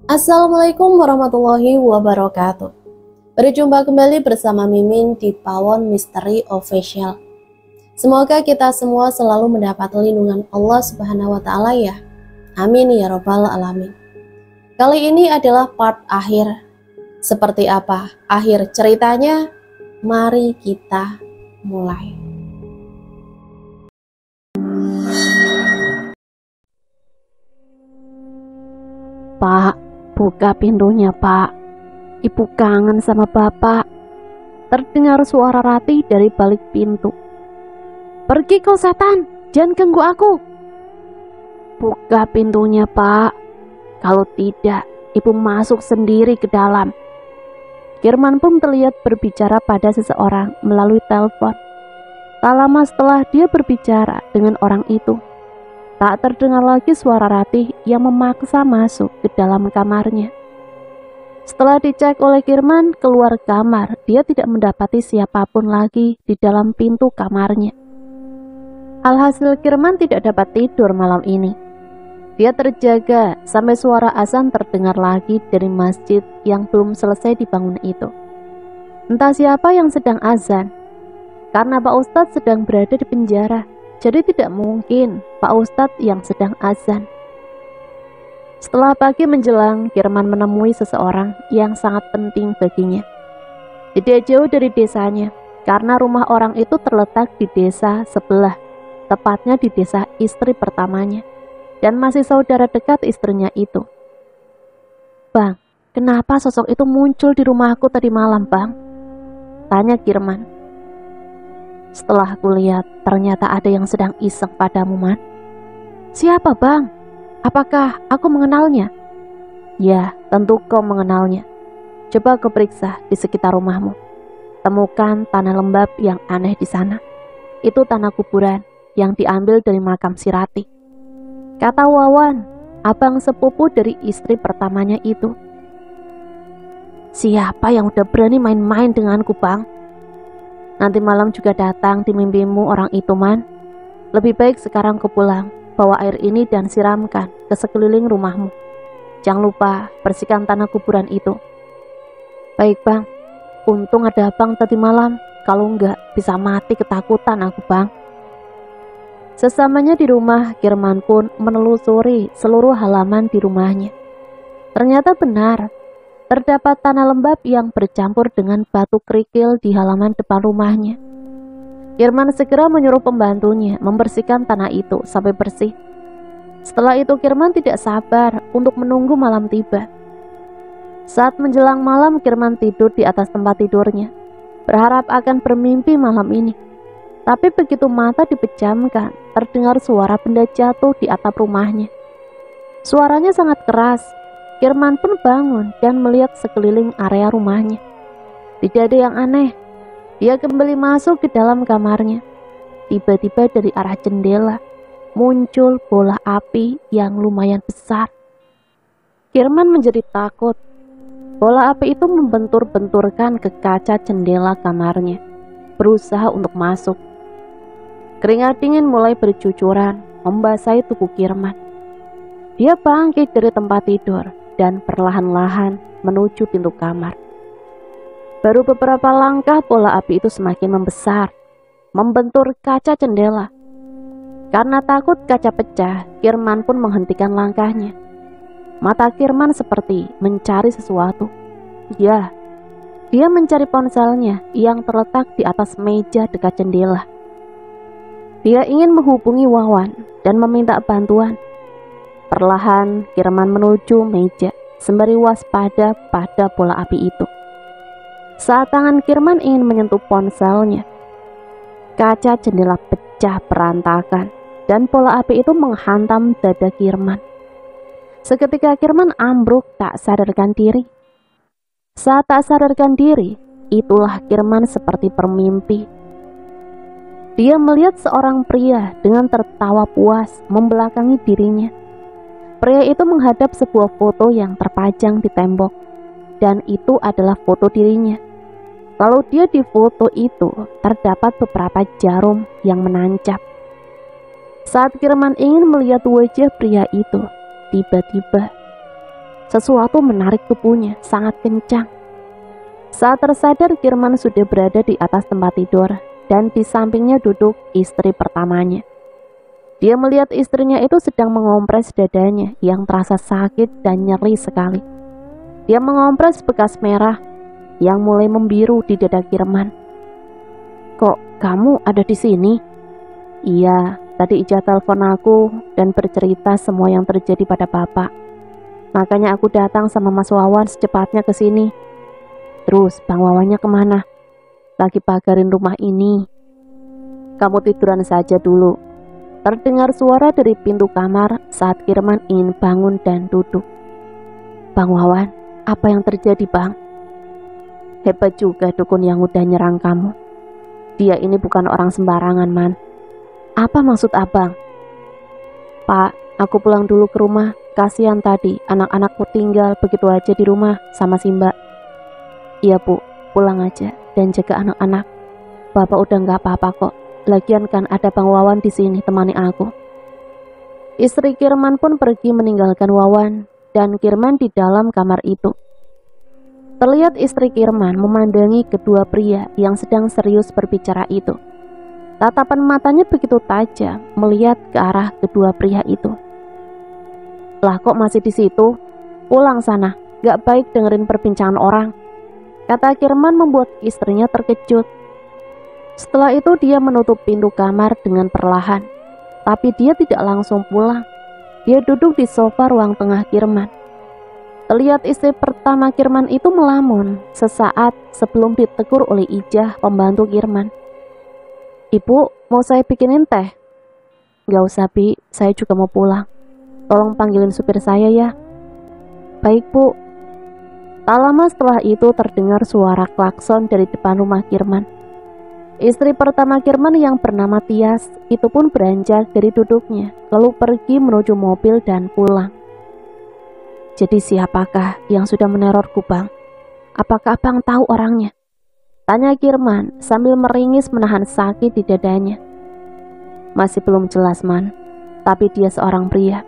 Assalamualaikum warahmatullahi wabarakatuh. Berjumpa kembali bersama Mimin di Pawon Misteri Official. Semoga kita semua selalu mendapat lindungan Allah Subhanahu wa Ta'ala ya. Amin ya Rabbal Alamin. Kali ini adalah part akhir. Seperti apa akhir ceritanya? Mari kita mulai. Pak, buka pintunya, Pak. Ibu kangen sama Bapak. Terdengar suara Ratih dari balik pintu. Pergi kau setan, jangan ganggu aku. Buka pintunya, Pak. Kalau tidak, Ibu masuk sendiri ke dalam. Kirman pun terlihat berbicara pada seseorang melalui telepon. Tak lama setelah dia berbicara dengan orang itu, tak terdengar lagi suara Ratih yang memaksa masuk ke dalam kamarnya. Setelah dicek oleh Kirman keluar kamar, dia tidak mendapati siapapun lagi di dalam pintu kamarnya. Alhasil Kirman tidak dapat tidur malam ini. Dia terjaga sampai suara azan terdengar lagi dari masjid yang belum selesai dibangun itu. Entah siapa yang sedang azan, karena Pak Ustadz sedang berada di penjara. Jadi tidak mungkin Pak Ustadz yang sedang azan. Setelah pagi menjelang, Kirman menemui seseorang yang sangat penting baginya. Tidak jauh dari desanya, karena rumah orang itu terletak di desa sebelah, tepatnya di desa istri pertamanya, dan masih saudara dekat istrinya itu. Bang, kenapa sosok itu muncul di rumahku tadi malam, Bang? Tanya Kirman. Setelah aku lihat, ternyata ada yang sedang iseng padamu, Man. Siapa, Bang? Apakah aku mengenalnya? Ya, tentu kau mengenalnya. Coba kau periksa di sekitar rumahmu. Temukan tanah lembab yang aneh di sana. Itu tanah kuburan yang diambil dari makam si Ratih. Kata Wawan, abang sepupu dari istri pertamanya itu. Siapa yang udah berani main-main denganku, Bang? Nanti malam juga datang di mimpimu orang itu, Man. Lebih baik sekarang kau pulang, bawa air ini dan siramkan ke sekeliling rumahmu. Jangan lupa bersihkan tanah kuburan itu. Baik, Bang. Untung ada abang tadi malam. Kalau enggak, bisa mati ketakutan aku, Bang. Sesamanya di rumah, Kirman pun menelusuri seluruh halaman di rumahnya. Ternyata benar. Terdapat tanah lembab yang bercampur dengan batu kerikil di halaman depan rumahnya. Kirman segera menyuruh pembantunya membersihkan tanah itu sampai bersih. Setelah itu Kirman tidak sabar untuk menunggu malam tiba. Saat menjelang malam, Kirman tidur di atas tempat tidurnya, berharap akan bermimpi malam ini. Tapi begitu mata dipejamkan, terdengar suara benda jatuh di atap rumahnya. Suaranya sangat keras. Kirman pun bangun dan melihat sekeliling area rumahnya. Tidak ada yang aneh. Dia kembali masuk ke dalam kamarnya. Tiba-tiba dari arah jendela muncul bola api yang lumayan besar. Kirman menjadi takut. Bola api itu membentur-benturkan ke kaca jendela kamarnya, berusaha untuk masuk. Keringat dingin mulai bercucuran membasahi tubuh Kirman. Dia bangkit dari tempat tidur dan perlahan-lahan menuju pintu kamar. Baru beberapa langkah bola api itu semakin membesar, membentur kaca jendela. Karena takut kaca pecah, Kirman pun menghentikan langkahnya. Mata Kirman seperti mencari sesuatu. Ya, dia mencari ponselnya yang terletak di atas meja dekat jendela. Dia ingin menghubungi Wawan dan meminta bantuan. Perlahan Kirman menuju meja sembari waspada pada bola api itu. Saat tangan Kirman ingin menyentuh ponselnya, kaca jendela pecah berantakan dan bola api itu menghantam dada Kirman. Seketika Kirman ambruk tak sadarkan diri. Saat tak sadarkan diri, itulah Kirman seperti bermimpi. Dia melihat seorang pria dengan tertawa puas membelakangi dirinya. Pria itu menghadap sebuah foto yang terpajang di tembok, dan itu adalah foto dirinya. Lalu dia di foto itu terdapat beberapa jarum yang menancap. Saat Kirman ingin melihat wajah pria itu, tiba-tiba Sesuatu menarik tubuhnya sangat kencang. Saat tersadar, Kirman sudah berada di atas tempat tidur dan di sampingnya duduk istri pertamanya. Dia melihat istrinya itu sedang mengompres dadanya yang terasa sakit dan nyeri sekali. Dia mengompres bekas merah yang mulai membiru di dada Kirman. "Kok kamu ada di sini?" "Iya, tadi Ija telepon aku dan bercerita semua yang terjadi pada Bapak. Makanya aku datang sama Mas Wawan secepatnya ke sini." "Terus Bang Wawannya kemana?" "Lagi pagarin rumah ini." "Kamu tiduran saja dulu." Terdengar suara dari pintu kamar saat Kirman ingin bangun dan duduk. "Bang Wawan, apa yang terjadi Bang?" "Hebat juga dukun yang udah nyerang kamu. Dia ini bukan orang sembarangan, Man." "Apa maksud abang?" "Pak, aku pulang dulu ke rumah. Kasihan tadi anak-anakku tinggal begitu aja di rumah sama si Mbak." "Iya Bu, pulang aja dan jaga anak-anak. Bapak udah gak apa-apa kok. Lagian kan ada Bang Wawan di sini temani aku." Istri Kirman pun pergi meninggalkan Wawan dan Kirman di dalam kamar itu. Terlihat istri Kirman memandangi kedua pria yang sedang serius berbicara itu. Tatapan matanya begitu tajam melihat ke arah kedua pria itu. "Lah kok masih di situ? Pulang sana, gak baik dengerin perbincangan orang," kata Kirman membuat istrinya terkejut. Setelah itu dia menutup pintu kamar dengan perlahan. Tapi dia tidak langsung pulang. Dia duduk di sofa ruang tengah Kirman. Terlihat istri pertama Kirman itu melamun sesaat sebelum ditegur oleh Ijah, pembantu Kirman. "Ibu, mau saya bikinin teh?" "Gak usah Bi, saya juga mau pulang. Tolong panggilin supir saya ya." "Baik Bu." Tak lama setelah itu terdengar suara klakson dari depan rumah Kirman. Istri pertama Kirman yang bernama Tias itu pun beranjak dari duduknya, lalu pergi menuju mobil dan pulang. "Jadi siapakah yang sudah menerorku Bang? Apakah Abang tahu orangnya?" tanya Kirman sambil meringis menahan sakit di dadanya. "Masih belum jelas Man, tapi dia seorang pria.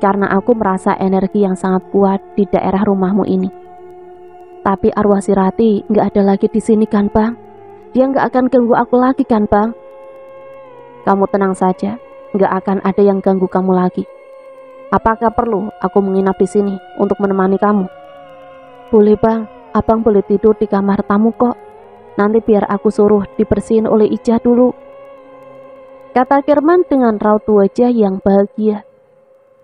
Karena aku merasa energi yang sangat kuat di daerah rumahmu ini. Tapi arwah si Rati gak ada lagi di sini kan Bang? Dia gak akan ganggu aku lagi kan Bang?" "Kamu tenang saja, gak akan ada yang ganggu kamu lagi. Apakah perlu aku menginap di sini untuk menemani kamu?" "Boleh Bang, Abang boleh tidur di kamar tamu kok. Nanti biar aku suruh dibersihin oleh Ijah dulu," kata Kirman dengan raut wajah yang bahagia.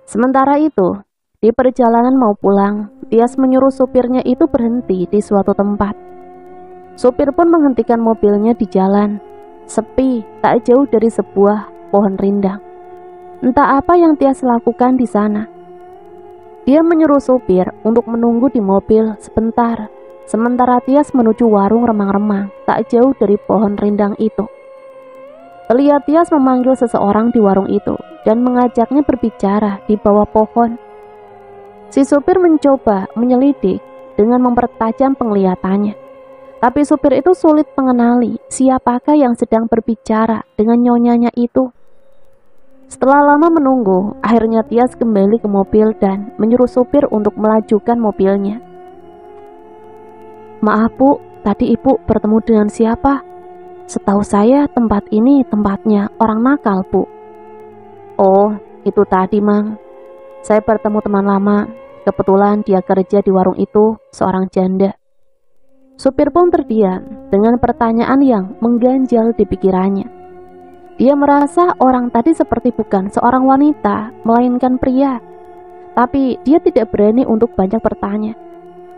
Sementara itu, di perjalanan mau pulang, Tias menyuruh supirnya itu berhenti di suatu tempat. Supir pun menghentikan mobilnya di jalan, sepi tak jauh dari sebuah pohon rindang. Entah apa yang Tias lakukan di sana. Dia menyuruh supir untuk menunggu di mobil sebentar, sementara Tias menuju warung remang-remang tak jauh dari pohon rindang itu. Terlihat Tias memanggil seseorang di warung itu dan mengajaknya berbicara di bawah pohon. Si supir mencoba menyelidik dengan mempertajam penglihatannya. Tapi supir itu sulit mengenali siapakah yang sedang berbicara dengan nyonyanya itu. Setelah lama menunggu, akhirnya Tias kembali ke mobil dan menyuruh supir untuk melajukan mobilnya. "Maaf Bu, tadi Ibu bertemu dengan siapa? Setahu saya tempat ini tempatnya orang nakal Bu." "Oh, itu tadi Mang. Saya bertemu teman lama. Kebetulan dia kerja di warung itu, seorang janda." Supir pun terdiam dengan pertanyaan yang mengganjal di pikirannya. Dia merasa orang tadi seperti bukan seorang wanita, melainkan pria. Tapi dia tidak berani untuk banyak bertanya.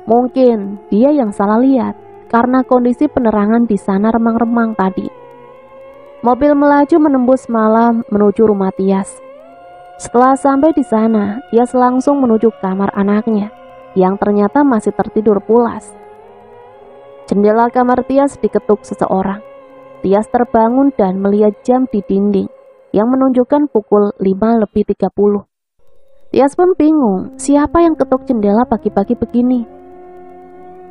Mungkin dia yang salah lihat karena kondisi penerangan di sana remang-remang tadi. Mobil melaju menembus malam menuju rumah Tias. Setelah sampai di sana, Tias langsung menuju kamar anaknya yang ternyata masih tertidur pulas. Jendela kamar Tias diketuk seseorang. Tias terbangun dan melihat jam di dinding yang menunjukkan pukul 5:30. Tias pun bingung, siapa yang ketuk jendela pagi-pagi begini?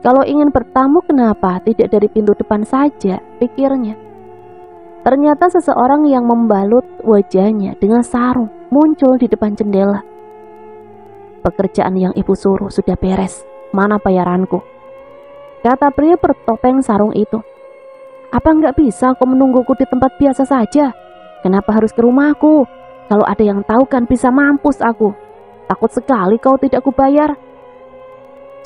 Kalau ingin bertamu kenapa tidak dari pintu depan saja, pikirnya. Ternyata seseorang yang membalut wajahnya dengan sarung muncul di depan jendela. Pekerjaan yang ibu suruh sudah beres. Mana bayaranku? Kata pria bertopeng sarung itu. Apa nggak bisa kau menungguku di tempat biasa saja? Kenapa harus ke rumahku? Kalau ada yang tahu kan bisa mampus aku. Takut sekali kau tidak kubayar.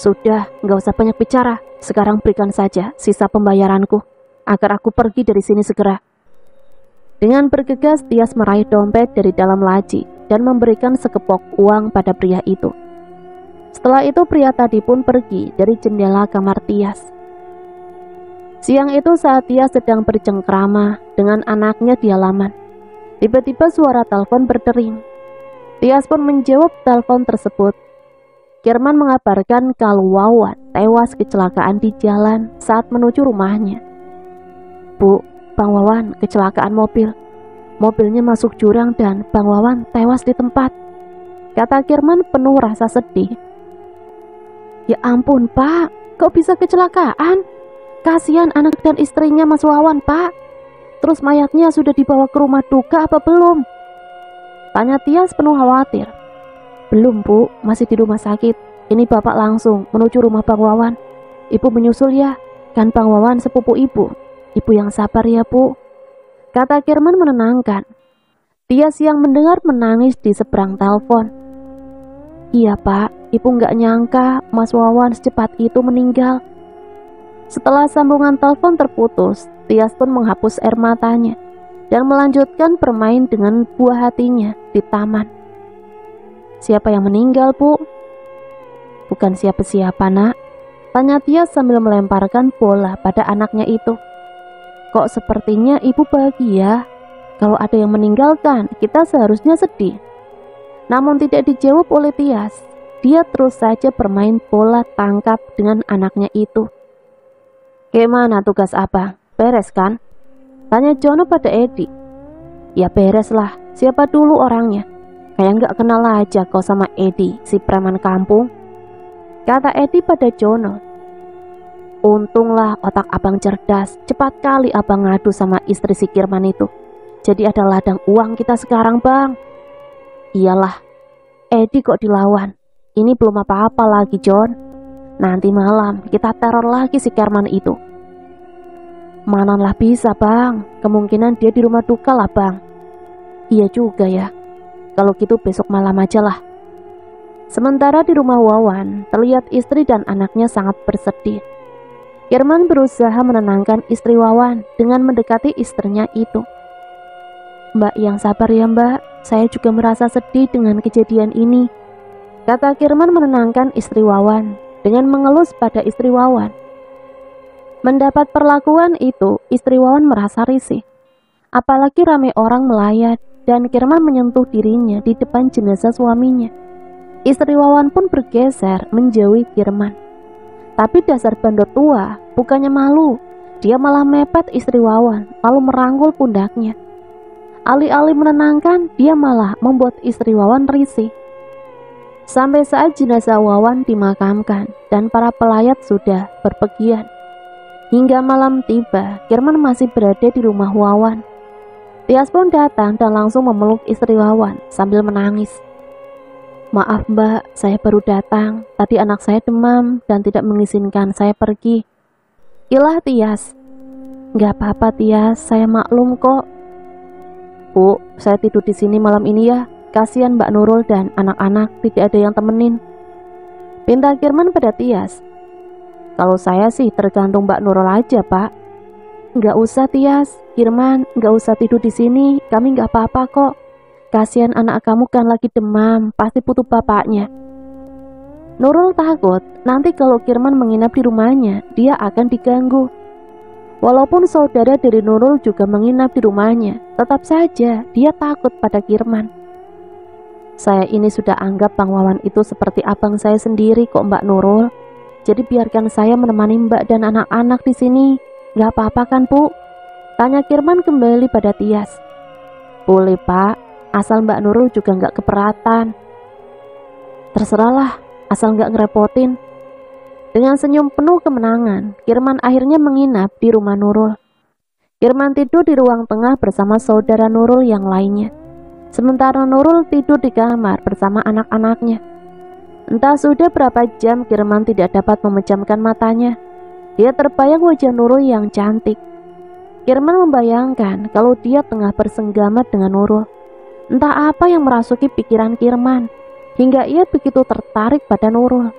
Sudah, nggak usah banyak bicara. Sekarang berikan saja sisa pembayaranku, agar aku pergi dari sini segera. Dengan bergegas, Tias meraih dompet dari dalam laci dan memberikan sekepok uang pada pria itu. Setelah itu pria tadi pun pergi dari jendela kamar Tias. Siang itu saat Tias sedang bercengkrama dengan anaknya di halaman, tiba-tiba suara telepon berdering. Tias pun menjawab telepon tersebut. Kirman mengabarkan kalau Wawan tewas kecelakaan di jalan saat menuju rumahnya. Bu, Bang Wawan kecelakaan mobil. Mobilnya masuk jurang dan Bang Wawan tewas di tempat, kata Kirman penuh rasa sedih. Ya ampun Pak, kok bisa kecelakaan? Kasihan anak dan istrinya Mas Wawan Pak. Terus mayatnya sudah dibawa ke rumah duka apa belum? Tanya Tias penuh khawatir. Belum Bu, masih di rumah sakit. Ini Bapak langsung menuju rumah Bang Wawan. Ibu menyusul ya, kan Bang Wawan sepupu Ibu. Ibu yang sabar ya Bu, kata Kirman menenangkan. Tias yang mendengar menangis di seberang telepon. Iya Pak, Ibu nggak nyangka Mas Wawan secepat itu meninggal. Setelah sambungan telepon terputus, Tias pun menghapus air matanya dan melanjutkan bermain dengan buah hatinya di taman. Siapa yang meninggal, Bu? Bukan siapa-siapa, Nak. Tanya Tias sambil melemparkan bola pada anaknya itu. Kok sepertinya Ibu bahagia? Kalau ada yang meninggalkan, kita seharusnya sedih. Namun tidak dijawab oleh Tias. Dia terus saja bermain bola tangkap dengan anaknya itu. Gimana tugas Abang? Beres kan? Tanya Jono pada Edi. Ya beres lah, siapa dulu orangnya? Kayak nggak kenal aja kau sama Edi, si preman kampung, kata Edi pada Jono. Untunglah otak Abang cerdas, cepat kali Abang ngadu sama istri si Kirman itu. Jadi ada ladang uang kita sekarang Bang. Iyalah, Edi kok dilawan. Ini belum apa-apa lagi John. Nanti malam kita teror lagi si Kirman itu. Manalah bisa Bang, kemungkinan dia di rumah duka lah Bang. Iya juga ya. Kalau gitu besok malam aja lah. Sementara di rumah Wawan, terlihat istri dan anaknya sangat bersedih. Kirman berusaha menenangkan istri Wawan dengan mendekati istrinya itu. Mbak yang sabar ya Mbak, saya juga merasa sedih dengan kejadian ini, kata Kirman menenangkan istri Wawan dengan mengelus pada istri Wawan. Mendapat perlakuan itu, istri Wawan merasa risih. Apalagi ramai orang melayat dan Kirman menyentuh dirinya di depan jenazah suaminya. Istri Wawan pun bergeser menjauhi Kirman. Tapi dasar bandot tua, bukannya malu, dia malah mepet istri Wawan lalu merangkul pundaknya. Alih-alih menenangkan, dia malah membuat istri Wawan risih. Sampai saat jenazah Wawan dimakamkan dan para pelayat sudah berpergian. Hingga malam tiba, Kirman masih berada di rumah Wawan. Tias pun datang dan langsung memeluk istri Wawan sambil menangis. Maaf Mbak, saya baru datang. Tadi anak saya demam dan tidak mengizinkan saya pergi. Ilah Tias. Gak apa-apa Tias, saya maklum kok. Bu, saya tidur di sini malam ini ya. Kasihan Mbak Nurul dan anak-anak tidak ada yang temenin, pinta Kirman pada Tias. Kalau saya sih tergantung Mbak Nurul aja Pak. Nggak usah Tias, Kirman, nggak usah tidur di sini, kami nggak apa-apa kok. Kasihan anak kamu kan lagi demam, pasti butuh bapaknya. Nurul takut nanti kalau Kirman menginap di rumahnya, dia akan diganggu. Walaupun saudara dari Nurul juga menginap di rumahnya, tetap saja dia takut pada Kirman. Saya ini sudah anggap Bang Wawan itu seperti abang saya sendiri kok Mbak Nurul. Jadi biarkan saya menemani Mbak dan anak-anak di sini. Gak apa-apa kan Bu? Tanya Kirman kembali pada Tias. Boleh Pak, asal Mbak Nurul juga gak keberatan. Terserahlah, asal gak ngerepotin. Dengan senyum penuh kemenangan, Kirman akhirnya menginap di rumah Nurul. Kirman tidur di ruang tengah bersama saudara Nurul yang lainnya. Sementara Nurul tidur di kamar bersama anak-anaknya. Entah sudah berapa jam Kirman tidak dapat memejamkan matanya. Dia terbayang wajah Nurul yang cantik. Kirman membayangkan kalau dia tengah bersenggama dengan Nurul. Entah apa yang merasuki pikiran Kirman, hingga ia begitu tertarik pada Nurul.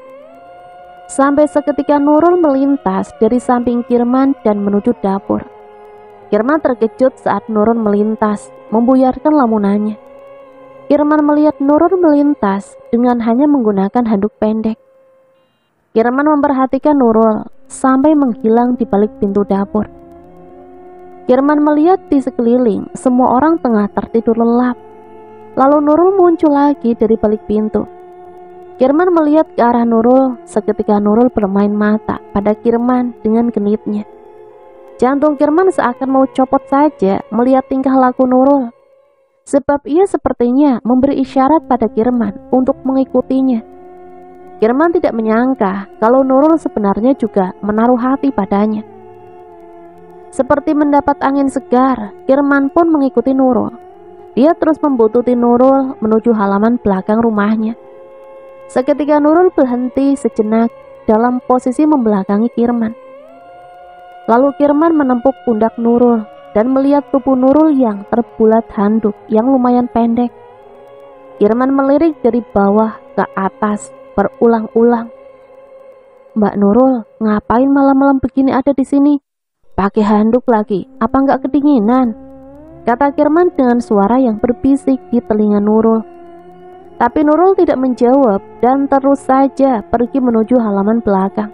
Sampai seketika Nurul melintas dari samping Kirman dan menuju dapur. Kirman terkejut saat Nurul melintas, membuyarkan lamunannya. Kirman melihat Nurul melintas dengan hanya menggunakan handuk pendek. Kirman memperhatikan Nurul sampai menghilang di balik pintu dapur. Kirman melihat di sekeliling semua orang tengah tertidur lelap. Lalu Nurul muncul lagi dari balik pintu. Kirman melihat ke arah Nurul, seketika Nurul bermain mata pada Kirman dengan genitnya. Jantung Kirman seakan mau copot saja melihat tingkah laku Nurul. Sebab ia sepertinya memberi isyarat pada Kirman untuk mengikutinya. Kirman tidak menyangka kalau Nurul sebenarnya juga menaruh hati padanya. Seperti mendapat angin segar, Kirman pun mengikuti Nurul. Dia terus membuntuti Nurul menuju halaman belakang rumahnya. Seketika Nurul berhenti sejenak dalam posisi membelakangi Kirman. Lalu Kirman menempuk pundak Nurul dan melihat tubuh Nurul yang terbulat handuk yang lumayan pendek. Kirman melirik dari bawah ke atas berulang-ulang. "Mbak Nurul, ngapain malam-malam begini ada di sini? Pakai handuk lagi, apa nggak kedinginan?" kata Kirman dengan suara yang berbisik di telinga Nurul. Tapi Nurul tidak menjawab dan terus saja pergi menuju halaman belakang.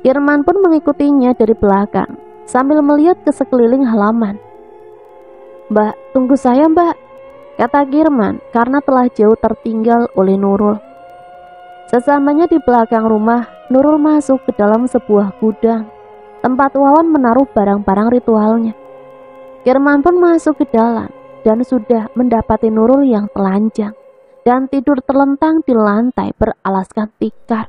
Kirman pun mengikutinya dari belakang sambil melihat ke sekeliling halaman. "Mbak, tunggu saya mbak," kata Kirman karena telah jauh tertinggal oleh Nurul. Sesamanya di belakang rumah, Nurul masuk ke dalam sebuah gudang tempat Wawan menaruh barang-barang ritualnya. Kirman pun masuk ke dalam dan sudah mendapati Nurul yang telanjang dan tidur terlentang di lantai beralaskan tikar.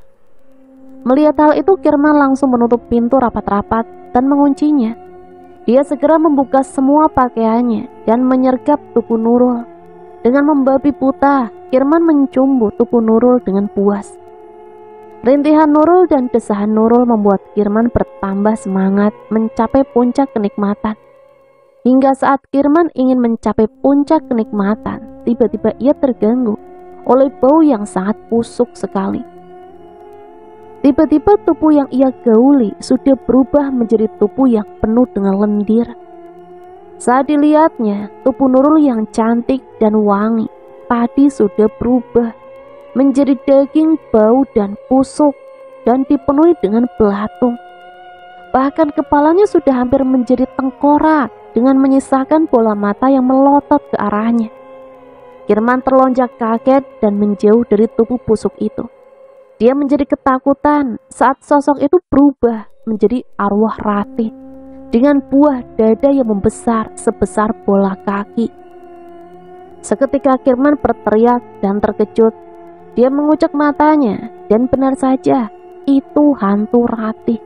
Melihat hal itu, Kirman langsung menutup pintu rapat-rapat dan menguncinya. Dia segera membuka semua pakaiannya dan menyergap tubuh Nurul. Dengan membabi buta, Kirman mencumbu tubuh Nurul dengan puas. Rintihan Nurul dan desahan Nurul membuat Kirman bertambah semangat mencapai puncak kenikmatan. Hingga saat Kirman ingin mencapai puncak kenikmatan, tiba-tiba ia terganggu oleh bau yang sangat busuk sekali. Tiba-tiba tubuh yang ia gauli sudah berubah menjadi tubuh yang penuh dengan lendir. Saat dilihatnya, tubuh Nurul yang cantik dan wangi tadi sudah berubah menjadi daging, bau dan busuk dan dipenuhi dengan belatung. Bahkan kepalanya sudah hampir menjadi tengkorak dengan menyisakan bola mata yang melotot ke arahnya. Kirman terlonjak kaget dan menjauh dari tubuh busuk itu. Dia menjadi ketakutan saat sosok itu berubah menjadi arwah Ratih dengan buah dada yang membesar sebesar bola kaki. Seketika Kirman berteriak dan terkejut. Dia mengucek matanya dan benar saja itu hantu Ratih.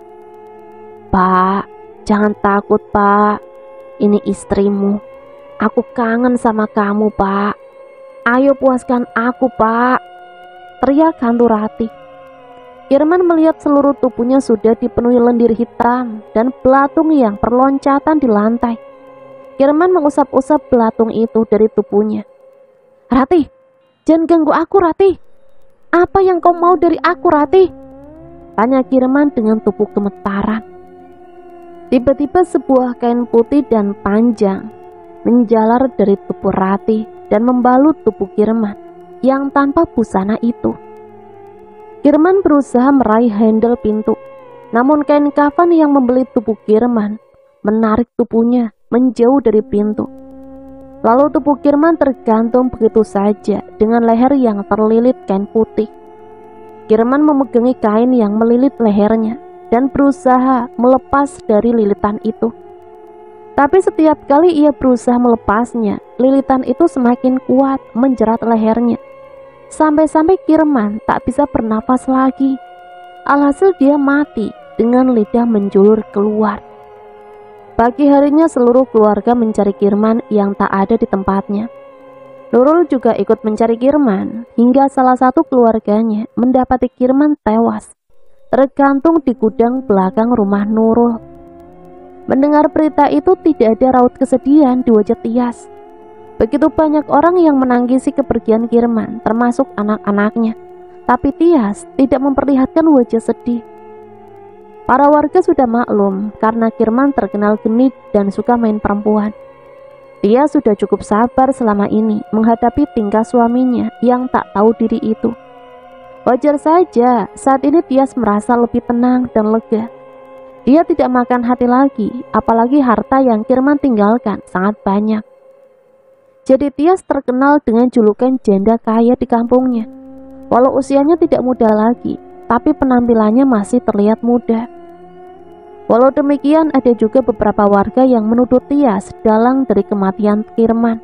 "Pak, jangan takut pak, ini istrimu. Aku kangen sama kamu pak. Ayo puaskan aku pak," teriak hantu Ratih. Kirman melihat seluruh tubuhnya sudah dipenuhi lendir hitam dan belatung yang berloncatan di lantai. Kirman mengusap-usap belatung itu dari tubuhnya. "Ratih, jangan ganggu aku Ratih. Apa yang kau mau dari aku Ratih?" tanya Kirman dengan tubuh gemetaran. Tiba-tiba sebuah kain putih dan panjang menjalar dari tubuh Ratih dan membalut tubuh Kirman yang tanpa busana itu. Kirman berusaha meraih handle pintu, namun kain kafan yang membelit tubuh Kirman menarik tubuhnya menjauh dari pintu. Lalu tubuh Kirman tergantung begitu saja dengan leher yang terlilit kain putih. Kirman memegangi kain yang melilit lehernya dan berusaha melepas dari lilitan itu. Tapi setiap kali ia berusaha melepasnya, lilitan itu semakin kuat menjerat lehernya. Sampai-sampai Kirman tak bisa bernafas lagi. Alhasil dia mati dengan lidah menjulur keluar. Pagi harinya seluruh keluarga mencari Kirman yang tak ada di tempatnya. Nurul juga ikut mencari Kirman hingga salah satu keluarganya mendapati Kirman tewas, tergantung di gudang belakang rumah Nurul. Mendengar berita itu tidak ada raut kesedihan di wajah Tias. Begitu banyak orang yang menangisi kepergian Kirman, termasuk anak-anaknya. Tapi Tias tidak memperlihatkan wajah sedih. Para warga sudah maklum karena Kirman terkenal genit dan suka main perempuan. Dia sudah cukup sabar selama ini menghadapi tingkah suaminya yang tak tahu diri itu. Wajar saja saat ini Tias merasa lebih tenang dan lega. Dia tidak makan hati lagi, apalagi harta yang Kirman tinggalkan sangat banyak. Jadi Tias terkenal dengan julukan janda kaya di kampungnya. Walau usianya tidak muda lagi, tapi penampilannya masih terlihat muda. Walau demikian, ada juga beberapa warga yang menuduh Tias dalang dari kematian Kirman.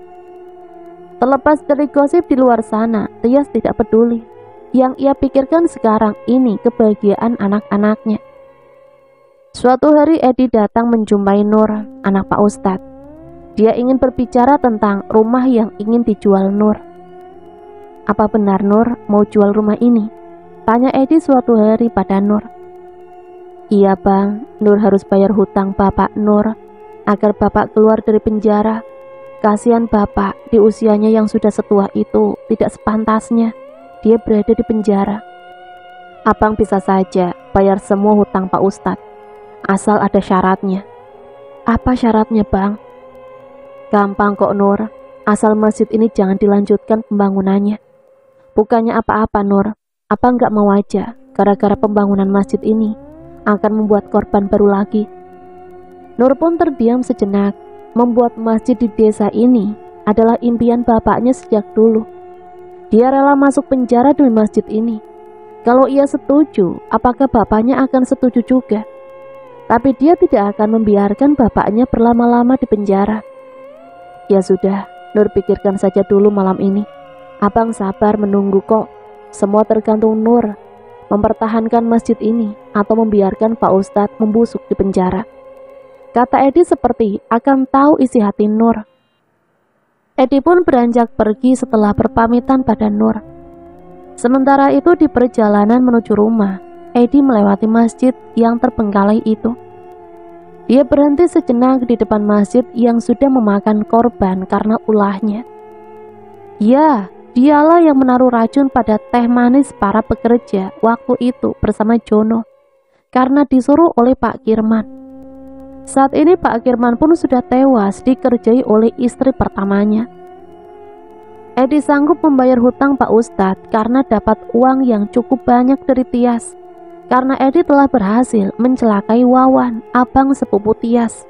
Terlepas dari gosip di luar sana, Tias tidak peduli. Yang ia pikirkan sekarang ini kebahagiaan anak-anaknya. Suatu hari Edi datang menjumpai Nur, anak Pak Ustadz. Dia ingin berbicara tentang rumah yang ingin dijual Nur. Apa benar Nur mau jual rumah ini? Tanya Edi suatu hari pada Nur. Iya bang, Nur harus bayar hutang bapak Nur agar bapak keluar dari penjara. Kasihan bapak di usianya yang sudah setua itu, tidak sepantasnya dia berada di penjara. Abang bisa saja bayar semua hutang Pak Ustadz, asal ada syaratnya. Apa syaratnya bang? Gampang kok Nur, asal masjid ini jangan dilanjutkan pembangunannya. Bukannya apa-apa Nur, abang gak mau aja gara-gara pembangunan masjid ini akan membuat korban baru lagi. Nur pun terdiam sejenak. Membuat masjid di desa ini adalah impian bapaknya sejak dulu. Dia rela masuk penjara demi masjid ini. Kalau ia setuju, apakah bapaknya akan setuju juga? Tapi dia tidak akan membiarkan bapaknya berlama-lama di penjara. Ya sudah, Nur pikirkan saja dulu malam ini. Abang sabar menunggu kok. Semua tergantung Nur mempertahankan masjid ini atau membiarkan Pak Ustadz membusuk di penjara. Kata Edi seperti akan tahu isi hati Nur. Edi pun beranjak pergi setelah berpamitan pada Nur. Sementara itu di perjalanan menuju rumah, Edi melewati masjid yang terbengkalai itu. Dia berhenti sejenak di depan masjid yang sudah memakan korban karena ulahnya. Ya, dialah yang menaruh racun pada teh manis para pekerja waktu itu bersama Jono, karena disuruh oleh Pak Kirman. Saat ini Pak Kirman pun sudah tewas dikerjai oleh istri pertamanya. Edi sanggup membayar hutang Pak Ustadz karena dapat uang yang cukup banyak dari Tias. Karena Edi telah berhasil mencelakai Wawan, abang sepupu Tias.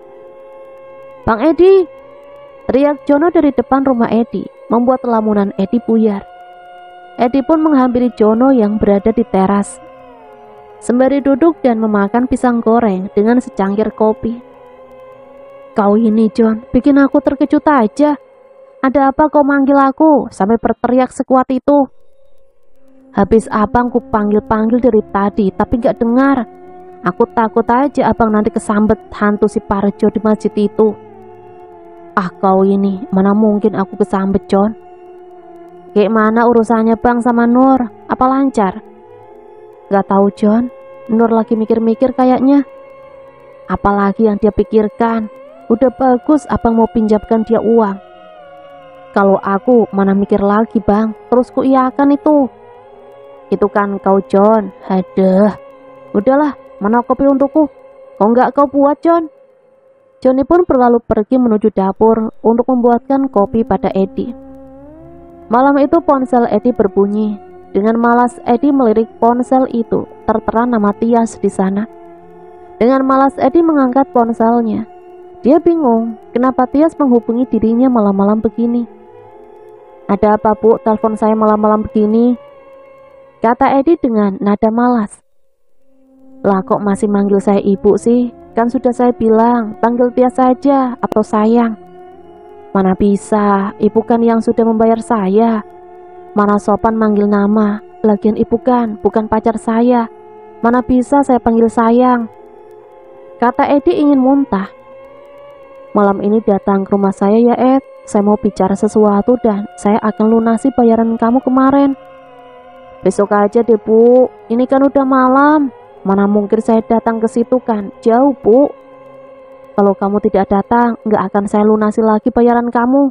Bang Edi! Teriak Jono dari depan rumah Edi, membuat lamunan Edi buyar. Edi pun menghampiri Jono yang berada di teras, sembari duduk dan memakan pisang goreng dengan secangkir kopi. Kau ini John, bikin aku terkejut aja. Ada apa kau manggil aku sampai berteriak sekuat itu? Habis abang ku panggil-panggil dari tadi tapi gak dengar. Aku takut aja abang nanti kesambet hantu si Parjo di masjid itu. Ah kau ini, mana mungkin aku kesambet John. Kayak mana urusannya bang sama Nur? Apa lancar? Gak tahu John, Nur lagi mikir-mikir kayaknya. Apalagi yang dia pikirkan? Udah bagus abang mau pinjamkan dia uang. Kalau aku mana mikir lagi bang, terus ku iakan itu. Itu kan kau John, haduh. Udahlah, mana kopi untukku? Kok nggak kau buat John? Johnny pun berlalu pergi menuju dapur untuk membuatkan kopi pada Edi. Malam itu ponsel Edi berbunyi. Dengan malas Edi melirik ponsel itu, tertera nama Tias di sana. Dengan malas Edi mengangkat ponselnya. Dia bingung, kenapa Tias menghubungi dirinya malam-malam begini. Ada apa bu, telepon saya malam-malam begini? Kata Edi dengan nada malas. Lah kok masih manggil saya ibu sih? Kan sudah saya bilang, panggil Tias saja atau sayang. Mana bisa, ibu kan yang sudah membayar saya. Mana sopan manggil nama, lagian ibu kan bukan pacar saya. Mana bisa saya panggil sayang. Kata Edi ingin muntah. Malam ini datang ke rumah saya ya Ed, Saya mau bicara sesuatu dan saya akan lunasi bayaran kamu kemarin. Besok aja deh, Bu. Ini kan udah malam. Mana mungkin saya datang ke situ kan? Jauh, Bu. Kalau kamu tidak datang, nggak akan saya lunasi lagi bayaran kamu,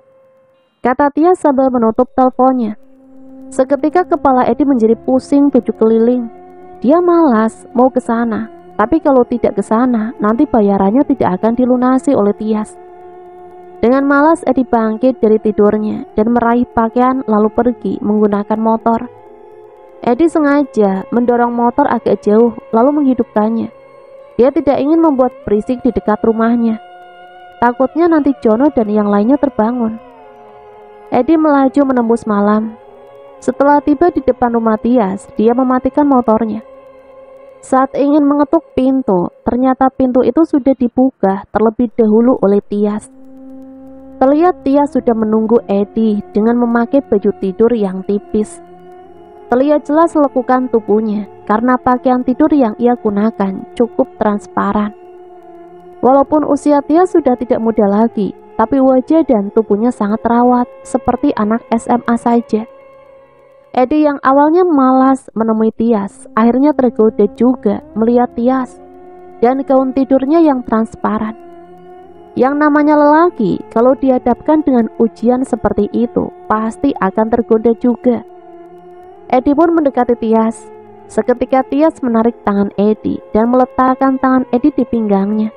kata Tias sambil menutup teleponnya. Seketika kepala Edi menjadi pusing 7 keliling. Dia malas mau ke sana, tapi kalau tidak ke sana, nanti bayarannya tidak akan dilunasi oleh Tias. Dengan malas Edi bangkit dari tidurnya dan meraih pakaian lalu pergi menggunakan motor. Edi sengaja mendorong motor agak jauh lalu menghidupkannya. Dia tidak ingin membuat berisik di dekat rumahnya. Takutnya nanti Jono dan yang lainnya terbangun. Edi melaju menembus malam. Setelah tiba di depan rumah Tias, dia mematikan motornya. Saat ingin mengetuk pintu, ternyata pintu itu sudah dibuka terlebih dahulu oleh Tias. Terlihat Tias sudah menunggu Edi dengan memakai baju tidur yang tipis. Terlihat jelas lekukan tubuhnya karena pakaian tidur yang ia gunakan cukup transparan. Walaupun usia Tias sudah tidak muda lagi, tapi wajah dan tubuhnya sangat terawat seperti anak SMA saja. Edi yang awalnya malas menemui Tias, akhirnya tergoda juga melihat Tias dan gaun tidurnya yang transparan. Yang namanya lelaki, kalau dihadapkan dengan ujian seperti itu, pasti akan tergoda juga. Edi pun mendekati Tias. Seketika Tias menarik tangan Edi dan meletakkan tangan Edi di pinggangnya.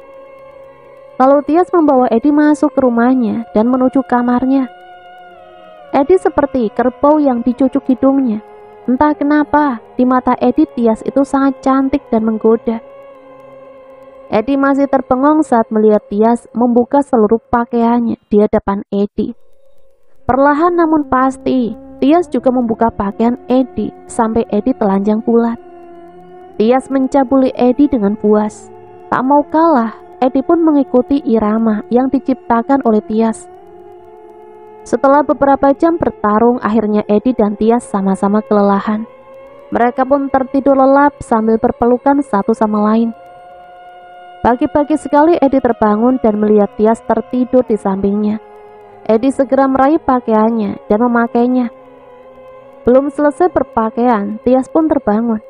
Lalu Tias membawa Edi masuk ke rumahnya dan menuju kamarnya. Edi seperti kerbau yang dicucuk hidungnya. Entah kenapa, di mata Edi Tias itu sangat cantik dan menggoda. Edi masih terpengong saat melihat Tias membuka seluruh pakaiannya di hadapan Edi. Perlahan namun pasti, Tias juga membuka pakaian Edi sampai Edi telanjang bulat. Tias mencabuli Edi dengan puas. Tak mau kalah, Edi pun mengikuti irama yang diciptakan oleh Tias. Setelah beberapa jam bertarung, akhirnya Edi dan Tias sama-sama kelelahan. Mereka pun tertidur lelap sambil berpelukan satu sama lain. Pagi-pagi sekali Edi terbangun dan melihat Tias tertidur di sampingnya. Edi segera meraih pakaiannya dan memakainya. Belum selesai berpakaian, Tias pun terbangun.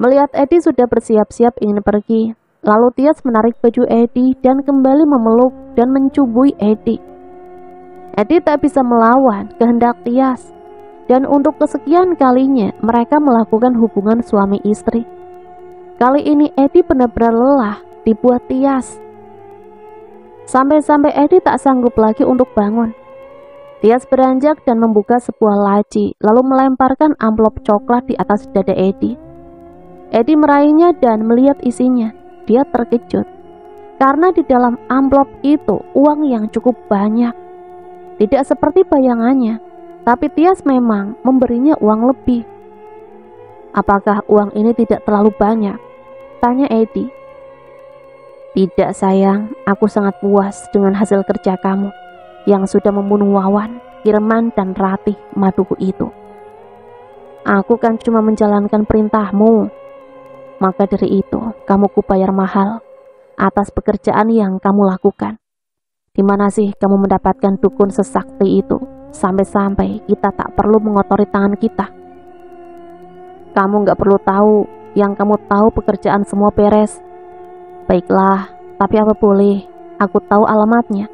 Melihat Edi sudah bersiap-siap ingin pergi, lalu Tias menarik baju Edi dan kembali memeluk dan mencubui Edi. Edi tak bisa melawan kehendak Tias, dan untuk kesekian kalinya mereka melakukan hubungan suami istri. Kali ini Edi benar-benar lelah dibuat Tias. Sampai-sampai Edi tak sanggup lagi untuk bangun. Tias beranjak dan membuka sebuah laci, lalu melemparkan amplop coklat di atas dada Edi. Edi meraihnya dan melihat isinya. Dia terkejut, karena di dalam amplop itu uang yang cukup banyak. Tidak seperti bayangannya, tapi Tias memang memberinya uang lebih. Apakah uang ini tidak terlalu banyak? Tanya Edi. Tidak sayang, aku sangat puas dengan hasil kerja kamu yang sudah membunuh Wawan, Irman, dan Ratih Maduku itu. Aku kan cuma menjalankan perintahmu. Maka dari itu, kamu kubayar mahal atas pekerjaan yang kamu lakukan. Di mana sih kamu mendapatkan dukun sesakti itu, sampai-sampai kita tak perlu mengotori tangan kita? Kamu gak perlu tahu, yang kamu tahu pekerjaan semua beres. Baiklah, tapi apa boleh, aku tahu alamatnya.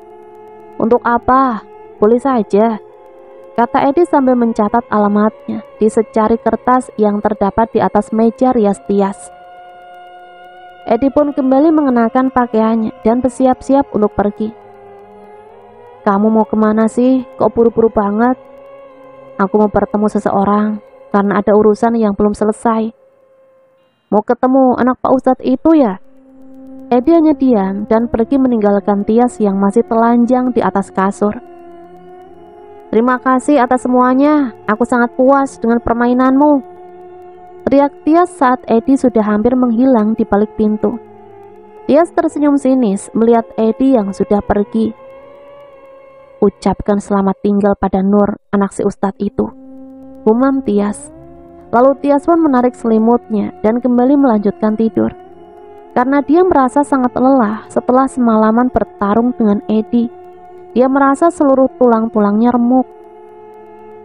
Untuk apa? Boleh saja, kata Edi sambil mencatat alamatnya di secari kertas yang terdapat di atas meja rias Tias. Edi pun kembali mengenakan pakaiannya dan bersiap-siap untuk pergi. Kamu mau kemana sih? Kok buru-buru banget? Aku mau bertemu seseorang karena ada urusan yang belum selesai. Mau ketemu anak Pak Ustadz itu ya? Edi hanya diam dan pergi meninggalkan Tias yang masih telanjang di atas kasur. Terima kasih atas semuanya, aku sangat puas dengan permainanmu, teriak Tias saat Edi sudah hampir menghilang di balik pintu. Tias tersenyum sinis melihat Edi yang sudah pergi. Ucapkan selamat tinggal pada Nur, anak si Ustadz itu, gumam Tias. Lalu Tias pun menarik selimutnya dan kembali melanjutkan tidur. Karena dia merasa sangat lelah setelah semalaman bertarung dengan Edi Dia merasa seluruh tulang-tulangnya remuk.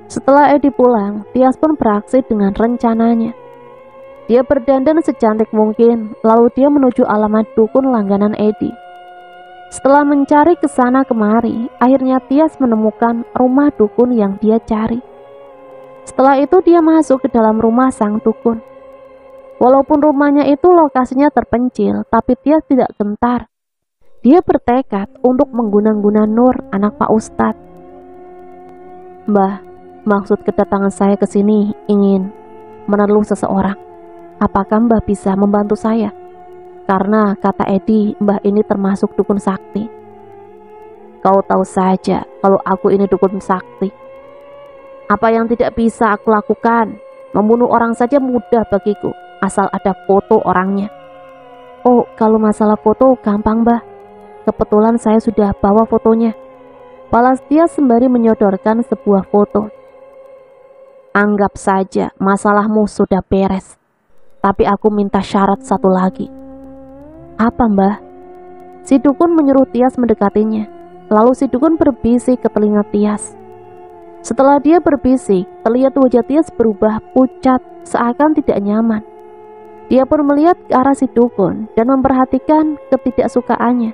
Setelah Edi pulang, Tias pun beraksi dengan rencananya. Dia berdandan secantik mungkin, lalu dia menuju alamat dukun langganan Edi. Setelah mencari ke sana kemari, akhirnya Tias menemukan rumah dukun yang dia cari. Setelah itu dia masuk ke dalam rumah sang dukun. Walaupun rumahnya itu lokasinya terpencil, tapi Tias tidak gentar. Dia bertekad untuk mengguna-guna Nur, anak Pak Ustadz. "Mbah, maksud kedatangan saya ke sini ingin meneluh seseorang. Apakah Mbah bisa membantu saya? Karena kata Edi, Mbah ini termasuk dukun sakti." "Kau tahu saja kalau aku ini dukun sakti. Apa yang tidak bisa aku lakukan? Membunuh orang saja mudah bagiku, asal ada foto orangnya." "Oh, kalau masalah foto gampang, Mbah. Kebetulan saya sudah bawa fotonya," balas dia sembari menyodorkan sebuah foto. "Anggap saja masalahmu sudah beres. Tapi aku minta syarat satu lagi." "Apa, Mbah?" Si dukun menyuruh Tias mendekatinya. Lalu si dukun berbisik ke telinga Tias. Setelah dia berbisik, terlihat wajah Tias berubah pucat seakan tidak nyaman. Dia pun melihat ke arah si dukun dan memperhatikan ketidaksukaannya.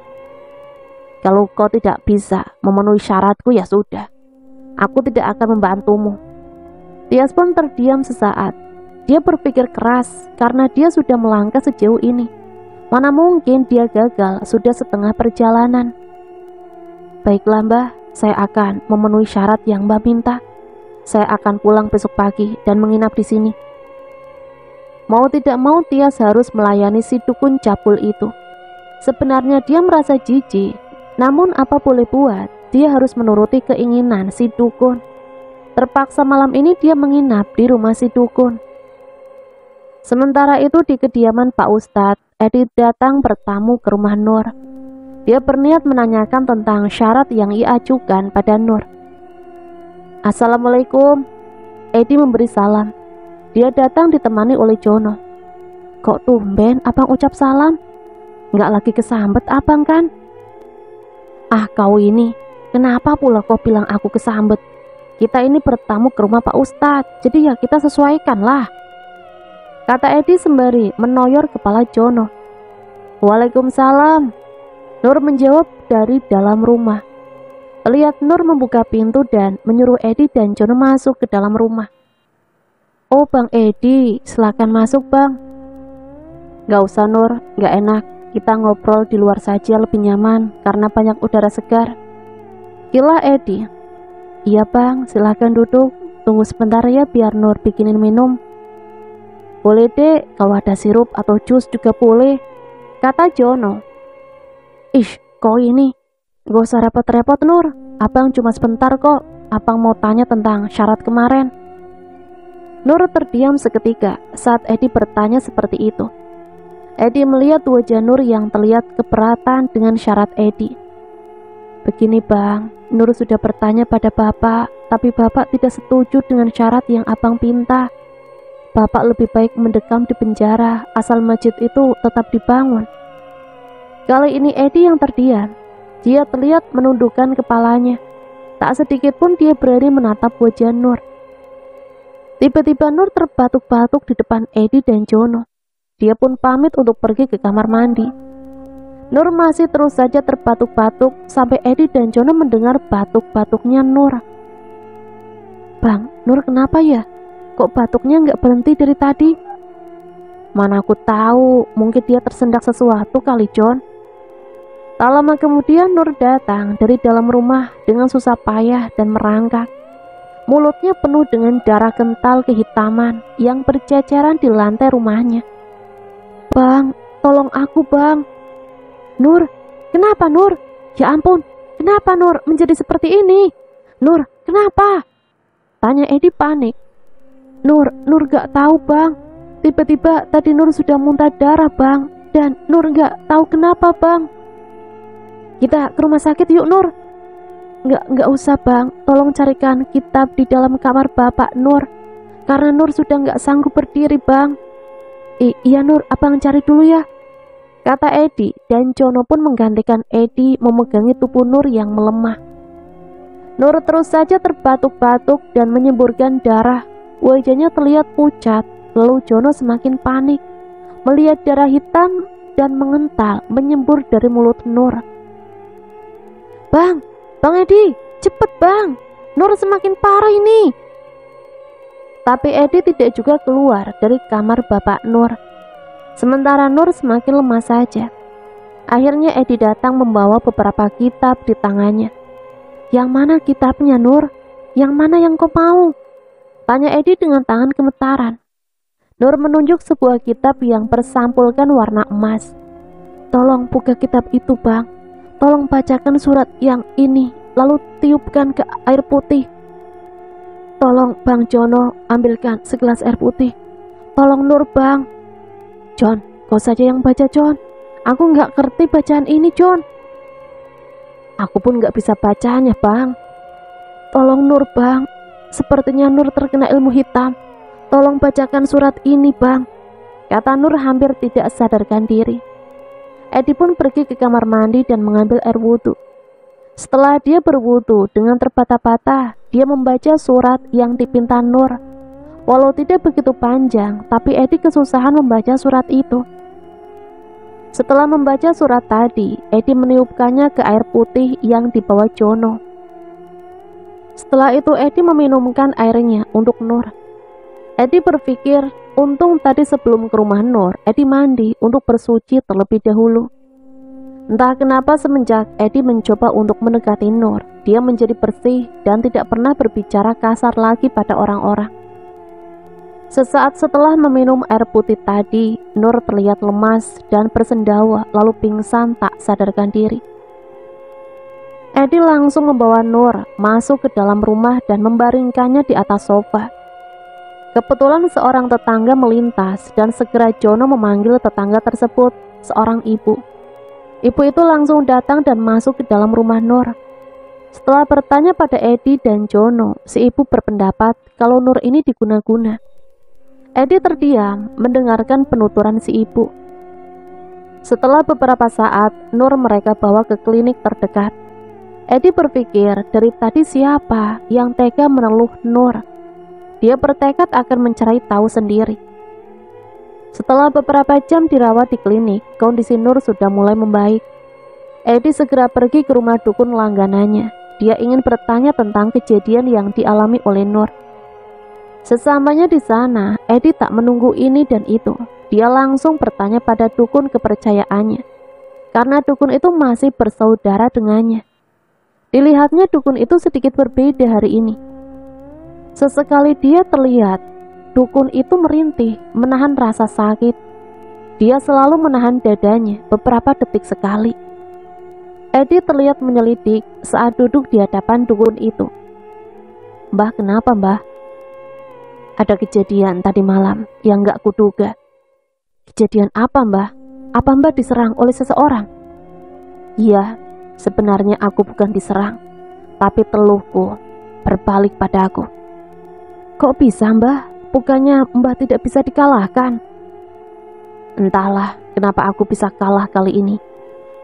"Kalau kau tidak bisa memenuhi syaratku ya sudah. Aku tidak akan membantumu." Tias pun terdiam sesaat. Dia berpikir keras karena dia sudah melangkah sejauh ini. Mana mungkin dia gagal sudah setengah perjalanan. "Baiklah, Mbah, saya akan memenuhi syarat yang Mbah minta. Saya akan pulang besok pagi dan menginap di sini." Mau tidak mau Tias harus melayani si dukun cabul itu. Sebenarnya dia merasa jijik, namun apa boleh buat, dia harus menuruti keinginan si dukun. Terpaksa malam ini dia menginap di rumah si dukun. Sementara itu di kediaman Pak Ustadz, Edi datang bertamu ke rumah Nur. Dia berniat menanyakan tentang syarat yang ia ajukan pada Nur. "Assalamualaikum." Edi memberi salam. Dia datang ditemani oleh Jono. "Kok tumben abang ucap salam? Nggak lagi kesambet abang kan?" "Ah, kau ini, kenapa pula kau bilang aku kesambet? Kita ini bertamu ke rumah Pak Ustadz, jadi ya kita sesuaikan lah," kata Edi sembari menoyor kepala Jono. "Waalaikumsalam." Nur menjawab dari dalam rumah. Terlihat Nur membuka pintu dan menyuruh Edi dan Jono masuk ke dalam rumah. "Oh, Bang Edi, silakan masuk, Bang." "Gak usah, Nur, gak enak. Kita ngobrol di luar saja lebih nyaman karena banyak udara segar," kilah Edi. "Iya, Bang, silakan duduk. Tunggu sebentar ya biar Nur bikinin minum." "Boleh, Dek, kalau ada sirup atau jus juga boleh," kata Jono. "Ish, kau ini gak usah repot-repot, Nur. Abang cuma sebentar kok. Abang mau tanya tentang syarat kemarin." Nur terdiam seketika saat Edi bertanya seperti itu. Edi melihat wajah Nur yang terlihat keberatan dengan syarat Edi. "Begini, Bang, Nur sudah bertanya pada Bapak, tapi Bapak tidak setuju dengan syarat yang Abang pinta. Bapak lebih baik mendekam di penjara asal masjid itu tetap dibangun." Kali ini Edi yang terdiam. Dia terlihat menundukkan kepalanya. Tak sedikit pun dia berani menatap wajah Nur. Tiba-tiba Nur terbatuk-batuk di depan Edi dan Jono. Dia pun pamit untuk pergi ke kamar mandi. Nur masih terus saja terbatuk-batuk sampai Edi dan Jono mendengar batuk-batuknya Nur. "Bang, Nur kenapa ya? Kok batuknya nggak berhenti dari tadi?" "Mana aku tahu, mungkin dia tersendak sesuatu kali, John." Tak lama kemudian Nur datang dari dalam rumah dengan susah payah dan merangkak. Mulutnya penuh dengan darah kental kehitaman yang berceceran di lantai rumahnya. "Bang, tolong aku, Bang." "Nur, kenapa Nur? Ya ampun, kenapa Nur menjadi seperti ini? Nur, kenapa?" tanya Edi panik. Nur gak tahu, Bang. Tiba-tiba tadi Nur sudah muntah darah, Bang. Dan Nur gak tahu kenapa, Bang." "Kita ke rumah sakit yuk, Nur." Nggak usah, Bang. Tolong carikan kitab di dalam kamar Bapak Nur. Karena Nur sudah nggak sanggup berdiri, Bang." Iya, Nur, Abang cari dulu ya," kata Edi, dan Jono pun menggantikan Edi memegangi tubuh Nur yang melemah. Nur terus saja terbatuk-batuk dan menyemburkan darah. Wajahnya terlihat pucat, lalu Jono semakin panik melihat darah hitam dan mengental menyembur dari mulut Nur. Bang Edi, cepet bang, Nur semakin parah ini. Tapi Edi tidak juga keluar dari kamar bapak Nur. Sementara Nur semakin lemah saja. Akhirnya Edi datang membawa beberapa kitab di tangannya. Yang mana kitabnya Nur? Yang mana yang kau mau? Tanya Edi dengan tangan gemetaran. Nur menunjuk sebuah kitab yang bersampulkan warna emas. Tolong buka kitab itu bang. Tolong bacakan surat yang ini, lalu tiupkan ke air putih. Tolong Bang Jono, ambilkan segelas air putih. Tolong Nur bang. John, kau saja yang baca John. Aku nggak ngerti bacaan ini John. Aku pun nggak bisa bacanya bang. Tolong Nur bang. Sepertinya Nur terkena ilmu hitam. Tolong bacakan surat ini bang. Kata Nur hampir tidak sadarkan diri. Edi pun pergi ke kamar mandi dan mengambil air wudhu. Setelah dia berwudhu dengan terbata-bata, dia membaca surat yang dipinta Nur. Walau tidak begitu panjang, tapi Edi kesusahan membaca surat itu. Setelah membaca surat tadi, Edi meniupkannya ke air putih yang dibawa Jono. Setelah itu Edi meminumkan airnya untuk Nur. Edi berpikir, untung tadi sebelum ke rumah Nur, Edi mandi untuk bersuci terlebih dahulu. Entah kenapa semenjak Edi mencoba untuk mendekati Nur, dia menjadi bersih dan tidak pernah berbicara kasar lagi pada orang-orang. Sesaat setelah meminum air putih tadi, Nur terlihat lemas dan bersendawa lalu pingsan tak sadarkan diri. Edi langsung membawa Nur masuk ke dalam rumah dan membaringkannya di atas sofa. Kebetulan seorang tetangga melintas dan segera Jono memanggil tetangga tersebut, seorang ibu. Ibu itu langsung datang dan masuk ke dalam rumah Nur. Setelah bertanya pada Edi dan Jono, si ibu berpendapat kalau Nur ini diguna-guna. Edi terdiam mendengarkan penuturan si ibu. Setelah beberapa saat, Nur mereka bawa ke klinik terdekat. Edi berpikir dari tadi siapa yang tega meneluh Nur. Dia bertekad akan mencari tahu sendiri. Setelah beberapa jam dirawat di klinik, kondisi Nur sudah mulai membaik. Edi segera pergi ke rumah dukun langganannya. Dia ingin bertanya tentang kejadian yang dialami oleh Nur. Sesamanya di sana, Edi tak menunggu ini dan itu. Dia langsung bertanya pada dukun kepercayaannya, karena dukun itu masih bersaudara dengannya. Dilihatnya dukun itu sedikit berbeda hari ini. Sesekali dia terlihat, dukun itu merintih, menahan rasa sakit. Dia selalu menahan dadanya beberapa detik sekali. Edi terlihat menyelidik saat duduk di hadapan dukun itu. Mbah, kenapa mbah? Ada kejadian tadi malam yang gak kuduga. Kejadian apa mbah? Apa mbah diserang oleh seseorang? Iya, sebenarnya aku bukan diserang, tapi teluhku berbalik padaku. Kok bisa mbah? Bukannya mbah tidak bisa dikalahkan? Entahlah kenapa aku bisa kalah kali ini.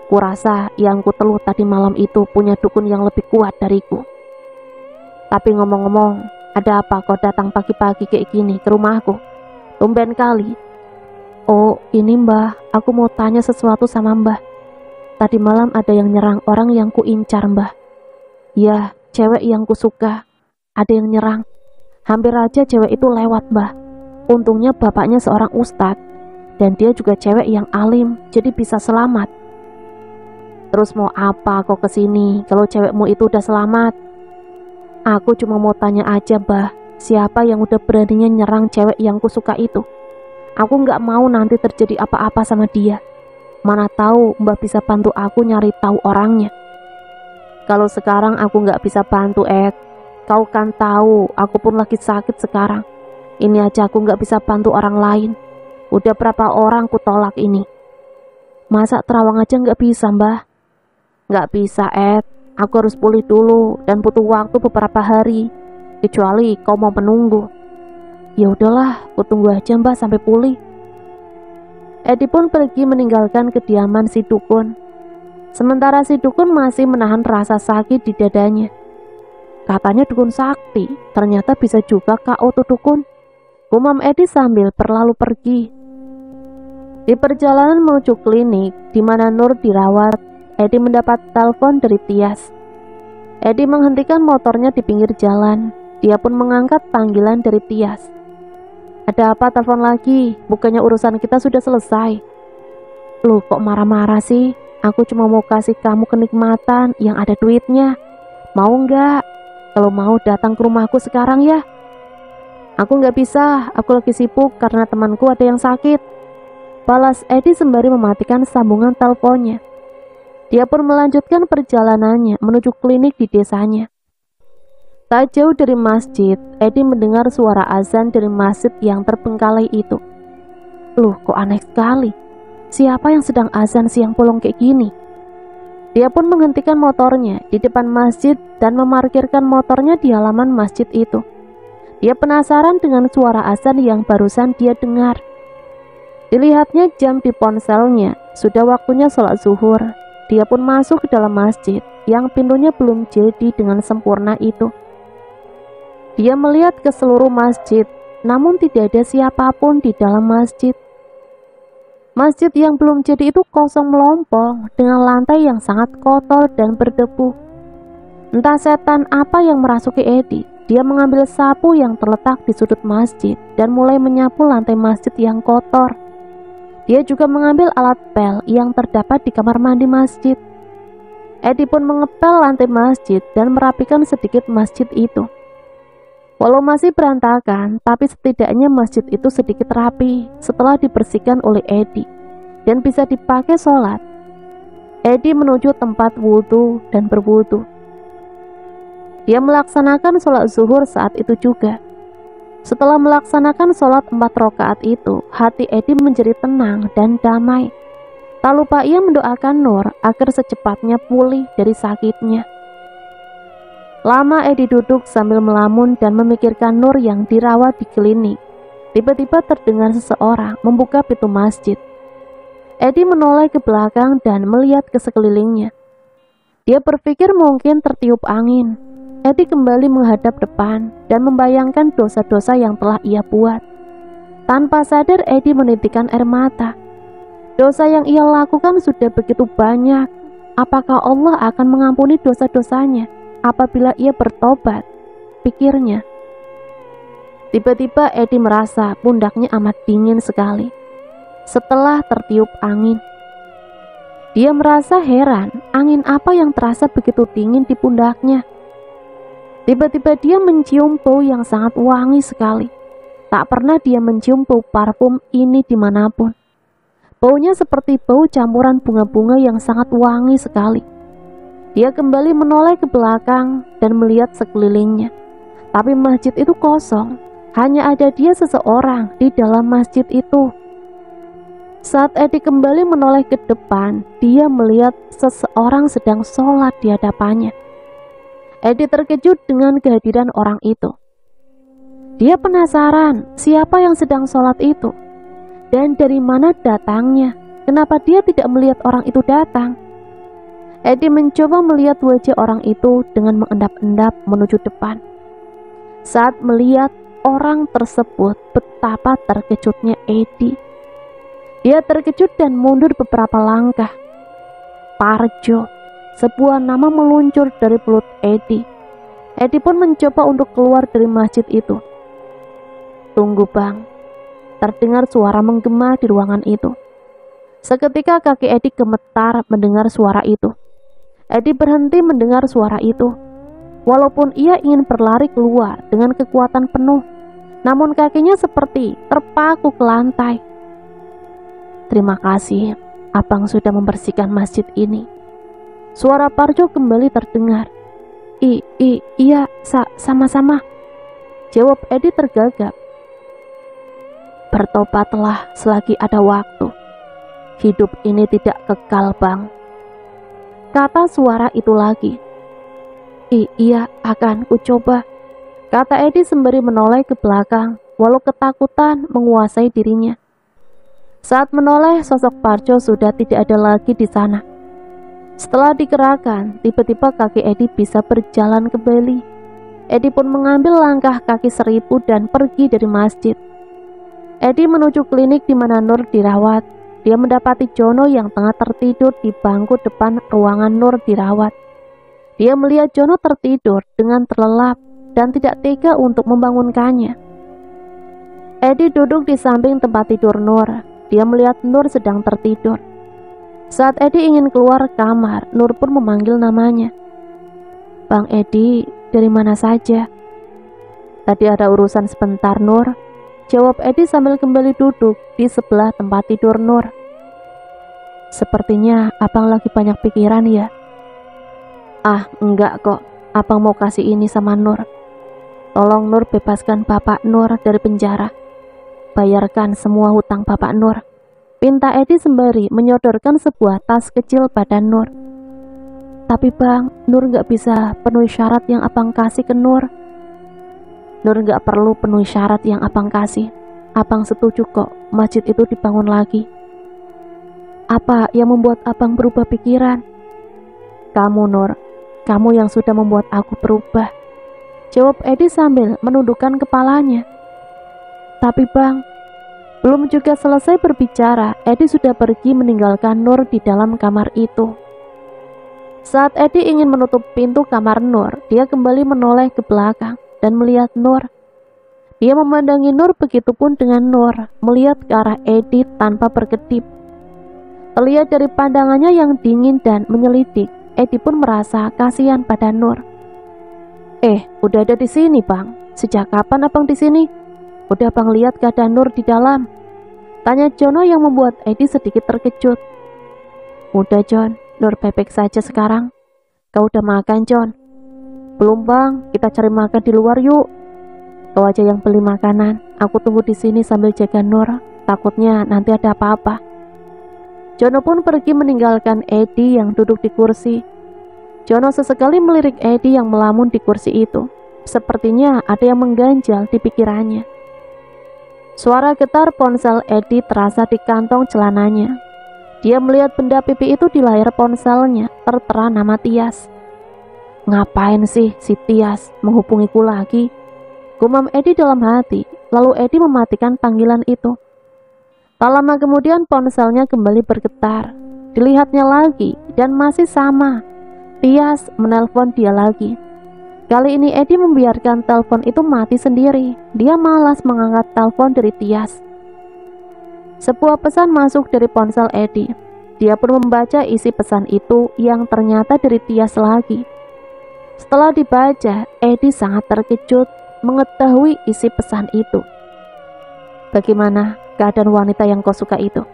Kurasa yang kuteluh tadi malam itu punya dukun yang lebih kuat dariku. Tapi ngomong-ngomong, ada apa kau datang pagi-pagi kayak gini ke rumahku? Tumben kali. Oh, ini mbah, aku mau tanya sesuatu sama mbah. Tadi malam ada yang nyerang orang yang kuincar mbah. Ya, cewek yang kusuka. Ada yang nyerang. Hampir aja cewek itu lewat mbah. Untungnya bapaknya seorang ustadz. Dan dia juga cewek yang alim, jadi bisa selamat. Terus mau apa kau kesini kalau cewekmu itu udah selamat? Aku cuma mau tanya aja mbah, siapa yang udah beraninya nyerang cewek yang kusuka itu? Aku nggak mau nanti terjadi apa-apa sama dia. Mana tahu mbah bisa bantu aku nyari tahu orangnya. Kalau sekarang aku nggak bisa bantu Ed, kau kan tahu aku pun lagi sakit sekarang. Ini aja aku nggak bisa bantu orang lain. Udah berapa orang ku tolak ini. Masa terawang aja nggak bisa mbah? Nggak bisa Ed. Aku harus pulih dulu dan butuh waktu beberapa hari. Kecuali kau mau menunggu. Ya udahlah, aku tunggu aja mbah sampai pulih. Edi pun pergi meninggalkan kediaman si dukun. Sementara si dukun masih menahan rasa sakit di dadanya. Katanya dukun sakti, ternyata bisa juga KO tuh dukun. Gumam Edi sambil berlalu pergi. Di perjalanan menuju klinik di mana Nur dirawat, Edi mendapat telepon dari Tias. Edi menghentikan motornya di pinggir jalan. Dia pun mengangkat panggilan dari Tias. Ada apa telepon lagi? Bukannya urusan kita sudah selesai? Loh, kok marah-marah sih? Aku cuma mau kasih kamu kenikmatan yang ada duitnya. Mau nggak? Kalau mau datang ke rumahku sekarang ya. Aku nggak bisa, aku lagi sibuk karena temanku ada yang sakit. Balas Edi sembari mematikan sambungan teleponnya. Dia pun melanjutkan perjalanannya menuju klinik di desanya. Tak jauh dari masjid, Edi mendengar suara azan dari masjid yang terbengkalai itu. Loh, kok aneh sekali. Siapa yang sedang azan siang bolong kayak gini? Dia pun menghentikan motornya di depan masjid dan memarkirkan motornya di halaman masjid itu. Dia penasaran dengan suara azan yang barusan dia dengar. Dilihatnya jam di ponselnya, sudah waktunya sholat zuhur. Dia pun masuk ke dalam masjid yang pintunya belum jadi dengan sempurna itu. Dia melihat ke seluruh masjid, namun tidak ada siapapun di dalam masjid. Masjid yang belum jadi itu kosong melompong dengan lantai yang sangat kotor dan berdebu. Entah setan apa yang merasuki Edi. Dia mengambil sapu yang terletak di sudut masjid dan mulai menyapu lantai masjid yang kotor. Dia juga mengambil alat pel yang terdapat di kamar mandi masjid. Edi pun mengepel lantai masjid dan merapikan sedikit masjid itu. Walau masih berantakan, tapi setidaknya masjid itu sedikit rapi setelah dibersihkan oleh Edi dan bisa dipakai sholat. Edi menuju tempat wudhu dan berwudhu. Dia melaksanakan sholat zuhur saat itu juga. Setelah melaksanakan sholat 4 rakaat itu, hati Edi menjadi tenang dan damai. Tak lupa ia mendoakan Nur agar secepatnya pulih dari sakitnya. Lama Edi duduk sambil melamun dan memikirkan Nur yang dirawat di klinik. Tiba-tiba terdengar seseorang membuka pintu masjid. Edi menoleh ke belakang dan melihat ke sekelilingnya. Dia berpikir mungkin tertiup angin. Edi kembali menghadap depan dan membayangkan dosa-dosa yang telah ia buat. Tanpa sadar Edi menitikkan air mata. Dosa yang ia lakukan sudah begitu banyak. Apakah Allah akan mengampuni dosa-dosanya apabila ia bertobat? Pikirnya. Tiba-tiba Edi merasa pundaknya amat dingin sekali. Setelah tertiup angin, dia merasa heran, angin apa yang terasa begitu dingin di pundaknya. Tiba-tiba dia mencium bau yang sangat wangi sekali. Tak pernah dia mencium bau parfum ini dimanapun. Baunya seperti bau campuran bunga-bunga yang sangat wangi sekali. Dia kembali menoleh ke belakang dan melihat sekelilingnya. Tapi masjid itu kosong. Hanya ada dia seseorang di dalam masjid itu. Saat Edi kembali menoleh ke depan, dia melihat seseorang sedang sholat di hadapannya. Edi terkejut dengan kehadiran orang itu. Dia penasaran siapa yang sedang sholat itu dan dari mana datangnya. Kenapa dia tidak melihat orang itu datang? Edi mencoba melihat wajah orang itu dengan mengendap-endap menuju depan. Saat melihat orang tersebut, betapa terkejutnya Edi. Dia terkejut dan mundur beberapa langkah. Parjo, sebuah nama meluncur dari mulut Edi. Edi pun mencoba untuk keluar dari masjid itu. Tunggu bang, terdengar suara menggema di ruangan itu. Seketika kaki Edi gemetar mendengar suara itu. Edi berhenti mendengar suara itu. Walaupun ia ingin berlari keluar dengan kekuatan penuh, namun kakinya seperti terpaku ke lantai. Terima kasih, abang sudah membersihkan masjid ini. Suara Parjo kembali terdengar. Iya, sama-sama, jawab Edi tergagap. Bertobatlah selagi ada waktu. Hidup ini tidak kekal, bang, kata suara itu lagi. Iya, akan kucoba, kata Edi sembari menoleh ke belakang, walau ketakutan menguasai dirinya. Saat menoleh, sosok Parjo sudah tidak ada lagi di sana. Setelah digerakkan, tiba-tiba kaki Edi bisa berjalan kembali. Edi pun mengambil langkah kaki 1000 dan pergi dari masjid. Edi menuju klinik di mana Nur dirawat. Dia mendapati Jono yang tengah tertidur di bangku depan ruangan Nur dirawat. Dia melihat Jono tertidur dengan terlelap dan tidak tega untuk membangunkannya. Edi duduk di samping tempat tidur Nur. Dia melihat Nur sedang tertidur. Saat Edi ingin keluar kamar, Nur pun memanggil namanya. "Bang Edi, dari mana saja?" "Tadi ada urusan sebentar, Nur," jawab Edi sambil kembali duduk di sebelah tempat tidur Nur. "Sepertinya abang lagi banyak pikiran ya?" "Ah, enggak kok. Abang mau kasih ini sama Nur. Tolong Nur bebaskan bapak Nur dari penjara. Bayarkan semua hutang bapak Nur," pinta Edi sembari menyodorkan sebuah tas kecil pada Nur. "Tapi bang, Nur gak bisa penuhi syarat yang abang kasih ke Nur." "Nur gak perlu penuhi syarat yang abang kasih. Abang setuju kok masjid itu dibangun lagi." "Apa yang membuat abang berubah pikiran?" "Kamu Nur, kamu yang sudah membuat aku berubah," jawab Edi sambil menundukkan kepalanya. "Tapi bang," belum juga selesai berbicara, Edi sudah pergi meninggalkan Nur di dalam kamar itu. Saat Edi ingin menutup pintu kamar Nur, dia kembali menoleh ke belakang dan melihat Nur. Dia memandangi Nur, begitupun dengan Nur melihat ke arah Edi tanpa berkedip. Terlihat dari pandangannya yang dingin dan menyelidik, Edi pun merasa kasihan pada Nur. Udah ada di sini, Bang. Sejak kapan abang di sini? Udah abang lihat keadaan Nur di dalam?" tanya Jono yang membuat Edi sedikit terkejut. "Udah John, Nur baik-baik saja sekarang. Kau udah makan John?" "Belum bang, kita cari makan di luar yuk." "Kau aja yang beli makanan, aku tunggu di sini sambil jaga Nur. Takutnya nanti ada apa-apa." Jono pun pergi meninggalkan Edi yang duduk di kursi. Jono sesekali melirik Edi yang melamun di kursi itu. Sepertinya ada yang mengganjal di pikirannya. Suara getar ponsel Edi terasa di kantong celananya. Dia melihat benda pipi itu di layar ponselnya, tertera nama Tias. "Ngapain sih si Tias menghubungiku lagi?" gumam Edi dalam hati. Lalu Edi mematikan panggilan itu. Tak lama kemudian ponselnya kembali bergetar. Dilihatnya lagi dan masih sama. Tias menelpon dia lagi. Kali ini Edi membiarkan telepon itu mati sendiri. Dia malas mengangkat telepon dari Tias. Sebuah pesan masuk dari ponsel Edi. Dia pun membaca isi pesan itu yang ternyata dari Tias lagi. Setelah dibaca, Edi sangat terkejut mengetahui isi pesan itu. "Bagaimana keadaan wanita yang kau suka itu?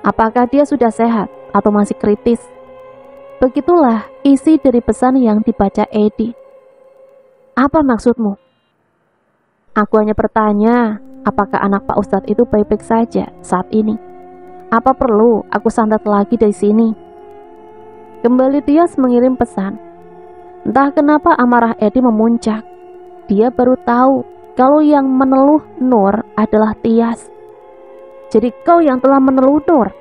Apakah dia sudah sehat atau masih kritis?" Begitulah isi dari pesan yang dibaca Edi. "Apa maksudmu?" "Aku hanya bertanya, apakah anak Pak Ustadz itu baik-baik saja saat ini? Apa perlu aku santet lagi dari sini?" Kembali Tias mengirim pesan. Entah kenapa amarah Edi memuncak. Dia baru tahu kalau yang meneluh Nur adalah Tias. "Jadi kau yang telah meneluh Nur?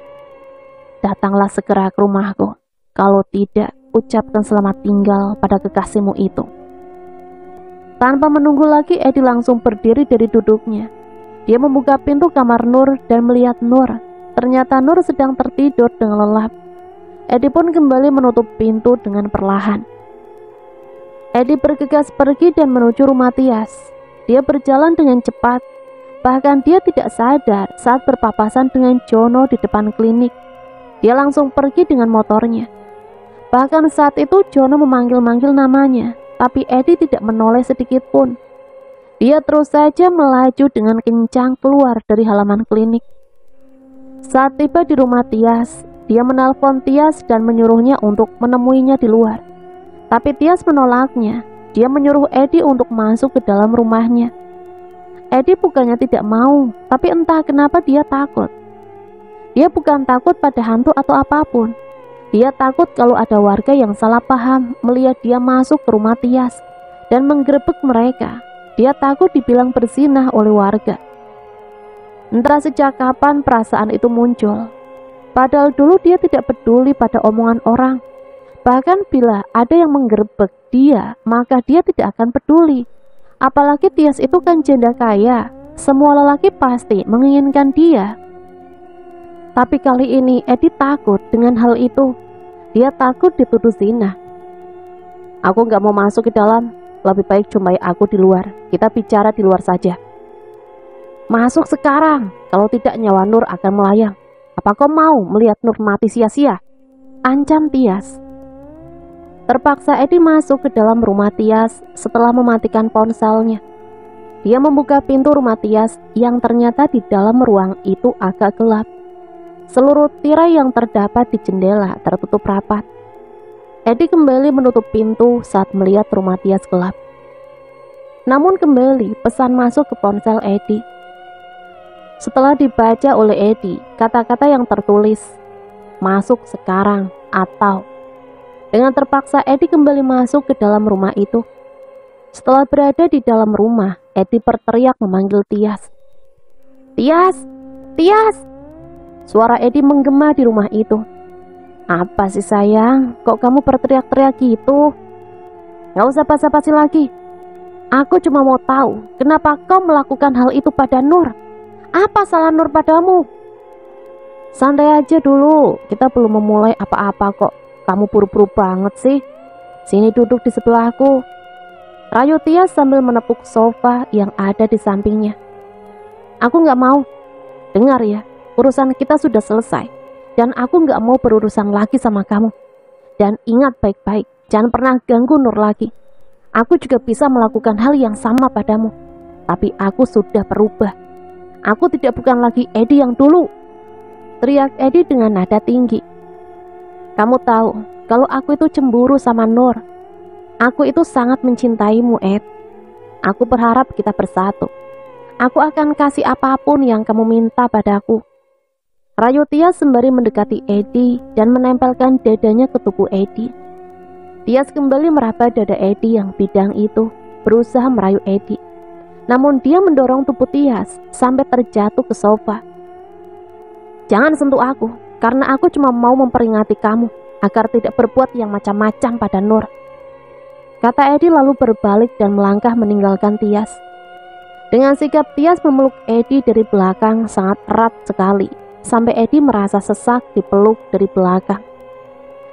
Datanglah segera ke rumahku. Kalau tidak, ucapkan selamat tinggal pada kekasihmu itu." Tanpa menunggu lagi, Edi langsung berdiri dari duduknya. Dia membuka pintu kamar Nur dan melihat Nur. Ternyata Nur sedang tertidur dengan lelap. Edi pun kembali menutup pintu dengan perlahan. Edi bergegas pergi dan menuju rumah Tias. Dia berjalan dengan cepat. Bahkan dia tidak sadar saat berpapasan dengan Jono di depan klinik. Dia langsung pergi dengan motornya. Bahkan saat itu Jono memanggil-manggil namanya, tapi Edi tidak menoleh sedikit pun. Dia terus saja melaju dengan kencang keluar dari halaman klinik. Saat tiba di rumah Tias, dia menelpon Tias dan menyuruhnya untuk menemuinya di luar. Tapi Tias menolaknya. Dia menyuruh Edi untuk masuk ke dalam rumahnya. Edi bukannya tidak mau, tapi entah kenapa dia takut. Dia bukan takut pada hantu atau apapun. Dia takut kalau ada warga yang salah paham melihat dia masuk ke rumah Tias dan menggerebek mereka. Dia takut dibilang berzinah oleh warga. Entah sejak kapan perasaan itu muncul. Padahal dulu dia tidak peduli pada omongan orang. Bahkan bila ada yang menggerebek dia, maka dia tidak akan peduli. Apalagi Tias itu kan janda kaya, semua lelaki pasti menginginkan dia. Tapi kali ini Edi takut dengan hal itu. Dia takut dituduh zina. Aku gak mau masuk ke dalam, lebih baik jumpai aku di luar. Kita bicara di luar saja. Masuk sekarang, kalau tidak nyawa Nur akan melayang. Apa kau mau melihat Nur mati sia-sia? Ancam Tias. Terpaksa Edi masuk ke dalam rumah Tias setelah mematikan ponselnya. Dia membuka pintu rumah Tias yang ternyata di dalam ruang itu agak gelap. Seluruh tirai yang terdapat di jendela tertutup rapat. Edi kembali menutup pintu saat melihat rumah Tias gelap. Namun kembali pesan masuk ke ponsel Edi. Setelah dibaca oleh Edi, kata-kata yang tertulis, masuk sekarang atau. Dengan terpaksa Edi kembali masuk ke dalam rumah itu. Setelah berada di dalam rumah, Edi berteriak memanggil Tias. Tias! Tias! Suara Edi menggema di rumah itu. Apa sih sayang, kok kamu berteriak-teriak gitu? Gak usah basa-basi lagi. Aku cuma mau tahu, kenapa kau melakukan hal itu pada Nur? Apa salah Nur padamu? Santai aja dulu, kita belum memulai apa-apa kok. Kamu buru-buru banget sih. Sini duduk di sebelahku. Rayu Tias sambil menepuk sofa yang ada di sampingnya. Aku gak mau. Dengar ya, urusan kita sudah selesai. Dan aku gak mau berurusan lagi sama kamu. Dan ingat baik-baik, jangan pernah ganggu Nur lagi. Aku juga bisa melakukan hal yang sama padamu. Tapi aku sudah berubah. Aku bukan lagi Edi yang dulu. Teriak Edi dengan nada tinggi. Kamu tahu, kalau aku itu cemburu sama Nur. Aku itu sangat mencintaimu, Ed. Aku berharap kita bersatu. Aku akan kasih apapun yang kamu minta padaku. Rayu Tias sembari mendekati Edi dan menempelkan dadanya ke tubuh Edi. Tias kembali meraba dada Edi yang bidang itu, berusaha merayu Edi. Namun dia mendorong tubuh Tias sampai terjatuh ke sofa. Jangan sentuh aku, karena aku cuma mau memperingati kamu agar tidak berbuat yang macam-macam pada Nur. Kata Edi lalu berbalik dan melangkah meninggalkan Tias. Dengan sikap Tias memeluk Edi dari belakang sangat erat sekali, sampai Edi merasa sesak dipeluk dari belakang.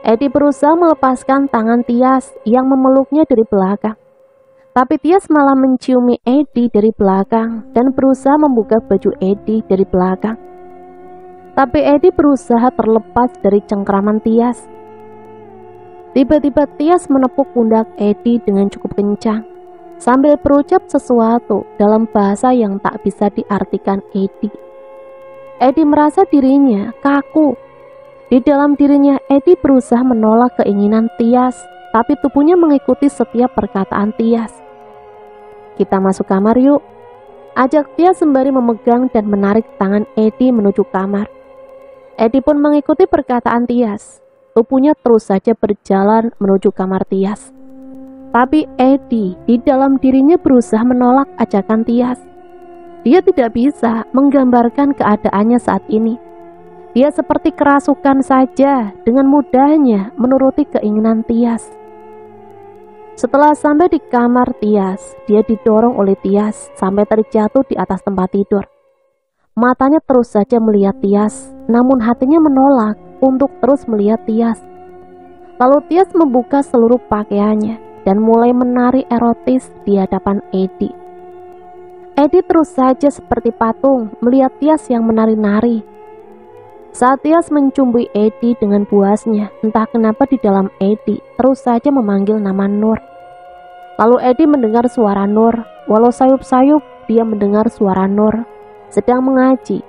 Edi berusaha melepaskan tangan Tias yang memeluknya dari belakang. Tapi Tias malah menciumi Edi dari belakang dan berusaha membuka baju Edi dari belakang. Tapi Edi berusaha terlepas dari cengkraman Tias. Tiba-tiba Tias menepuk pundak Edi dengan cukup kencang, sambil berucap sesuatu dalam bahasa yang tak bisa diartikan Edi. Edi merasa dirinya kaku. Di dalam dirinya Edi berusaha menolak keinginan Tias, tapi tubuhnya mengikuti setiap perkataan Tias. Kita masuk kamar yuk, ajak Tias sembari memegang dan menarik tangan Edi menuju kamar. Edi pun mengikuti perkataan Tias. Tubuhnya terus saja berjalan menuju kamar Tias. Tapi Edi di dalam dirinya berusaha menolak ajakan Tias. Dia tidak bisa menggambarkan keadaannya saat ini. Dia seperti kerasukan saja dengan mudahnya menuruti keinginan Tias. Setelah sampai di kamar Tias, dia didorong oleh Tias sampai terjatuh di atas tempat tidur. Matanya terus saja melihat Tias, namun hatinya menolak untuk terus melihat Tias. Lalu Tias membuka seluruh pakaiannya dan mulai menari erotis di hadapan Edi. Edi terus saja seperti patung melihat Tias yang menari-nari. Saat Tias mencumbui Edi dengan buasnya, entah kenapa di dalam Edi terus saja memanggil nama Nur. Lalu Edi mendengar suara Nur, walau sayup-sayup dia mendengar suara Nur sedang mengaji.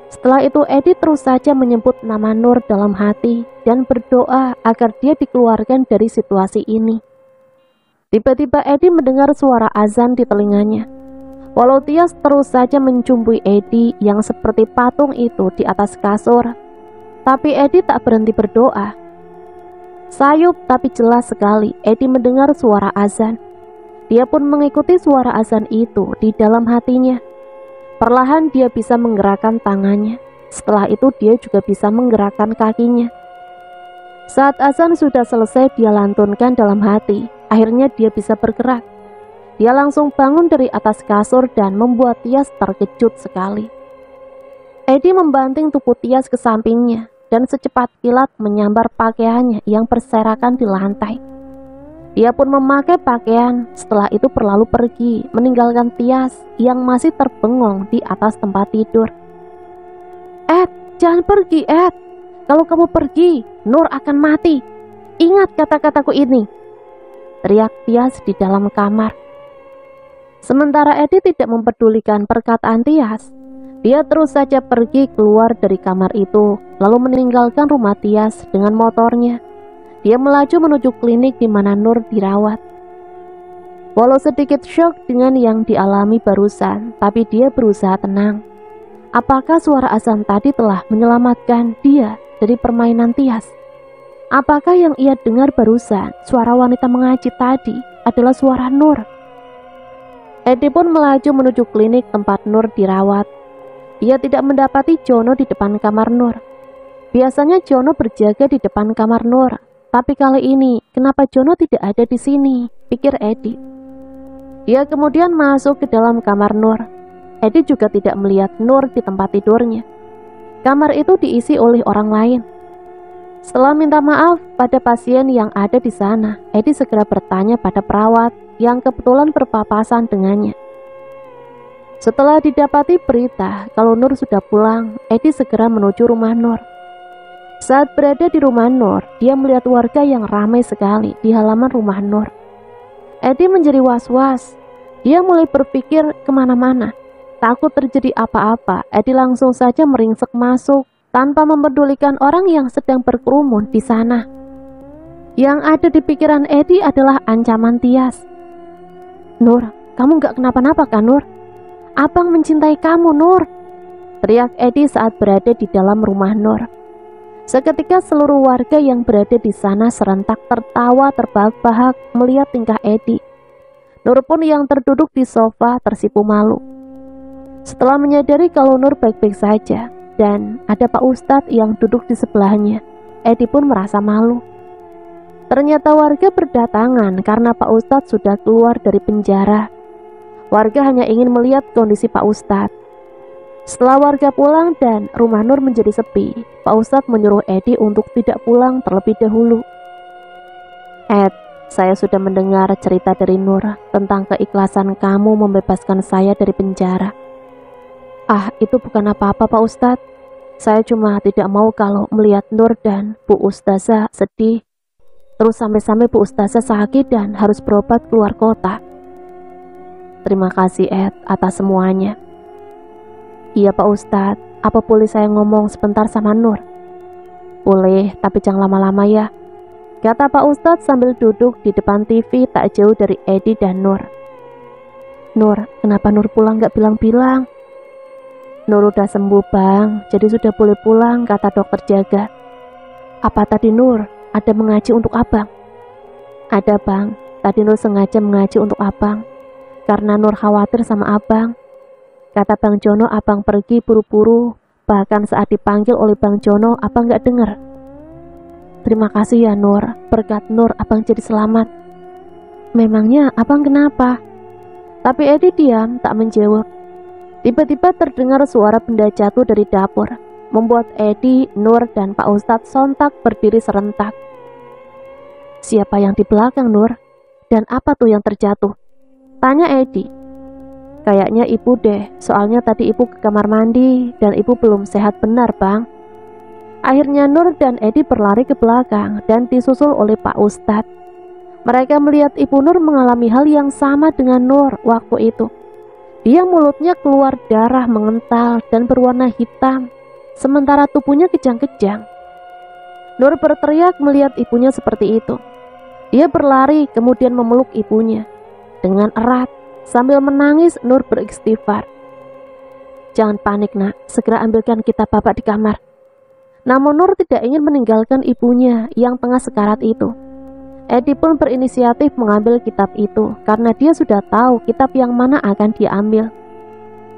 Setelah itu Edi terus saja menyebut nama Nur dalam hati dan berdoa agar dia dikeluarkan dari situasi ini. Tiba-tiba Edi mendengar suara azan di telinganya. Walau Tias terus saja mencumbui Edi yang seperti patung itu di atas kasur, tapi Edi tak berhenti berdoa. Sayup tapi jelas sekali Edi mendengar suara azan. Dia pun mengikuti suara azan itu di dalam hatinya. Perlahan dia bisa menggerakkan tangannya. Setelah itu dia juga bisa menggerakkan kakinya. Saat azan sudah selesai, dia lantunkan dalam hati. Akhirnya dia bisa bergerak. Dia langsung bangun dari atas kasur dan membuat Tias terkejut sekali. Edi membanting tubuh Tias ke sampingnya dan secepat kilat menyambar pakaiannya yang berserakan di lantai. Dia pun memakai pakaian, setelah itu berlalu pergi, meninggalkan Tias yang masih terbengong di atas tempat tidur. "Ed, jangan pergi, Ed. Kalau kamu pergi, Nur akan mati. Ingat kata-kataku ini," teriak Tias di dalam kamar. Sementara Edi tidak mempedulikan perkataan Tias, dia terus saja pergi keluar dari kamar itu, lalu meninggalkan rumah Tias dengan motornya. Dia melaju menuju klinik di mana Nur dirawat. Walau sedikit syok dengan yang dialami barusan, tapi dia berusaha tenang. Apakah suara azan tadi telah menyelamatkan dia dari permainan Tias? Apakah yang ia dengar barusan, suara wanita mengaji tadi, adalah suara Nur? Edi pun melaju menuju klinik tempat Nur dirawat. Dia tidak mendapati Jono di depan kamar Nur. Biasanya Jono berjaga di depan kamar Nur, tapi kali ini kenapa Jono tidak ada di sini, pikir Edi. Dia kemudian masuk ke dalam kamar Nur. Edi juga tidak melihat Nur di tempat tidurnya. Kamar itu diisi oleh orang lain. Setelah minta maaf pada pasien yang ada di sana, Edi segera bertanya pada perawat yang kebetulan berpapasan dengannya. Setelah didapati berita kalau Nur sudah pulang, Edi segera menuju rumah Nur. Saat berada di rumah Nur, dia melihat warga yang ramai sekali di halaman rumah Nur. Edi menjadi was-was. Dia mulai berpikir kemana-mana. Takut terjadi apa-apa, Edi langsung saja meringsek masuk tanpa mempedulikan orang yang sedang berkerumun di sana. Yang ada di pikiran Edi adalah ancaman Tias. "Nur, kamu gak kenapa-napa kan, Nur? Abang mencintai kamu, Nur," teriak Edi saat berada di dalam rumah Nur. Seketika seluruh warga yang berada di sana serentak tertawa terbahak-bahak melihat tingkah Edi. Nur pun yang terduduk di sofa tersipu malu. Setelah menyadari kalau Nur baik-baik saja dan ada Pak Ustadz yang duduk di sebelahnya, Edi pun merasa malu. Ternyata warga berdatangan karena Pak Ustadz sudah keluar dari penjara. Warga hanya ingin melihat kondisi Pak Ustadz. Setelah warga pulang dan rumah Nur menjadi sepi, Pak Ustadz menyuruh Edi untuk tidak pulang terlebih dahulu. "Ed, saya sudah mendengar cerita dari Nur tentang keikhlasan kamu membebaskan saya dari penjara." "Ah, itu bukan apa-apa Pak Ustadz. Saya cuma tidak mau kalau melihat Nur dan Bu Ustazah sedih. Terus sampai-sampai Bu Ustazah sakit dan harus berobat keluar kota." "Terima kasih Ed atas semuanya." "Iya Pak Ustadz, apa boleh saya ngomong sebentar sama Nur?" "Boleh, tapi jangan lama-lama ya," kata Pak Ustadz sambil duduk di depan TV tak jauh dari Edi dan Nur. "Nur, kenapa Nur pulang gak bilang-bilang?" "Nur udah sembuh bang, jadi sudah boleh pulang," kata dokter jaga. "Apa tadi Nur ada mengaji untuk abang?" "Ada bang, tadi Nur sengaja mengaji untuk abang karena Nur khawatir sama abang. Kata Bang Jono abang pergi buru-buru, bahkan saat dipanggil oleh Bang Jono abang gak dengar." "Terima kasih ya Nur, berkat Nur abang jadi selamat." "Memangnya abang kenapa?" Tapi Edi diam tak menjawab. Tiba-tiba terdengar suara benda jatuh dari dapur, membuat Edi, Nur, dan Pak Ustadz sontak berdiri serentak. "Siapa yang di belakang Nur? Dan apa tuh yang terjatuh?" tanya Edi. "Kayaknya ibu deh, soalnya tadi ibu ke kamar mandi dan ibu belum sehat benar bang." Akhirnya Nur dan Edi berlari ke belakang dan disusul oleh Pak Ustadz. Mereka melihat Ibu Nur mengalami hal yang sama dengan Nur waktu itu. Dia mulutnya keluar darah mengental dan berwarna hitam, sementara tubuhnya kejang-kejang. Nur berteriak melihat ibunya seperti itu. Dia berlari kemudian memeluk ibunya dengan erat. Sambil menangis, Nur beristighfar. "Jangan panik nak, segera ambilkan kitab bapak di kamar." Namun Nur tidak ingin meninggalkan ibunya yang tengah sekarat itu. Edi pun berinisiatif mengambil kitab itu karena dia sudah tahu kitab yang mana akan dia ambil.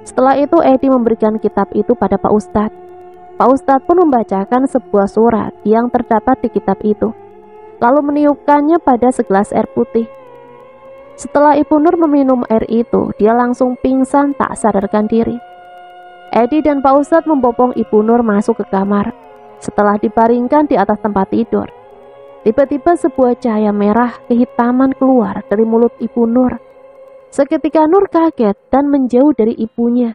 Setelah itu Edi memberikan kitab itu pada Pak Ustadz. Pak Ustadz pun membacakan sebuah surat yang terdapat di kitab itu, lalu meniupkannya pada segelas air putih. Setelah Ibu Nur meminum air itu, dia langsung pingsan tak sadarkan diri. Edi dan Pak Ustadz membopong Ibu Nur masuk ke kamar. Setelah dibaringkan di atas tempat tidur, tiba-tiba sebuah cahaya merah kehitaman keluar dari mulut Ibu Nur. Seketika Nur kaget dan menjauh dari ibunya.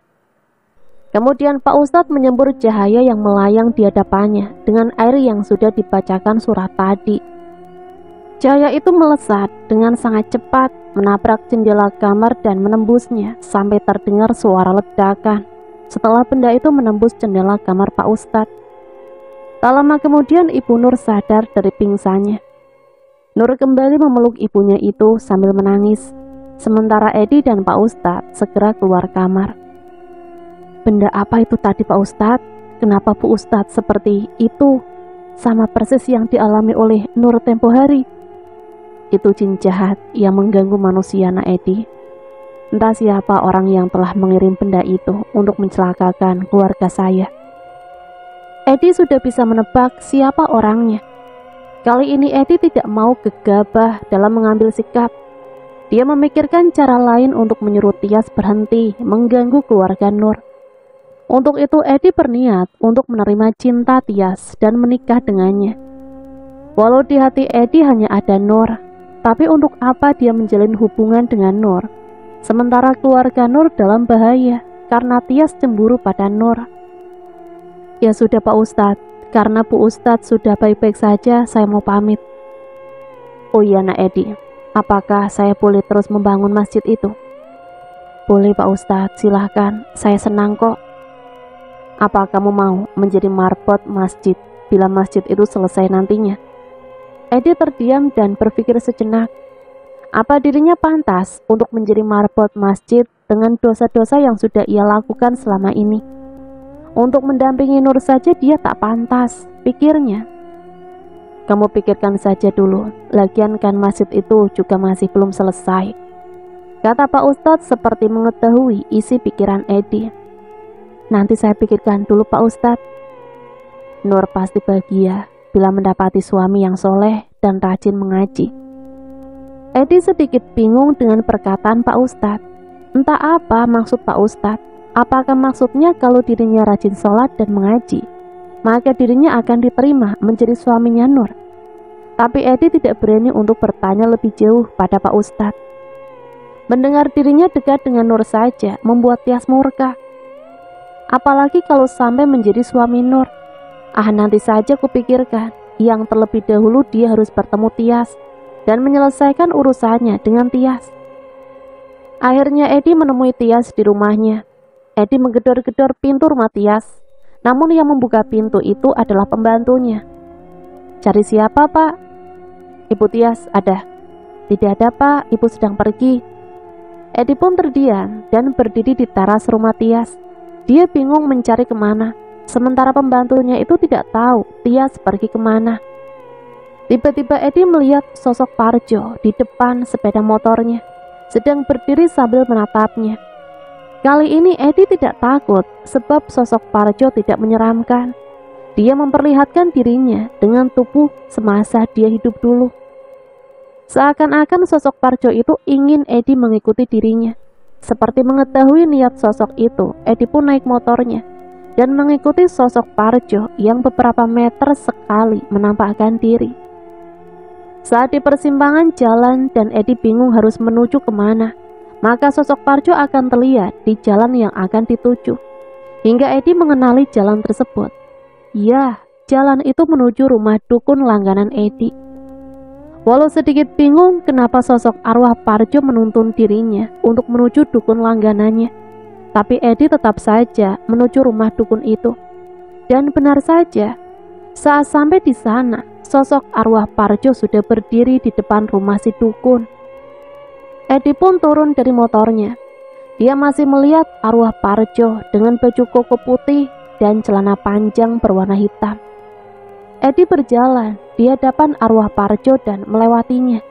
Kemudian Pak Ustadz menyembur cahaya yang melayang di hadapannya dengan air yang sudah dibacakan surat tadi. Cahaya itu melesat dengan sangat cepat, menabrak jendela kamar dan menembusnya sampai terdengar suara ledakan. Setelah benda itu menembus jendela kamar Pak Ustadz, tak lama kemudian Ibu Nur sadar dari pingsannya. Nur kembali memeluk ibunya itu sambil menangis, sementara Edi dan Pak Ustadz segera keluar kamar. Benda apa itu tadi Pak Ustadz? Kenapa Bu Ustadz seperti itu? Sama persis yang dialami oleh Nur tempo hari. Itu jin jahat yang mengganggu manusia, Nak Edi. Entah siapa orang yang telah mengirim benda itu untuk mencelakakan keluarga saya. Edi sudah bisa menebak siapa orangnya. Kali ini Edi tidak mau gegabah dalam mengambil sikap. Dia memikirkan cara lain untuk menyuruh Tias berhenti mengganggu keluarga Nur. Untuk itu Edi berniat untuk menerima cinta Tias dan menikah dengannya. Walau di hati Edi hanya ada Nur, tapi untuk apa dia menjalin hubungan dengan Nur? Sementara keluarga Nur dalam bahaya karena Tias cemburu pada Nur. Ya sudah Pak Ustadz, karena Bu Ustadz sudah baik-baik saja, saya mau pamit. Oh iya Nak Edi, apakah saya boleh terus membangun masjid itu? Boleh Pak Ustadz, silahkan, saya senang kok. Apa kamu mau menjadi marbot masjid bila masjid itu selesai nantinya? Edi terdiam dan berpikir sejenak. Apa dirinya pantas untuk menjadi marbot masjid dengan dosa-dosa yang sudah ia lakukan selama ini? Untuk mendampingi Nur saja dia tak pantas, pikirnya. Kamu pikirkan saja dulu, lagian kan masjid itu juga masih belum selesai, kata Pak Ustadz seperti mengetahui isi pikiran Edi. Nanti saya pikirkan dulu Pak Ustadz. Nur pasti bahagia bila mendapati suami yang soleh dan rajin mengaji. Edi sedikit bingung dengan perkataan Pak Ustadz. Entah apa maksud Pak Ustadz. Apakah maksudnya kalau dirinya rajin sholat dan mengaji, maka dirinya akan diterima menjadi suaminya Nur? Tapi Edi tidak berani untuk bertanya lebih jauh pada Pak Ustadz. Mendengar dirinya dekat dengan Nur saja membuat Tias murka. Apalagi kalau sampai menjadi suami Nur. Nanti saja kupikirkan. Yang terlebih dahulu dia harus bertemu Tias dan menyelesaikan urusannya dengan Tias. Akhirnya Edi menemui Tias di rumahnya. Edi menggedor-gedor pintu rumah Tias. Namun yang membuka pintu itu adalah pembantunya. Cari siapa Pak? Ibu Tias, ada. Tidak ada Pak, ibu sedang pergi. Edi pun terdiam dan berdiri di teras rumah Tias. Dia bingung mencari kemana, sementara pembantunya itu tidak tahu Tias pergi kemana. Tiba-tiba Edi melihat sosok Parjo di depan sepeda motornya, sedang berdiri sambil menatapnya. Kali ini Edi tidak takut, sebab sosok Parjo tidak menyeramkan. Dia memperlihatkan dirinya dengan tubuh semasa dia hidup dulu. Seakan-akan sosok Parjo itu ingin Edi mengikuti dirinya. Seperti mengetahui niat sosok itu, Edi pun naik motornya dan mengikuti sosok Parjo yang beberapa meter sekali menampakkan diri. Saat di persimpangan jalan dan Edi bingung harus menuju kemana, maka sosok Parjo akan terlihat di jalan yang akan dituju. Hingga Edi mengenali jalan tersebut. Ya, jalan itu menuju rumah dukun langganan Edi. Walau sedikit bingung kenapa sosok arwah Parjo menuntun dirinya untuk menuju dukun langganannya, tapi Edi tetap saja menuju rumah dukun itu. Dan benar saja, saat sampai di sana, sosok arwah Parjo sudah berdiri di depan rumah si dukun. Edi pun turun dari motornya. Dia masih melihat arwah Parjo dengan baju koko putih dan celana panjang berwarna hitam. Edi berjalan di hadapan arwah Parjo dan melewatinya.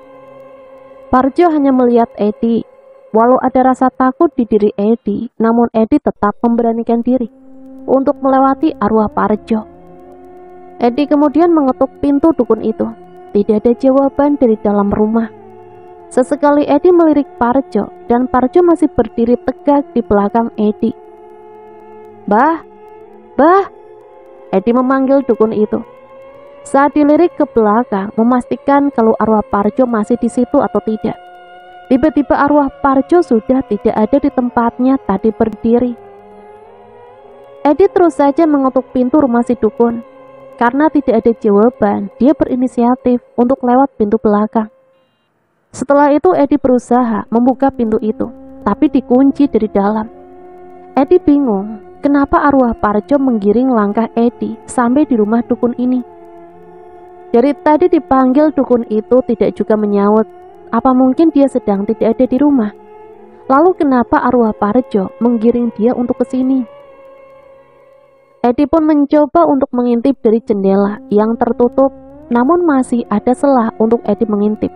Parjo hanya melihat Edi. Walau ada rasa takut di diri Edi, namun Edi tetap memberanikan diri. untuk melewati arwah Parjo. Edi kemudian mengetuk pintu dukun itu. Tidak ada jawaban dari dalam rumah. Sesekali Edi melirik Parjo, dan Parjo masih berdiri tegak di belakang Edi. "Bah, bah!" Edi memanggil dukun itu. Saat dilirik ke belakang, memastikan kalau arwah Parjo masih di situ atau tidak. Tiba-tiba arwah Parjo sudah tidak ada di tempatnya tadi berdiri. Edi terus saja mengetuk pintu rumah si dukun. Karena tidak ada jawaban, dia berinisiatif untuk lewat pintu belakang. Setelah itu Edi berusaha membuka pintu itu, tapi dikunci dari dalam. Edi bingung, kenapa arwah Parjo menggiring langkah Edi sampai di rumah dukun ini. Dari tadi dipanggil dukun itu tidak juga menyaut. Apa mungkin dia sedang tidak ada di rumah? Lalu kenapa arwah Parjo menggiring dia untuk ke sini? Edi pun mencoba untuk mengintip dari jendela yang tertutup, namun masih ada celah untuk Edi mengintip.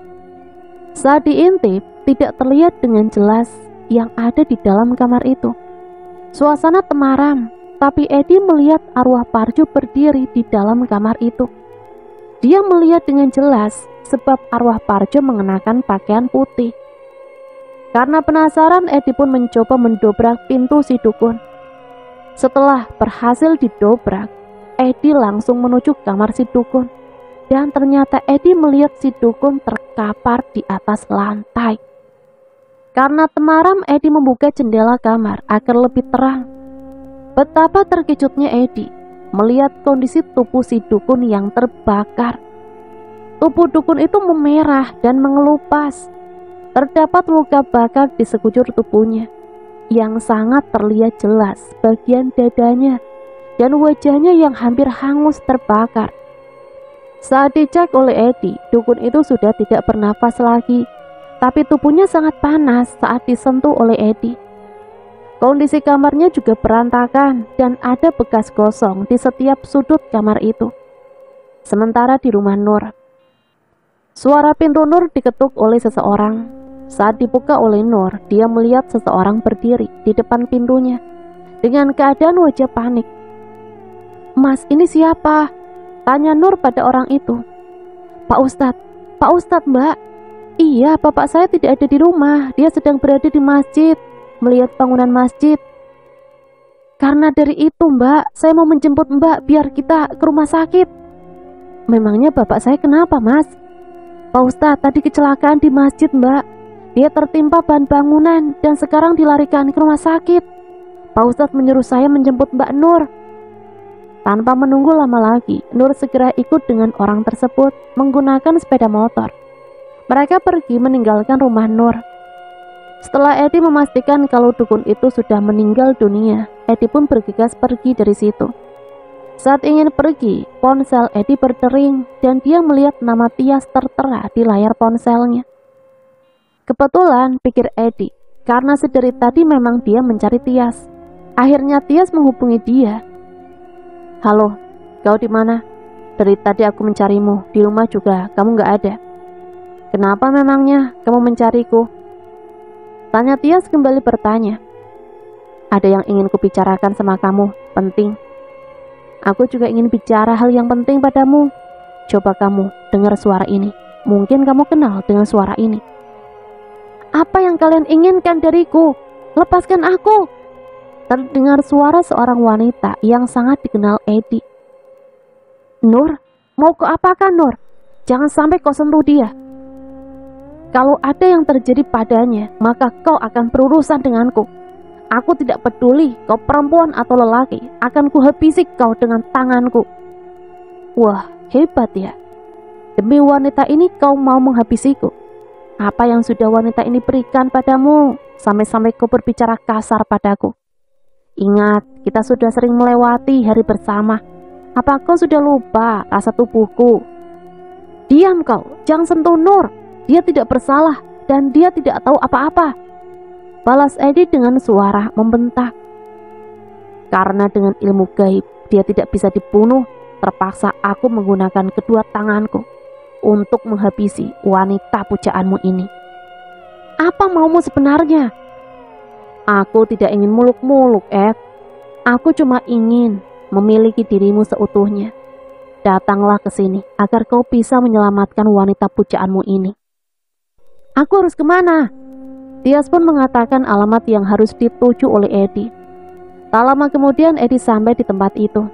Saat diintip, tidak terlihat dengan jelas yang ada di dalam kamar itu. Suasana temaram, tapi Edi melihat arwah Parjo berdiri di dalam kamar itu. Dia melihat dengan jelas sebab arwah Parjo mengenakan pakaian putih. Karena penasaran, Edi pun mencoba mendobrak pintu si dukun. Setelah berhasil didobrak, Edi langsung menuju kamar si dukun. Dan ternyata Edi melihat si dukun terkapar di atas lantai. Karena temaram, Edi membuka jendela kamar agar lebih terang. Betapa terkejutnya Edi melihat kondisi tubuh si dukun yang terbakar. Tubuh dukun itu memerah dan mengelupas. Terdapat luka bakar di sekujur tubuhnya, yang sangat terlihat jelas bagian dadanya dan wajahnya yang hampir hangus terbakar. Saat dicek oleh Edi, dukun itu sudah tidak bernafas lagi, tapi tubuhnya sangat panas saat disentuh oleh Edi. Kondisi kamarnya juga berantakan dan ada bekas gosong di setiap sudut kamar itu. Sementara di rumah Nur, suara pintu Nur diketuk oleh seseorang. Saat dibuka oleh Nur, dia melihat seseorang berdiri di depan pintunya dengan keadaan wajah panik. "Mas, ini siapa?" tanya Nur pada orang itu. Pak Ustadz Mbak." "Iya, bapak saya tidak ada di rumah, dia sedang berada di masjid, melihat bangunan masjid." "Karena dari itu Mbak, saya mau menjemput Mbak biar kita ke rumah sakit." "Memangnya bapak saya kenapa Mas?" "Pak Ustadz, tadi kecelakaan di masjid Mbak. Dia tertimpa bahan bangunan dan sekarang dilarikan ke rumah sakit. Pak Ustadz menyuruh saya menjemput Mbak Nur." Tanpa menunggu lama lagi, Nur segera ikut dengan orang tersebut menggunakan sepeda motor. Mereka pergi meninggalkan rumah Nur. Setelah Edi memastikan kalau dukun itu sudah meninggal dunia, Edi pun bergegas pergi dari situ. Saat ingin pergi, ponsel Edi berdering dan dia melihat nama Tias tertera di layar ponselnya. Kebetulan, pikir Edi, karena sedari tadi memang dia mencari Tias. Akhirnya Tias menghubungi dia. "Halo, kau di mana? Dari tadi aku mencarimu, di rumah juga kamu gak ada. Kenapa memangnya kamu mencariku?" Tanya Tias kembali bertanya. "Ada yang ingin kubicarakan sama kamu, penting." "Aku juga ingin bicara hal yang penting padamu. Coba kamu dengar suara ini, mungkin kamu kenal dengan suara ini." "Apa yang kalian inginkan dariku? Lepaskan aku!" Terdengar suara seorang wanita yang sangat dikenal Edi. "Nur, mau kau apakan Nur? Jangan sampai kau sentuh dia. Kalau ada yang terjadi padanya, maka kau akan berurusan denganku. Aku tidak peduli kau perempuan atau lelaki, akan kuhabisi kau dengan tanganku." "Wah, hebat ya. Demi wanita ini kau mau menghabisiku. Apa yang sudah wanita ini berikan padamu, sampai-sampai kau berbicara kasar padaku? Ingat, kita sudah sering melewati hari bersama. Apa kau sudah lupa rasa tubuhku?" "Diam kau, jangan sentuh Nur. Dia tidak bersalah dan dia tidak tahu apa-apa," balas Edi dengan suara membentak. "Karena dengan ilmu gaib dia tidak bisa dibunuh, terpaksa aku menggunakan kedua tanganku untuk menghabisi wanita pujaanmu ini." "Apa maumu sebenarnya?" "Aku tidak ingin muluk-muluk, Ed. Aku cuma ingin memiliki dirimu seutuhnya. Datanglah ke sini agar kau bisa menyelamatkan wanita pujaanmu ini. Aku harus kemana? Tias pun mengatakan alamat yang harus dituju oleh Eddie. Tak lama kemudian Eddie sampai di tempat itu.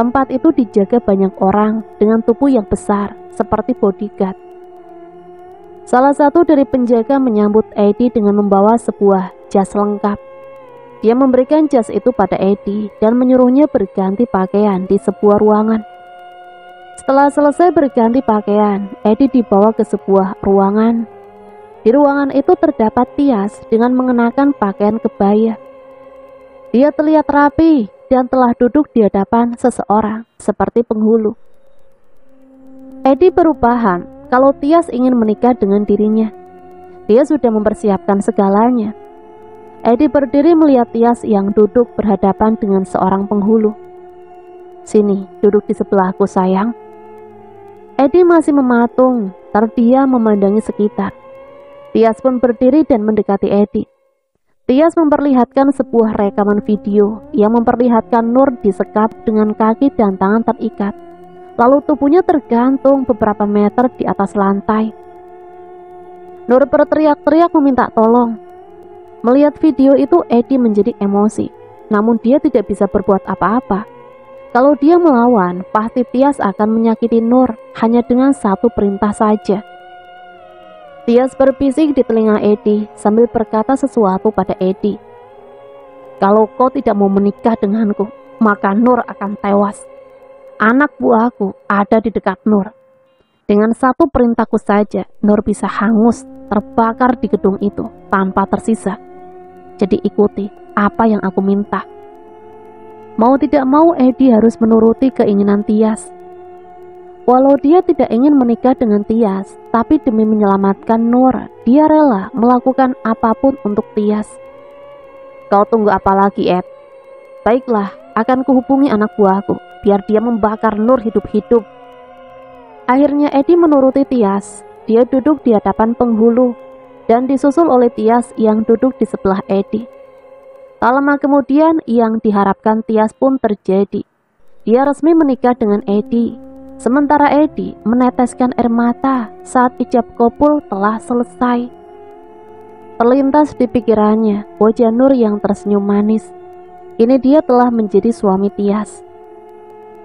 Tempat itu dijaga banyak orang dengan tubuh yang besar seperti bodyguard. Salah satu dari penjaga menyambut Eddie dengan membawa sebuah jas lengkap. Dia memberikan jas itu pada Eddie dan menyuruhnya berganti pakaian di sebuah ruangan. Setelah selesai berganti pakaian, Eddie dibawa ke sebuah ruangan. Di ruangan itu terdapat Tias dengan mengenakan pakaian kebaya. Dia terlihat rapi dan telah duduk di hadapan seseorang seperti penghulu. Eddie berupahan kalau Tias ingin menikah dengan dirinya. Dia sudah mempersiapkan segalanya. Eddie berdiri melihat Tias yang duduk berhadapan dengan seorang penghulu. Sini, duduk di sebelahku sayang. Eddie masih mematung, terdiam memandangi sekitar. Tias pun berdiri dan mendekati Eddie. Tias memperlihatkan sebuah rekaman video yang memperlihatkan Nur disekap dengan kaki dan tangan terikat. Lalu tubuhnya tergantung beberapa meter di atas lantai. Nur berteriak-teriak meminta tolong. Melihat video itu Eddie menjadi emosi. Namun dia tidak bisa berbuat apa-apa. Kalau dia melawan, pasti Tias akan menyakiti Nur hanya dengan satu perintah saja. Tias berbisik di telinga Eddie sambil berkata sesuatu pada Eddie. Kalau kau tidak mau menikah denganku, maka Nur akan tewas. Anak buahku ada di dekat Nur. Dengan satu perintahku saja, Nur bisa hangus, terbakar di gedung itu tanpa tersisa. Jadi ikuti apa yang aku minta. Mau tidak mau Eddie harus menuruti keinginan Tias. Walau dia tidak ingin menikah dengan Tias, tapi demi menyelamatkan Nur, dia rela melakukan apapun untuk Tias. Kau tunggu apa lagi, Ed? Baiklah, akan kuhubungi anak buahku, biar dia membakar Nur hidup-hidup. Akhirnya Eddie menuruti Tias. Dia duduk di hadapan penghulu, dan disusul oleh Tias yang duduk di sebelah Eddie. Tak lama kemudian, yang diharapkan Tias pun terjadi. Dia resmi menikah dengan Eddie. Sementara Eddie meneteskan air mata saat ijab kabul telah selesai. Terlintas di pikirannya wajah Nur yang tersenyum manis. Ini dia telah menjadi suami Tias.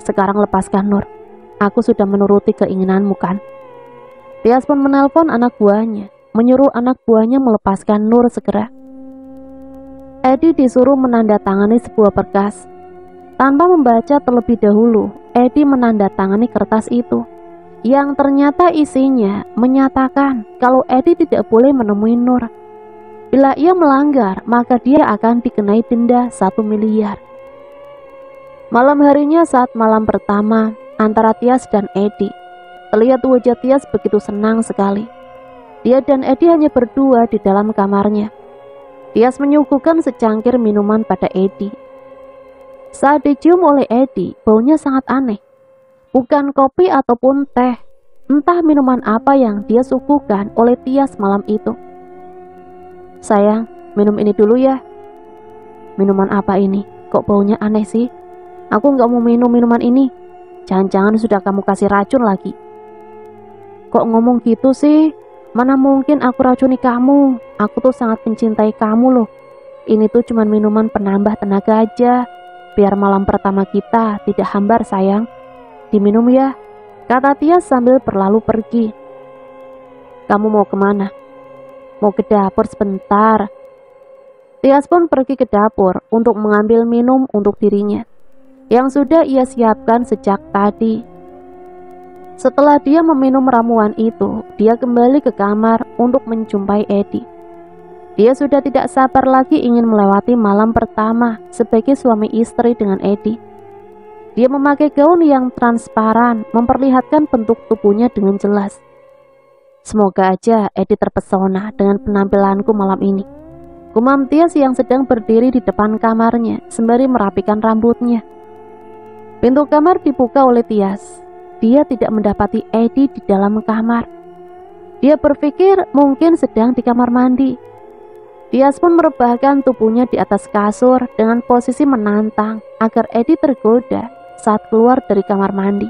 Sekarang lepaskan Nur. Aku sudah menuruti keinginanmu kan? Tias pun menelpon anak buahnya, menyuruh anak buahnya melepaskan Nur segera. Eddie disuruh menandatangani sebuah berkas. Tanpa membaca terlebih dahulu, Eddie menandatangani kertas itu, yang ternyata isinya menyatakan kalau Eddie tidak boleh menemui Nur. Bila ia melanggar, maka dia akan dikenai denda 1 miliar. Malam harinya saat malam pertama antara Tias dan Eddie, terlihat wajah Tias begitu senang sekali. Dia dan Eddie hanya berdua di dalam kamarnya. Tias menyuguhkan secangkir minuman pada Eddie. Saat dicium oleh Eddie, baunya sangat aneh. Bukan kopi ataupun teh, entah minuman apa yang dia suguhkan oleh Tias malam itu. Sayang, minum ini dulu ya. Minuman apa ini? Kok baunya aneh sih? Aku nggak mau minum minuman ini. Jangan-jangan sudah kamu kasih racun lagi. Kok ngomong gitu sih? Mana mungkin aku racuni kamu. Aku tuh sangat mencintai kamu loh. Ini tuh cuma minuman penambah tenaga aja. Biar malam pertama kita tidak hambar sayang. Diminum ya, kata Tias sambil berlalu pergi. Kamu mau kemana? Mau ke dapur sebentar. Tias pun pergi ke dapur untuk mengambil minum untuk dirinya, yang sudah ia siapkan sejak tadi. Setelah dia meminum ramuan itu, dia kembali ke kamar untuk menjumpai Eddie. Dia sudah tidak sabar lagi ingin melewati malam pertama sebagai suami istri dengan Eddie. Dia memakai gaun yang transparan, memperlihatkan bentuk tubuhnya dengan jelas. Semoga aja Eddie terpesona dengan penampilanku malam ini. Gumam Tias yang sedang berdiri di depan kamarnya sembari merapikan rambutnya. Pintu kamar dibuka oleh Tias. Dia tidak mendapati Eddie di dalam kamar. Dia berpikir mungkin sedang di kamar mandi. Tias pun merebahkan tubuhnya di atas kasur dengan posisi menantang agar Edi tergoda saat keluar dari kamar mandi.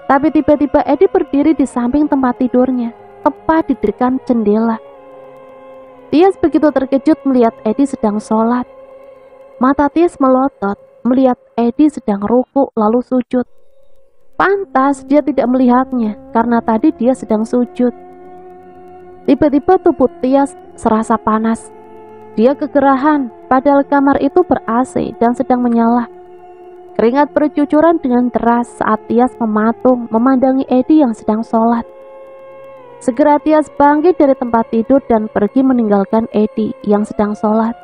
Tapi tiba-tiba Edi berdiri di samping tempat tidurnya, tepat di dekat jendela. Tias begitu terkejut melihat Edi sedang sholat. Mata Tias melotot melihat Edi sedang ruku lalu sujud. Pantas dia tidak melihatnya karena tadi dia sedang sujud. Tiba-tiba tubuh Tias serasa panas. Dia kegerahan, padahal kamar itu ber-AC dan sedang menyala. Keringat bercucuran dengan deras saat Tias mematung memandangi Edi yang sedang sholat. Segera Tias bangkit dari tempat tidur dan pergi meninggalkan Edi yang sedang sholat.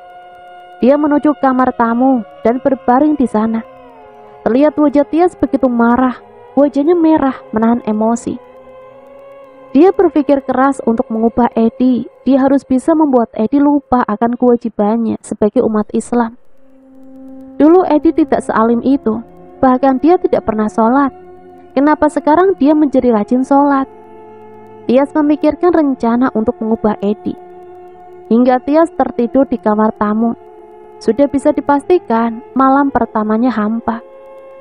Dia menuju kamar tamu dan berbaring di sana. Terlihat wajah Tias begitu marah, wajahnya merah menahan emosi. Dia berpikir keras untuk mengubah Edi. Dia harus bisa membuat Edi lupa akan kewajibannya sebagai umat Islam. Dulu Edi tidak sealim itu, bahkan dia tidak pernah sholat. Kenapa sekarang dia menjadi rajin sholat? Tias memikirkan rencana untuk mengubah Edi. Hingga Tias tertidur di kamar tamu. Sudah bisa dipastikan malam pertamanya hampa.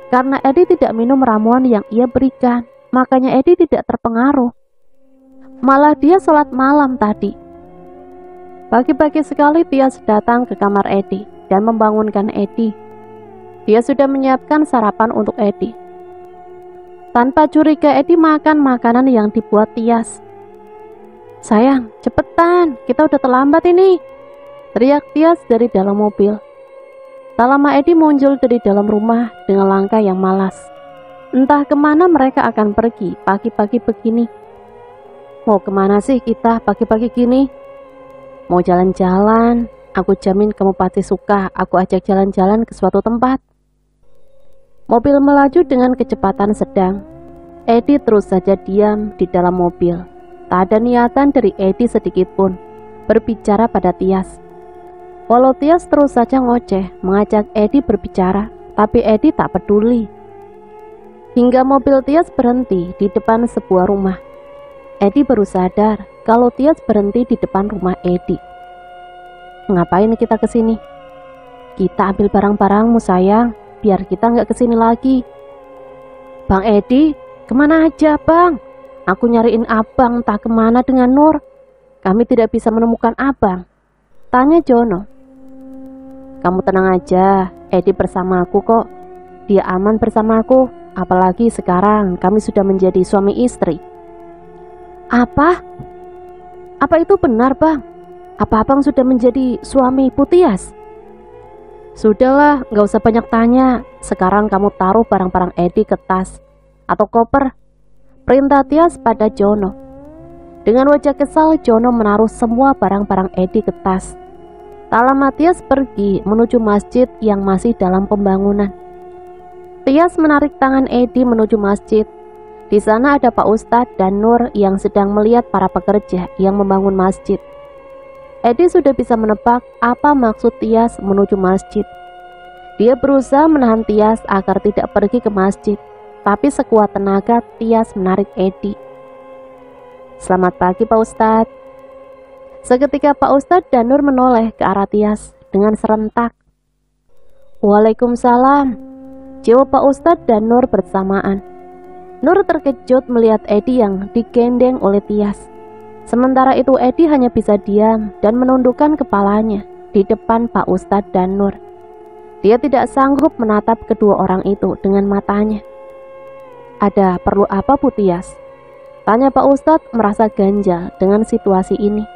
Karena Edi tidak minum ramuan yang ia berikan, makanya Edi tidak terpengaruh. Malah dia sholat malam tadi. Pagi-pagi sekali Tias datang ke kamar Edi dan membangunkan Edi. Dia sudah menyiapkan sarapan untuk Edi. Tanpa curiga Edi makan makanan yang dibuat Tias. "Sayang, cepetan, kita udah terlambat ini," teriak Tias dari dalam mobil. Tak lama Edi muncul dari dalam rumah dengan langkah yang malas. Entah kemana mereka akan pergi pagi-pagi begini. "Mau kemana sih kita pagi-pagi gini?" "Mau jalan-jalan, aku jamin kamu pasti suka aku ajak jalan-jalan ke suatu tempat." Mobil melaju dengan kecepatan sedang. Edi terus saja diam di dalam mobil. Tak ada niatan dari Edi sedikit pun berbicara pada Tias. Walau Tias terus saja ngoceh mengajak Edi berbicara, tapi Edi tak peduli. Hingga mobil Tias berhenti di depan sebuah rumah. Edi baru sadar kalau Tias berhenti di depan rumah Edi. "Ngapain kita kesini?" "Kita ambil barang-barangmu sayang, biar kita nggak kesini lagi." "Bang Edi, kemana aja bang? Aku nyariin abang entah kemana dengan Nur. Kami tidak bisa menemukan abang," tanya Jono. "Kamu tenang aja, Edi bersamaku kok. Dia aman bersamaku, apalagi sekarang kami sudah menjadi suami istri." Apa itu benar bang? Apa abang sudah menjadi suami Ibu Tias?" "Sudahlah, gak usah banyak tanya. Sekarang kamu taruh barang-barang Edi ke tas atau koper," perintah Tias pada Jono. Dengan wajah kesal, Jono menaruh semua barang-barang Edi ke tas. Tak lama Tias pergi menuju masjid yang masih dalam pembangunan. Tias menarik tangan Edi menuju masjid. Di sana ada Pak Ustadz dan Nur yang sedang melihat para pekerja yang membangun masjid. Edi sudah bisa menebak apa maksud Tias menuju masjid. Dia berusaha menahan Tias agar tidak pergi ke masjid, tapi sekuat tenaga Tias menarik Edi. "Selamat pagi Pak Ustadz." Seketika Pak Ustadz dan Nur menoleh ke arah Tias dengan serentak. "Waalaikumsalam," jawab Pak Ustadz dan Nur bersamaan. Nur terkejut melihat Edi yang digendeng oleh Tias. Sementara itu Edi hanya bisa diam dan menundukkan kepalanya di depan Pak Ustadz dan Nur. Dia tidak sanggup menatap kedua orang itu dengan matanya. "Ada perlu apa Bu Tias?" tanya Pak Ustadz merasa ganjal dengan situasi ini.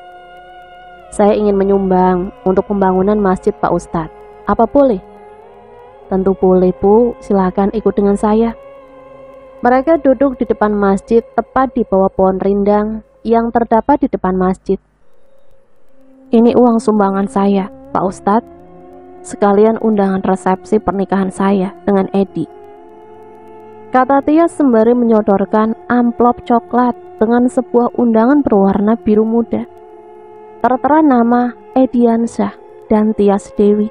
"Saya ingin menyumbang untuk pembangunan masjid Pak Ustadz. Apa boleh?" "Tentu boleh Bu, silakan ikut dengan saya." Mereka duduk di depan masjid tepat di bawah pohon rindang yang terdapat di depan masjid. "Ini uang sumbangan saya, Pak Ustadz. Sekalian undangan resepsi pernikahan saya dengan Edi," kata Tias sembari menyodorkan amplop coklat dengan sebuah undangan berwarna biru muda. Tertera nama Ediansyah dan Tias Dewi.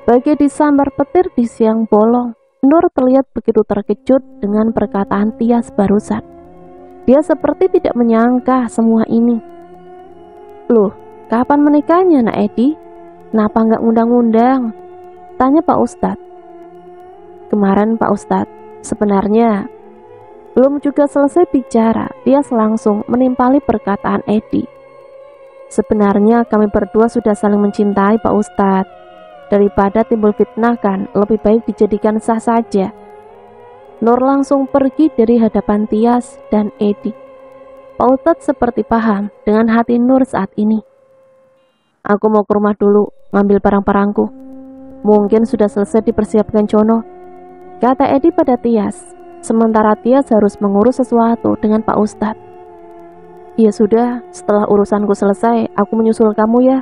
Bagai disambar petir di siang bolong, Nur terlihat begitu terkejut dengan perkataan Tias barusan. Dia seperti tidak menyangka semua ini. "Loh, Kapan menikahnya, Nak Edi? Kenapa nggak ngundang-ngundang? Tanya Pak Ustadz. Kemarin Pak Ustadz, sebenarnya belum juga selesai bicara, Tias langsung menimpali perkataan Edi. Sebenarnya kami berdua sudah saling mencintai Pak Ustadz. Daripada timbul fitnah kan, lebih baik dijadikan sah saja. Nur langsung pergi dari hadapan Tias dan Edi. Pak Ustadz seperti paham dengan hati Nur saat ini. Aku mau ke rumah dulu, ngambil barang-barangku. Mungkin sudah selesai dipersiapkan Jono, kata Edi pada Tias. Sementara Tias harus mengurus sesuatu dengan Pak Ustadz. Ya sudah, setelah urusanku selesai, aku menyusul kamu ya.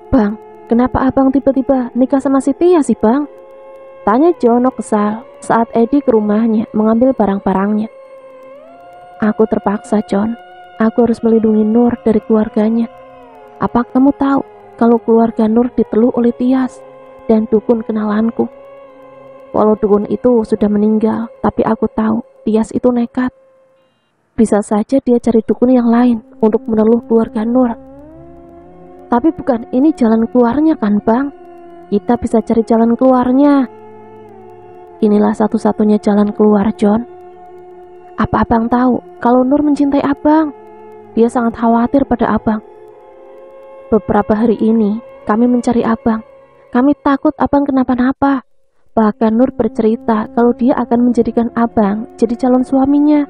Bang, kenapa abang tiba-tiba nikah sama si Tias sih bang? Tanya Jono kesal saat Edi ke rumahnya mengambil barang-barangnya. Aku terpaksa, John. Aku harus melindungi Nur dari keluarganya. Apa kamu tahu kalau keluarga Nur diteluh oleh Tias dan dukun kenalanku? Walau dukun itu sudah meninggal, tapi aku tahu Tias itu nekat. Bisa saja dia cari dukun yang lain untuk meneluh keluarga Nur. Tapi bukan ini jalan keluarnya kan bang? Kita bisa cari jalan keluarnya. Inilah satu-satunya jalan keluar, John. Apa abang tahu kalau Nur mencintai abang? Dia sangat khawatir pada abang. Beberapa hari ini kami mencari abang. Kami takut abang kenapa-napa. Bahkan Nur bercerita kalau dia akan menjadikan abang jadi calon suaminya.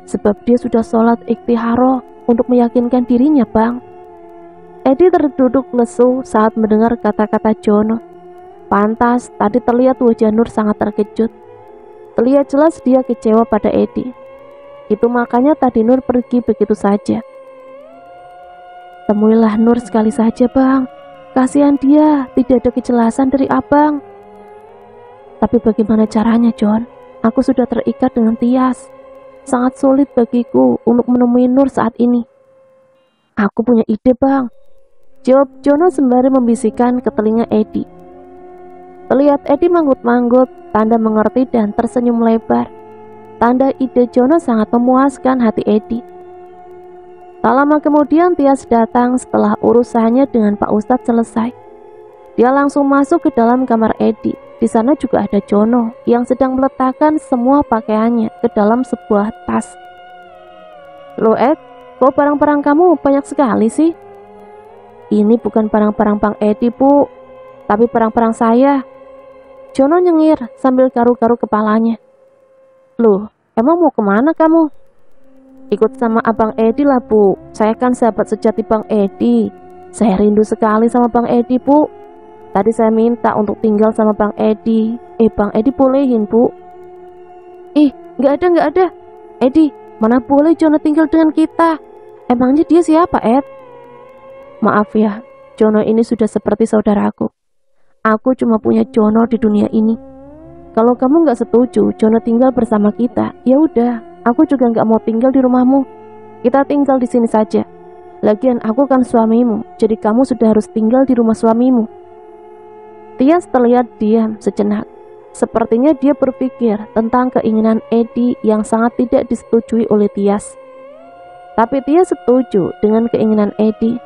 Sebab dia sudah sholat iktiharo untuk meyakinkan dirinya bang. Edi terduduk lesu saat mendengar kata-kata Jono. Pantas tadi terlihat wajah Nur sangat terkejut. Terlihat jelas dia kecewa pada Edi. Itu makanya tadi Nur pergi begitu saja. Temuilah Nur sekali saja bang. Kasihan dia, tidak ada kejelasan dari abang. Tapi bagaimana caranya John? Aku sudah terikat dengan Tias. Sangat sulit bagiku untuk menemui Nur saat ini. Aku punya ide bang, jawab Jono sembari membisikkan ke telinga Edi. Terlihat Edi manggut-manggut, tanda mengerti dan tersenyum lebar. Tanda ide Jono sangat memuaskan hati Edi. Tak lama kemudian Tias datang setelah urusannya dengan Pak Ustadz selesai. Dia langsung masuk ke dalam kamar Edi. Di sana juga ada Jono yang sedang meletakkan semua pakaiannya ke dalam sebuah tas. Loh Ed, kok barang-barang kamu banyak sekali sih? Ini bukan barang-barang Bang Edi bu, tapi barang-barang saya. Jono nyengir sambil garu-garu kepalanya. Loh, emang mau kemana kamu? Ikut sama Abang Edi lah bu, saya kan sahabat sejati Bang Edi. Saya rindu sekali sama Bang Edi bu. Tadi saya minta untuk tinggal sama Bang Edi. Bang Edi bolehin bu. Nggak ada. Edi, mana boleh Jono tinggal dengan kita? Emangnya dia siapa Ed? Maaf ya, Jono ini sudah seperti saudaraku. Aku cuma punya Jono di dunia ini. Kalau kamu nggak setuju Jono tinggal bersama kita, ya udah, aku juga nggak mau tinggal di rumahmu. Kita tinggal di sini saja. Lagian aku kan suamimu, jadi kamu sudah harus tinggal di rumah suamimu. Tias terlihat diam sejenak. Sepertinya dia berpikir tentang keinginan Edi yang sangat tidak disetujui oleh Tias. Tapi Tias setuju dengan keinginan Edi.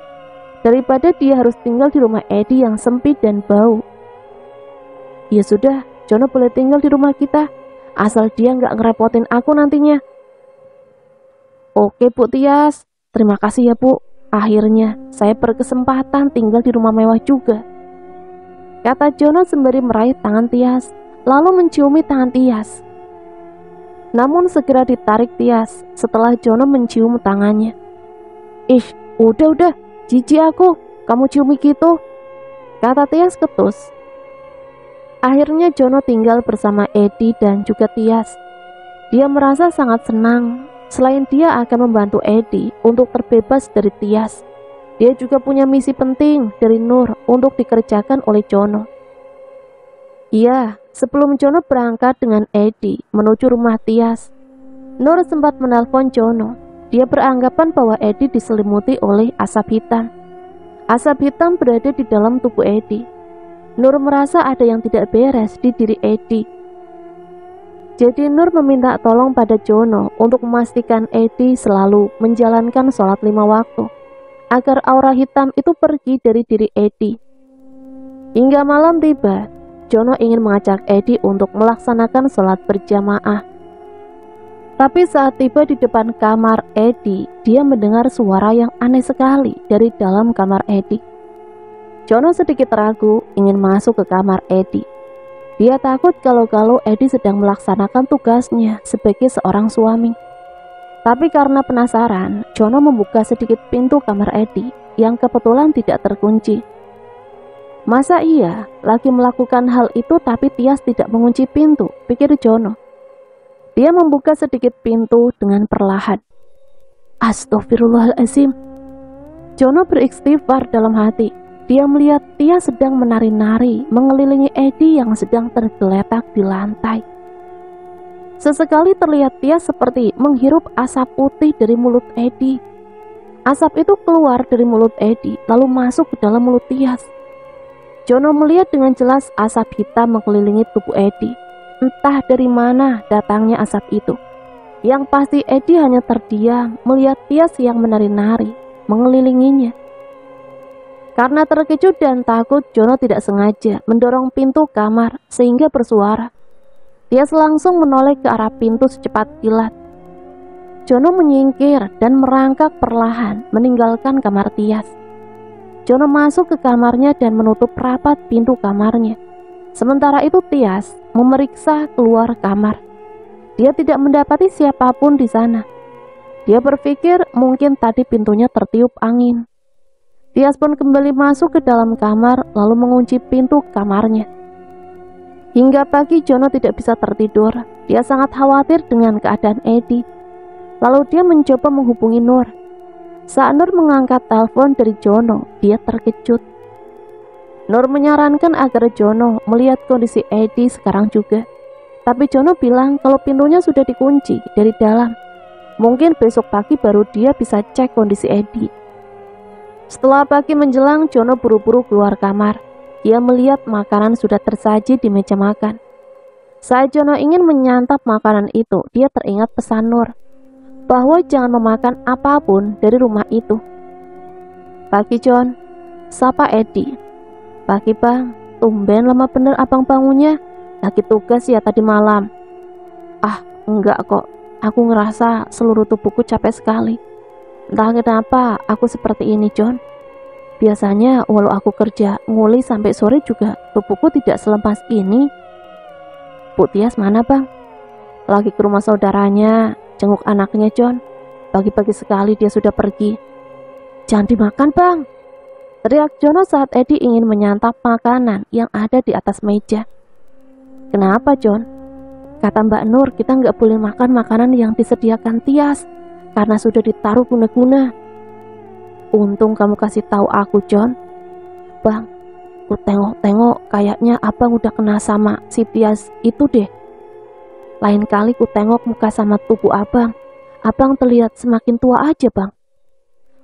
Daripada dia harus tinggal di rumah Edi yang sempit dan bau. Ya sudah, Jono boleh tinggal di rumah kita, asal dia nggak ngerepotin aku nantinya. Oke Bu Tias, terima kasih ya Bu. Akhirnya saya berkesempatan tinggal di rumah mewah juga, kata Jono sembari meraih tangan Tias, lalu menciumi tangan Tias. Namun segera ditarik Tias setelah Jono mencium tangannya. Udah, jijik aku, kamu ciumi gitu, kata Tias ketus. Akhirnya Jono tinggal bersama Edi dan juga Tias. Dia merasa sangat senang, selain dia akan membantu Edi untuk terbebas dari Tias. Dia juga punya misi penting dari Nur untuk dikerjakan oleh Jono. Iya, sebelum Jono berangkat dengan Edi menuju rumah Tias, Nur sempat menelpon Jono. Dia beranggapan bahwa Edi diselimuti oleh asap hitam. Asap hitam berada di dalam tubuh Edi. Nur merasa ada yang tidak beres di diri Edi. Jadi Nur meminta tolong pada Jono untuk memastikan Edi selalu menjalankan sholat 5 waktu. agar aura hitam itu pergi dari diri Eddie. Hingga malam tiba, Jono ingin mengajak Eddie untuk melaksanakan sholat berjamaah. Tapi saat tiba di depan kamar Eddie, dia mendengar suara yang aneh sekali dari dalam kamar Eddie. Jono sedikit ragu ingin masuk ke kamar Eddie. Dia takut kalau Eddie sedang melaksanakan tugasnya sebagai seorang suami. Tapi karena penasaran, Jono membuka sedikit pintu kamar Eddie yang kebetulan tidak terkunci. Masa iya lagi melakukan hal itu tapi Tias tidak mengunci pintu, pikir Jono. Dia membuka sedikit pintu dengan perlahan. Astagfirullahaladzim. Jono beristighfar dalam hati. Dia melihat Tias sedang menari-nari mengelilingi Eddie yang sedang tergeletak di lantai. Sesekali terlihat Tias seperti menghirup asap putih dari mulut Eddie. Asap itu keluar dari mulut Eddie lalu masuk ke dalam mulut Tias. Jono melihat dengan jelas asap hitam mengelilingi tubuh Eddie. Entah dari mana datangnya asap itu. Yang pasti Eddie hanya terdiam melihat Tias yang menari-nari mengelilinginya. Karena terkejut dan takut, Jono tidak sengaja mendorong pintu kamar sehingga bersuara. Tias langsung menoleh ke arah pintu secepat kilat. Jono menyingkir dan merangkak perlahan meninggalkan kamar Tias. Jono masuk ke kamarnya dan menutup rapat pintu kamarnya. Sementara itu Tias memeriksa keluar kamar. Dia tidak mendapati siapapun di sana. Dia berpikir mungkin tadi pintunya tertiup angin. Tias pun kembali masuk ke dalam kamar lalu mengunci pintu kamarnya. Hingga pagi Jono tidak bisa tertidur. Dia sangat khawatir dengan keadaan Eddie. Lalu dia mencoba menghubungi Nur. Saat Nur mengangkat telepon dari Jono, dia terkejut. Nur menyarankan agar Jono melihat kondisi Eddie sekarang juga. Tapi Jono bilang kalau pintunya sudah dikunci dari dalam. Mungkin besok pagi baru dia bisa cek kondisi Eddie. Setelah pagi menjelang, Jono buru-buru keluar kamar. Dia melihat makanan sudah tersaji di meja makan. Saat Jono ingin menyantap makanan itu, dia teringat pesan Nur bahwa jangan memakan apapun dari rumah itu. Pagi John, sapa Eddie. Pagi bang, tumben lama bener abang bangunnya. Lagi tugas ya tadi malam. Ah, enggak kok. Aku ngerasa seluruh tubuhku capek sekali. Entah kenapa aku seperti ini, John. Biasanya walau aku kerja nguli sampai sore juga tubuhku tidak selemas ini. Bu Tias mana bang? Lagi ke rumah saudaranya, jenguk anaknya John. Pagi-pagi sekali dia sudah pergi. Jangan dimakan bang, teriak Jono saat Eddie ingin menyantap makanan yang ada di atas meja. Kenapa John? Kata Mbak Nur kita nggak boleh makan makanan yang disediakan Tias karena sudah ditaruh guna-guna. Untung kamu kasih tahu aku John. Bang, ku tengok-tengok kayaknya abang udah kena sama si Tias itu deh. Lain kali ku tengok muka sama tubuh abang terlihat semakin tua aja bang.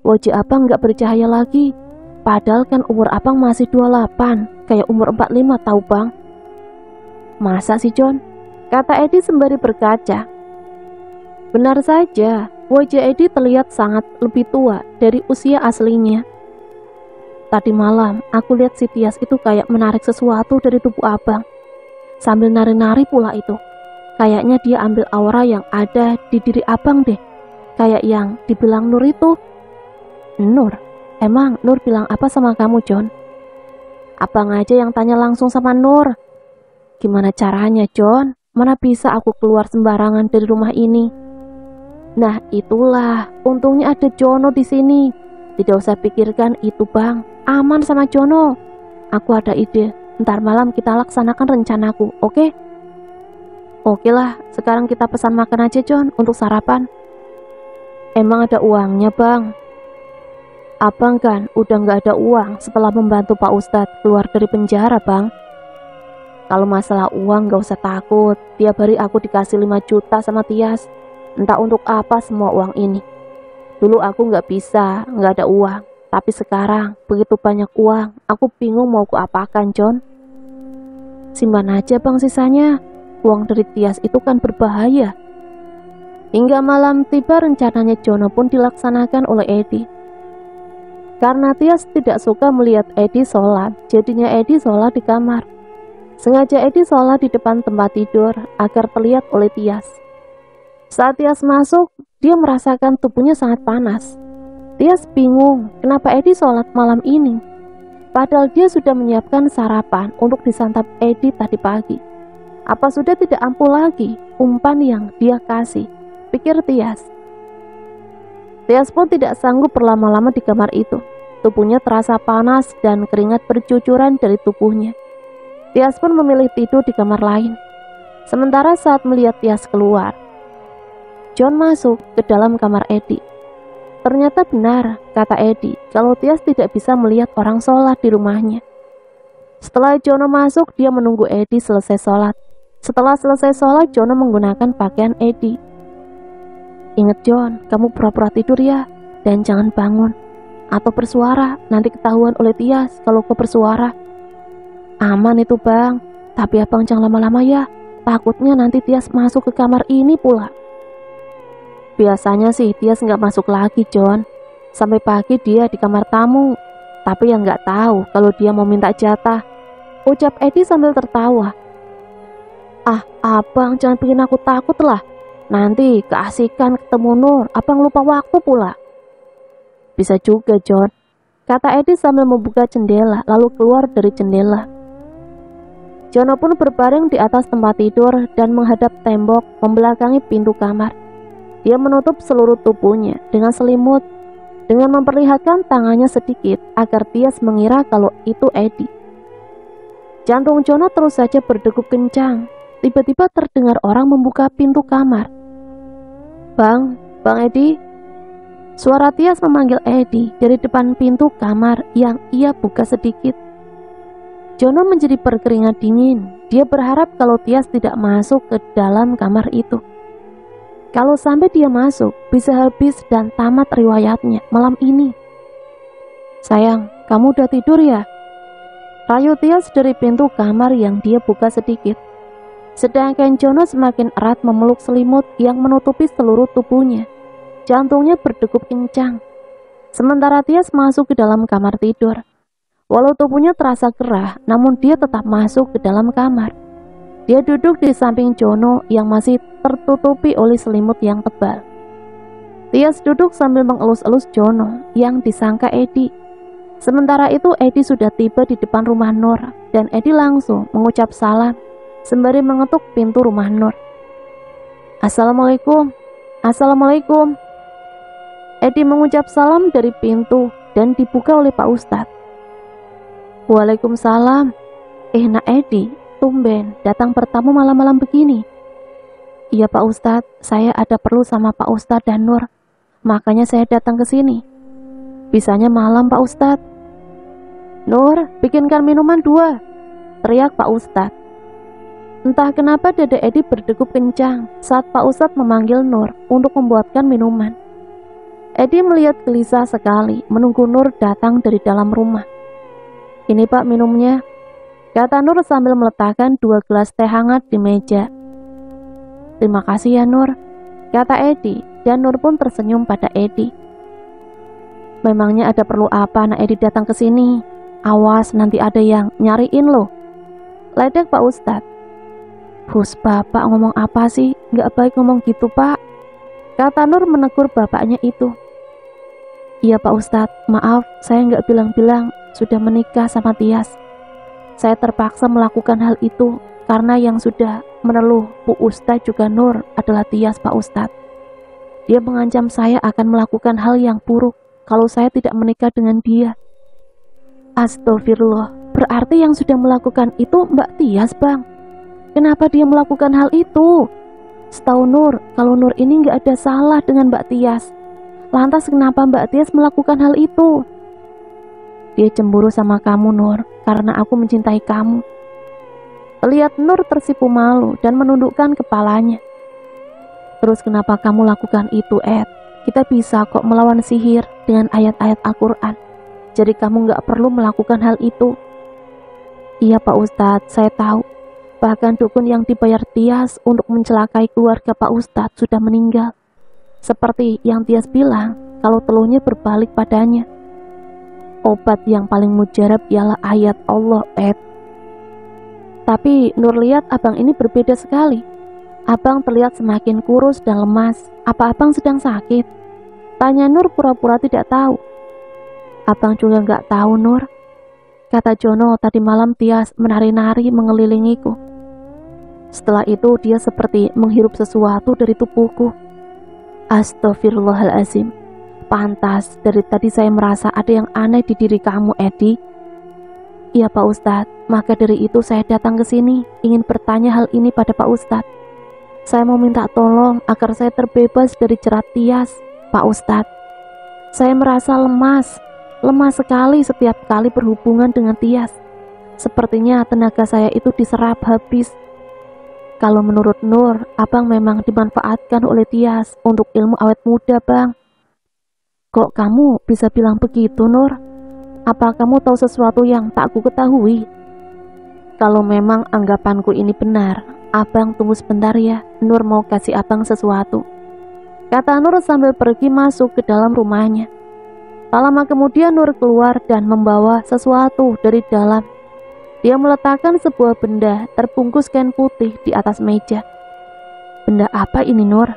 Wajah abang gak bercahaya lagi. Padahal kan umur abang masih 28, kayak umur 45 tahu bang. Masa sih John? Kata Eddie sembari berkaca. Benar saja, wajah Eddie terlihat sangat lebih tua dari usia aslinya. Tadi malam aku lihat si Tias itu kayak menarik sesuatu dari tubuh abang. Sambil nari-nari pula itu. Kayaknya dia ambil aura yang ada di diri abang deh. Kayak yang dibilang Nur itu. Nur? Emang Nur bilang apa sama kamu John? Abang aja yang tanya langsung sama Nur. Gimana caranya John? Mana bisa aku keluar sembarangan dari rumah ini? Nah itulah, untungnya ada Jono di sini. Tidak usah pikirkan itu bang, aman sama Jono. Aku ada ide, ntar malam kita laksanakan rencanaku, oke? Oke lah, sekarang kita pesan makan aja John untuk sarapan. Emang ada uangnya bang? Abang kan udah gak ada uang setelah membantu Pak Ustadz keluar dari penjara bang. Kalau masalah uang gak usah takut, tiap hari aku dikasih 5 juta sama Tias. Entah untuk apa semua uang ini. Dulu aku gak ada uang. Tapi sekarang begitu banyak uang, aku bingung mau kuapakan John. Simpan aja bang sisanya, uang dari Tias itu kan berbahaya. Hingga malam tiba rencananya Jono pun dilaksanakan oleh Eddie. Karena Tias tidak suka melihat Edi sholat, jadinya Edi sholat di kamar. Sengaja Edi sholat di depan tempat tidur agar terlihat oleh Tias. Saat Tias masuk, dia merasakan tubuhnya sangat panas. Tias bingung kenapa Edi sholat malam ini. Padahal dia sudah menyiapkan sarapan untuk disantap Edi tadi pagi. Apa sudah tidak ampuh lagi umpan yang dia kasih? Pikir Tias. Tias pun tidak sanggup berlama-lama di kamar itu. Tubuhnya terasa panas dan keringat bercucuran dari tubuhnya. Tias pun memilih tidur di kamar lain. Sementara saat melihat Tias keluar, John masuk ke dalam kamar Edi. Ternyata benar, kata Edi, kalau Tias tidak bisa melihat orang sholat di rumahnya. Setelah Jono masuk, dia menunggu Edi selesai sholat. Setelah selesai sholat, Jono menggunakan pakaian Edi. Ingat John, kamu pura-pura tidur ya, dan jangan bangun atau bersuara, nanti ketahuan oleh Tias kalau kau bersuara. Aman itu bang, tapi abang jangan lama-lama ya, takutnya nanti Tias masuk ke kamar ini pula. Biasanya sih Tias nggak masuk lagi John, sampai pagi dia di kamar tamu, tapi yang nggak tahu kalau dia mau minta jatah, ucap Edi sambil tertawa. Ah abang jangan bikin aku takut lah, nanti keasikan ketemu Nur, abang lupa waktu pula. Bisa juga John, kata Edi sambil membuka jendela lalu keluar dari jendela. Jono pun berbaring di atas tempat tidur dan menghadap tembok membelakangi pintu kamar. Dia menutup seluruh tubuhnya dengan selimut dengan memperlihatkan tangannya sedikit agar Tias mengira kalau itu Edi. Jantung Jono terus saja berdegup kencang. Tiba-tiba terdengar orang membuka pintu kamar. Bang Edi. Suara Tias memanggil Edi dari depan pintu kamar yang ia buka sedikit. Jono menjadi berkeringat dingin. Dia berharap kalau Tias tidak masuk ke dalam kamar itu. Kalau sampai dia masuk, bisa habis dan tamat riwayatnya malam ini. Sayang, kamu udah tidur ya? Rayu Tias dari pintu kamar yang dia buka sedikit. Sedangkan Jono semakin erat memeluk selimut yang menutupi seluruh tubuhnya. Jantungnya berdegup kencang. Sementara Tias masuk ke dalam kamar tidur. Walau tubuhnya terasa gerah, namun dia tetap masuk ke dalam kamar. Dia duduk di samping Jono yang masih tertutupi oleh selimut yang tebal. Tias duduk sambil mengelus-elus Jono yang disangka Edi. Sementara itu Edi sudah tiba di depan rumah Nur dan Edi langsung mengucap salam sembari mengetuk pintu rumah Nur. Assalamualaikum. Assalamualaikum. Edi mengucap salam dari pintu dan dibuka oleh Pak Ustadz. Waalaikumsalam. Nak Edi, tumben datang bertamu malam-malam begini. Iya Pak Ustadz, saya ada perlu sama Pak Ustadz dan Nur, makanya saya datang ke sini. Bisanya malam Pak Ustadz. Nur, bikinkan minuman 2, teriak Pak Ustadz. Entah kenapa dada Edi berdegup kencang saat Pak Ustadz memanggil Nur untuk membuatkan minuman. Edi melihat gelisah sekali menunggu Nur datang dari dalam rumah. Ini Pak minumnya, kata Nur sambil meletakkan 2 gelas teh hangat di meja. Terima kasih ya Nur, kata Edi, dan Nur pun tersenyum pada Edi. Memangnya ada perlu apa anak Edi datang ke sini? Awas nanti ada yang nyariin loh, ledek Pak Ustadz. Hus bapak ngomong apa sih? Nggak baik ngomong gitu Pak, kata Nur menegur bapaknya itu. Iya Pak Ustadz, maaf saya nggak bilang-bilang sudah menikah sama Tias. Saya terpaksa melakukan hal itu karena yang sudah meneluh Bu Ustadz juga Nur adalah Tias Pak Ustadz. Dia mengancam saya akan melakukan hal yang buruk kalau saya tidak menikah dengan dia. Astagfirullah, berarti yang sudah melakukan itu Mbak Tias Bang. Kenapa dia melakukan hal itu? Setahu Nur, kalau Nur ini nggak ada salah dengan Mbak Tias. Lantas kenapa Mbak Tias melakukan hal itu? Dia cemburu sama kamu Nur, karena aku mencintai kamu. Terlihat Nur tersipu malu dan menundukkan kepalanya. Terus kenapa kamu lakukan itu Ed? Kita bisa kok melawan sihir dengan ayat-ayat Al-Quran. Jadi kamu nggak perlu melakukan hal itu. Iya Pak Ustadz, saya tahu. Bahkan dukun yang dibayar Tias untuk mencelakai keluarga Pak Ustadz sudah meninggal. Seperti yang Tias bilang, kalau teluhnya berbalik padanya. Obat yang paling mujarab ialah ayat Allah, Ed. Tapi Nur lihat abang ini berbeda sekali. Abang terlihat semakin kurus dan lemas. Apa abang sedang sakit? Tanya Nur pura-pura tidak tahu. Abang juga nggak tahu, Nur. Kata Jono, tadi malam Tias menari-nari mengelilingiku. Setelah itu dia seperti menghirup sesuatu dari tubuhku. Astaghfirullahalazim. Pantas dari tadi saya merasa ada yang aneh di diri kamu, Edi. Iya Pak Ustadz, maka dari itu saya datang ke sini ingin bertanya hal ini pada Pak Ustadz. Saya mau minta tolong agar saya terbebas dari jerat Tias, Pak Ustadz. Saya merasa lemas sekali setiap kali berhubungan dengan Tias. Sepertinya tenaga saya itu diserap habis. Kalau menurut Nur, abang memang dimanfaatkan oleh Tias untuk ilmu awet muda, Bang. Kok kamu bisa bilang begitu, Nur? Apa kamu tahu sesuatu yang tak ku ketahui? Kalau memang anggapanku ini benar, abang tunggu sebentar ya, Nur mau kasih abang sesuatu. Kata Nur sambil pergi masuk ke dalam rumahnya. Tak lama kemudian Nur keluar dan membawa sesuatu dari dalam. Dia meletakkan sebuah benda terbungkus kain putih di atas meja. Benda apa ini, Nur?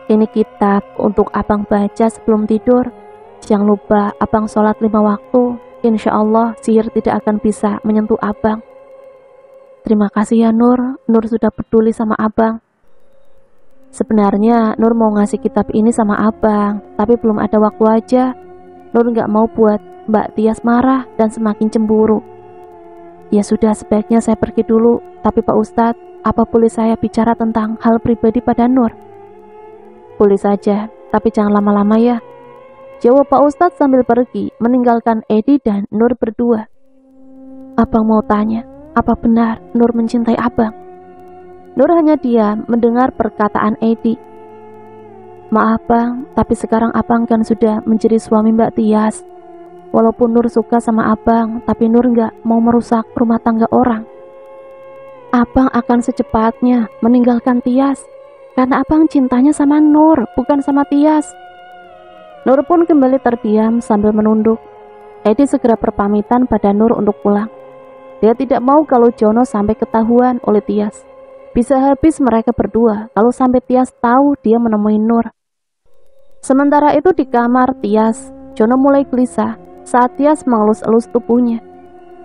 Ini kitab untuk abang baca sebelum tidur. Jangan lupa abang sholat 5 waktu. Insya Allah sihir tidak akan bisa menyentuh abang. Terima kasih ya Nur. Nur sudah peduli sama abang. Sebenarnya Nur mau ngasih kitab ini sama abang, tapi belum ada waktu aja. Nur nggak mau buat Mbak Tias marah dan semakin cemburu. Ya sudah, sebaiknya saya pergi dulu. Tapi Pak Ustadz, apa boleh saya bicara tentang hal pribadi pada Nur? Boleh saja, tapi jangan lama-lama ya. Jawab Pak Ustadz sambil pergi, meninggalkan Edi dan Nur berdua. Abang mau tanya, apa benar Nur mencintai abang? Nur hanya diam mendengar perkataan Edi. Maaf bang, tapi sekarang abang kan sudah menjadi suami Mbak Tias. Walaupun Nur suka sama abang, tapi Nur nggak mau merusak rumah tangga orang. Abang akan secepatnya meninggalkan Tias, karena abang cintanya sama Nur, bukan sama Tias. Nur pun kembali terdiam sambil menunduk. Edi segera berpamitan pada Nur untuk pulang. Dia tidak mau kalau Jono sampai ketahuan oleh Tias. Bisa habis mereka berdua kalau sampai Tias tahu dia menemui Nur. Sementara itu di kamar Tias, Jono mulai gelisah saat Tias mengelus-elus tubuhnya.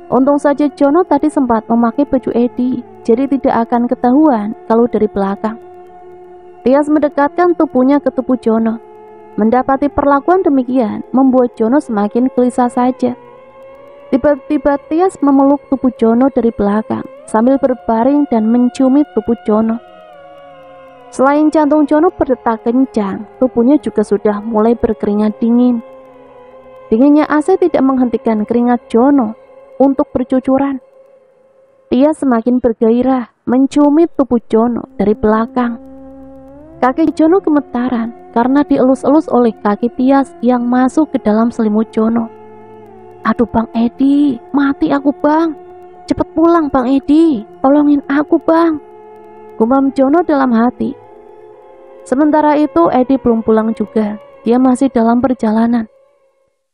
Untung saja Jono tadi sempat memakai baju Edi, jadi tidak akan ketahuan kalau dari belakang. Tias mendekatkan tubuhnya ke tubuh Jono. Mendapati perlakuan demikian membuat Jono semakin gelisah saja. Tiba-tiba Tias memeluk tubuh Jono dari belakang sambil berbaring dan menciumi tubuh Jono. Selain jantung Jono berdetak kencang, tubuhnya juga sudah mulai berkeringat dingin. Dinginnya AC tidak menghentikan keringat Jono untuk bercucuran. Tias semakin bergairah menciumi tubuh Jono dari belakang. Kaki Jono gemetaran karena dielus-elus oleh kaki Tias yang masuk ke dalam selimut Jono. Aduh Bang Edi, mati aku bang. Cepet pulang Bang Edi, tolongin aku bang. Gumam Jono dalam hati. Sementara itu Edi belum pulang juga, dia masih dalam perjalanan.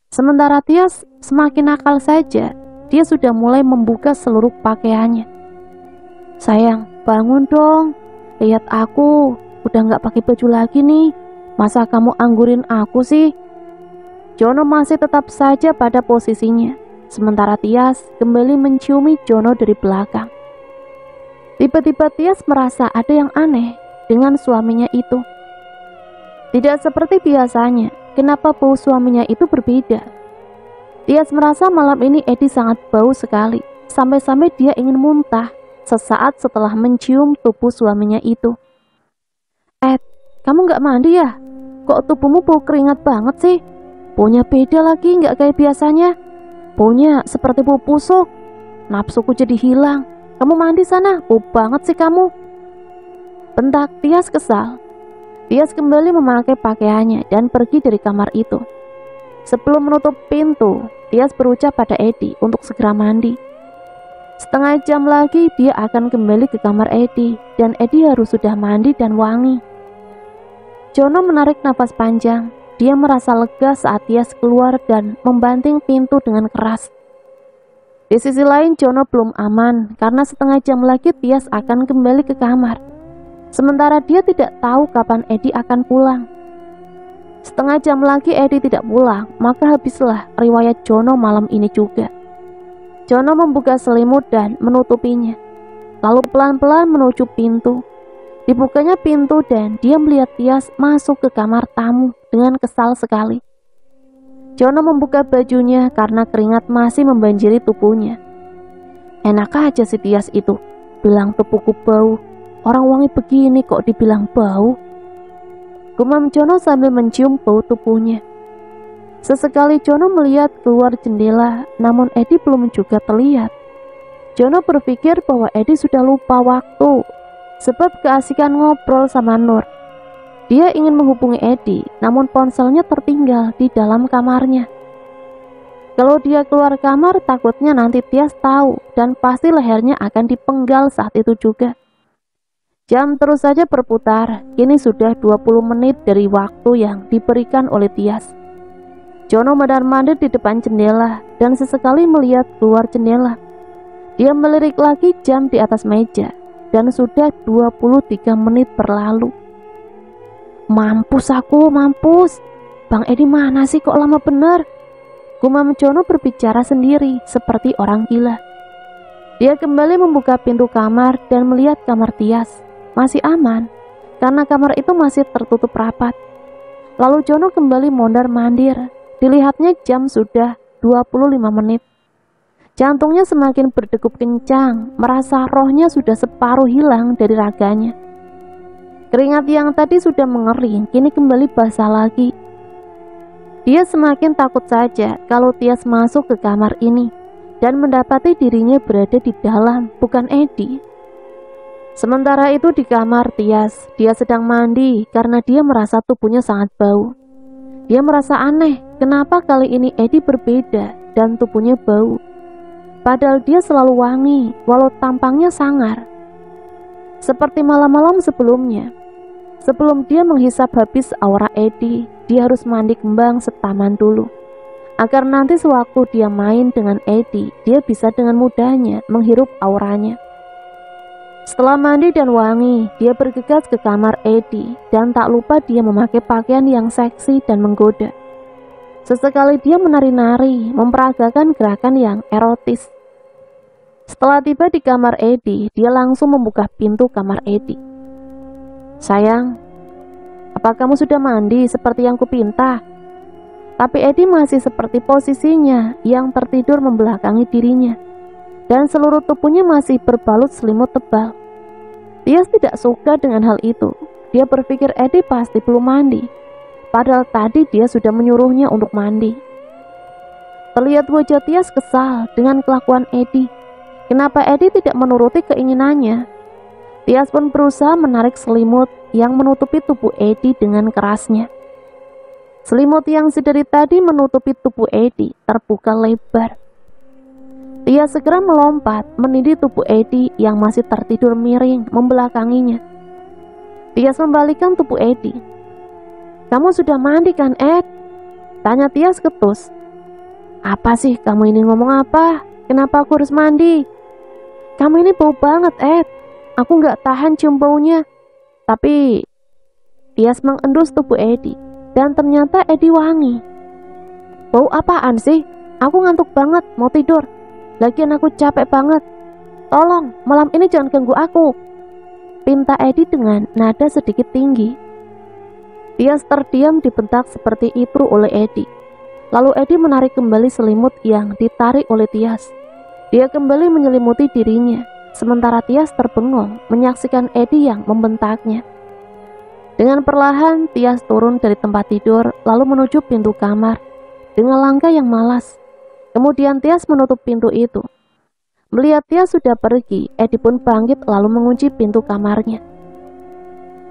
Sementara Tias semakin nakal saja, dia sudah mulai membuka seluruh pakaiannya. Sayang, bangun dong, lihat aku. Udah nggak pakai baju lagi nih. Masa kamu anggurin aku sih? Jono masih tetap saja pada posisinya. Sementara Tias kembali menciumi Jono dari belakang. Tiba-tiba Tias merasa ada yang aneh dengan suaminya itu. Tidak seperti biasanya. Kenapa bau suaminya itu berbeda? Tias merasa malam ini Edi sangat bau sekali. Sampai-sampai dia ingin muntah sesaat setelah mencium tubuh suaminya itu. Ed, kamu nggak mandi ya? Kok tubuhmu bau keringat banget sih? Baunya beda lagi, nggak kayak biasanya. Baunya seperti bau busuk. Nafsuku jadi hilang. Kamu mandi sana, bau banget sih kamu. Bentak Tias kesal. Tias kembali memakai pakaiannya dan pergi dari kamar itu. Sebelum menutup pintu, Tias berucap pada Edi untuk segera mandi. Setengah jam lagi dia akan kembali ke kamar Edi, dan Edi harus sudah mandi dan wangi. Jono menarik nafas panjang. dia merasa lega saat Tias keluar dan membanting pintu dengan keras. Di sisi lain, Jono belum aman karena setengah jam lagi Tias akan kembali ke kamar. Sementara dia tidak tahu kapan Edi akan pulang. Setengah jam lagi Edi tidak pulang, maka habislah riwayat Jono malam ini juga. Jono membuka selimut dan menutupinya, lalu pelan-pelan menuju pintu. Dibukanya pintu dan dia melihat Tias masuk ke kamar tamu dengan kesal sekali. Jono membuka bajunya karena keringat masih membanjiri tubuhnya. Enak aja si Tias itu, bilang tubuhku bau. Orang wangi begini kok dibilang bau? Gumam Jono sambil mencium bau tubuhnya. Sesekali Jono melihat keluar jendela, namun Edi belum juga terlihat. Jono berpikir bahwa Edi sudah lupa waktu, sebab keasikan ngobrol sama Nur. Dia ingin menghubungi Edi, namun ponselnya tertinggal di dalam kamarnya. Kalau dia keluar kamar, takutnya nanti Tias tahu dan pasti lehernya akan dipenggal saat itu juga. Jam terus saja berputar, kini sudah 20 menit dari waktu yang diberikan oleh Tias. Jono mondar-mandir di depan jendela dan sesekali melihat keluar jendela. Dia melirik lagi jam di atas meja dan sudah 23 menit berlalu. Mampus aku, mampus. Bang Edi mana sih kok lama bener? Gumam Jono berbicara sendiri seperti orang gila. Dia kembali membuka pintu kamar dan melihat kamar Tias. Masih aman, karena kamar itu masih tertutup rapat. Lalu Jono kembali mondar-mandir. Dilihatnya jam sudah 25 menit. Jantungnya semakin berdegup kencang, merasa rohnya sudah separuh hilang dari raganya. Keringat yang tadi sudah mengering, kini kembali basah lagi. Dia semakin takut saja kalau Tias masuk ke kamar ini dan mendapati dirinya berada di dalam, bukan Edi. Sementara itu di kamar Tias, dia sedang mandi karena dia merasa tubuhnya sangat bau. Dia merasa aneh, kenapa kali ini Edi berbeda dan tubuhnya bau. Padahal dia selalu wangi, walau tampangnya sangar. Seperti malam-malam sebelumnya. Sebelum dia menghisap habis aura Edi, dia harus mandi kembang setaman dulu. Agar nanti sewaktu dia main dengan Edi, dia bisa dengan mudahnya menghirup auranya. Setelah mandi dan wangi, dia bergegas ke kamar Edi dan tak lupa dia memakai pakaian yang seksi dan menggoda. Sesekali dia menari-nari, memperagakan gerakan yang erotis. Setelah tiba di kamar Edi, dia langsung membuka pintu kamar Edi. Sayang, apa kamu sudah mandi seperti yang kupinta? Tapi Edi masih seperti posisinya yang tertidur membelakangi dirinya. Dan seluruh tubuhnya masih berbalut selimut tebal. Tias tidak suka dengan hal itu. Dia berpikir Edi pasti belum mandi. Padahal tadi dia sudah menyuruhnya untuk mandi. Terlihat wajah Tias kesal dengan kelakuan Edi. Kenapa Edi tidak menuruti keinginannya? Tias pun berusaha menarik selimut yang menutupi tubuh Edi dengan kerasnya. Selimut yang sedari tadi menutupi tubuh Edi terbuka lebar. Tias segera melompat menindih tubuh Edi yang masih tertidur miring membelakanginya. Tias membalikkan tubuh Edi. Kamu sudah mandi kan, Ed? Tanya Tias ketus. Apa sih kamu ini ngomong apa? Kenapa aku harus mandi? Kamu ini bau banget, Ed. Aku gak tahan cium baunya. Tapi Tias mengendus tubuh Edi dan ternyata Edi wangi. Bau apaan sih? Aku ngantuk banget, mau tidur. Lagian aku capek banget. Tolong, malam ini jangan ganggu aku, pinta Edi dengan nada sedikit tinggi. Tias terdiam dibentak seperti itu oleh Edi. Lalu Edi menarik kembali selimut yang ditarik oleh Tias. Dia kembali menyelimuti dirinya, sementara Tias terbengong menyaksikan Edi yang membentaknya. Dengan perlahan Tias turun dari tempat tidur lalu menuju pintu kamar dengan langkah yang malas. Kemudian Tias menutup pintu itu. Melihat Tias sudah pergi, Edi pun bangkit lalu mengunci pintu kamarnya.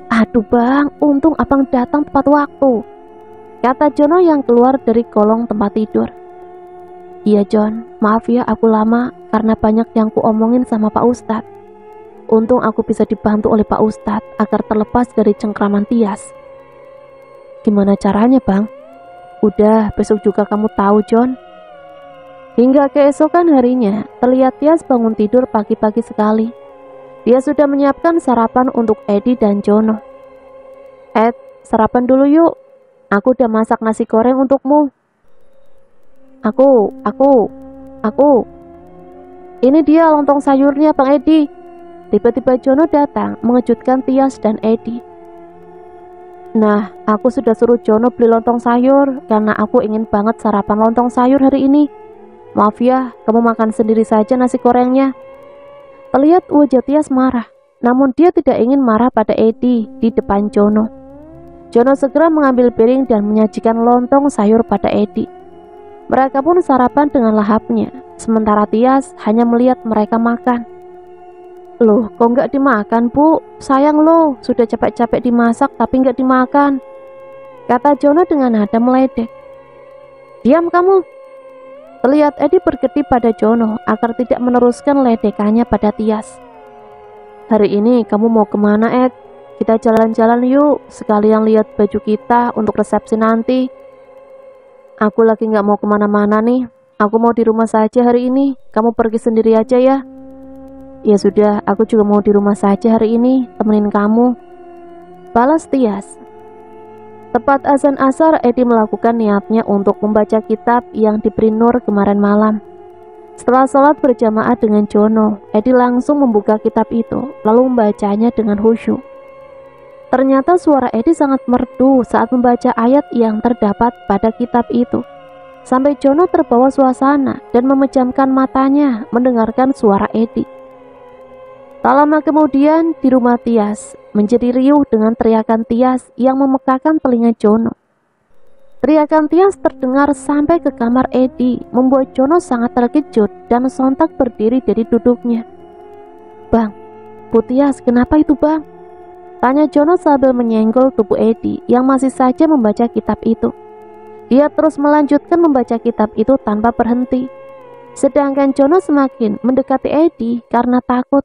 Aduh bang, untung abang datang tepat waktu, kata Jono yang keluar dari kolong tempat tidur. Iya John, maaf ya aku lama karena banyak yang kuomongin sama Pak Ustadz. Untung aku bisa dibantu oleh Pak Ustadz agar terlepas dari cengkraman Tias. Gimana caranya bang? Udah, besok juga kamu tahu, John. Hingga keesokan harinya, terlihat Tias bangun tidur pagi-pagi sekali. Dia sudah menyiapkan sarapan untuk Eddie dan Jono. Ed, sarapan dulu yuk. Aku udah masak nasi goreng untukmu. Aku. Ini dia lontong sayurnya, Bang Eddie. Tiba-tiba Jono datang mengejutkan Tias dan Eddie. Nah, aku sudah suruh Jono beli lontong sayur karena aku ingin banget sarapan lontong sayur hari ini. Maaf ya, kamu makan sendiri saja nasi gorengnya. Terlihat wajah Tias marah, namun dia tidak ingin marah pada Eddie di depan Jono. Jono segera mengambil piring dan menyajikan lontong sayur pada Eddie. Mereka pun sarapan dengan lahapnya, sementara Tias hanya melihat mereka makan. Loh, kok nggak dimakan, Bu? Sayang loh, sudah capek-capek dimasak tapi nggak dimakan, kata Jono dengan nada meledek. Diam kamu. Terlihat Eddie berkedip pada Jono agar tidak meneruskan ledekannya pada Tias. Hari ini kamu mau kemana, Ed? Kita jalan-jalan yuk, sekalian lihat baju kita untuk resepsi nanti. Aku lagi nggak mau kemana-mana nih. Aku mau di rumah saja hari ini. Kamu pergi sendiri aja ya. Ya sudah, aku juga mau di rumah saja hari ini, temenin kamu, balas Tias. Tepat azan asar, Eddie melakukan niatnya untuk membaca kitab yang diberi Nur kemarin malam. Setelah sholat berjamaah dengan Jono, Eddie langsung membuka kitab itu, lalu membacanya dengan khusyuk. Ternyata suara Eddie sangat merdu saat membaca ayat yang terdapat pada kitab itu. Sampai Jono terbawa suasana dan memejamkan matanya mendengarkan suara Eddie. Tak lama kemudian, di rumah Tias menjadi riuh dengan teriakan Tias yang memekakan telinga Jono. Teriakan Tias terdengar sampai ke kamar Eddie, membuat Jono sangat terkejut dan sontak berdiri dari duduknya. Bang, Bu Tias, kenapa itu bang? Tanya Jono sambil menyenggol tubuh Eddie yang masih saja membaca kitab itu. Dia terus melanjutkan membaca kitab itu tanpa berhenti. Sedangkan Jono semakin mendekati Eddie karena takut.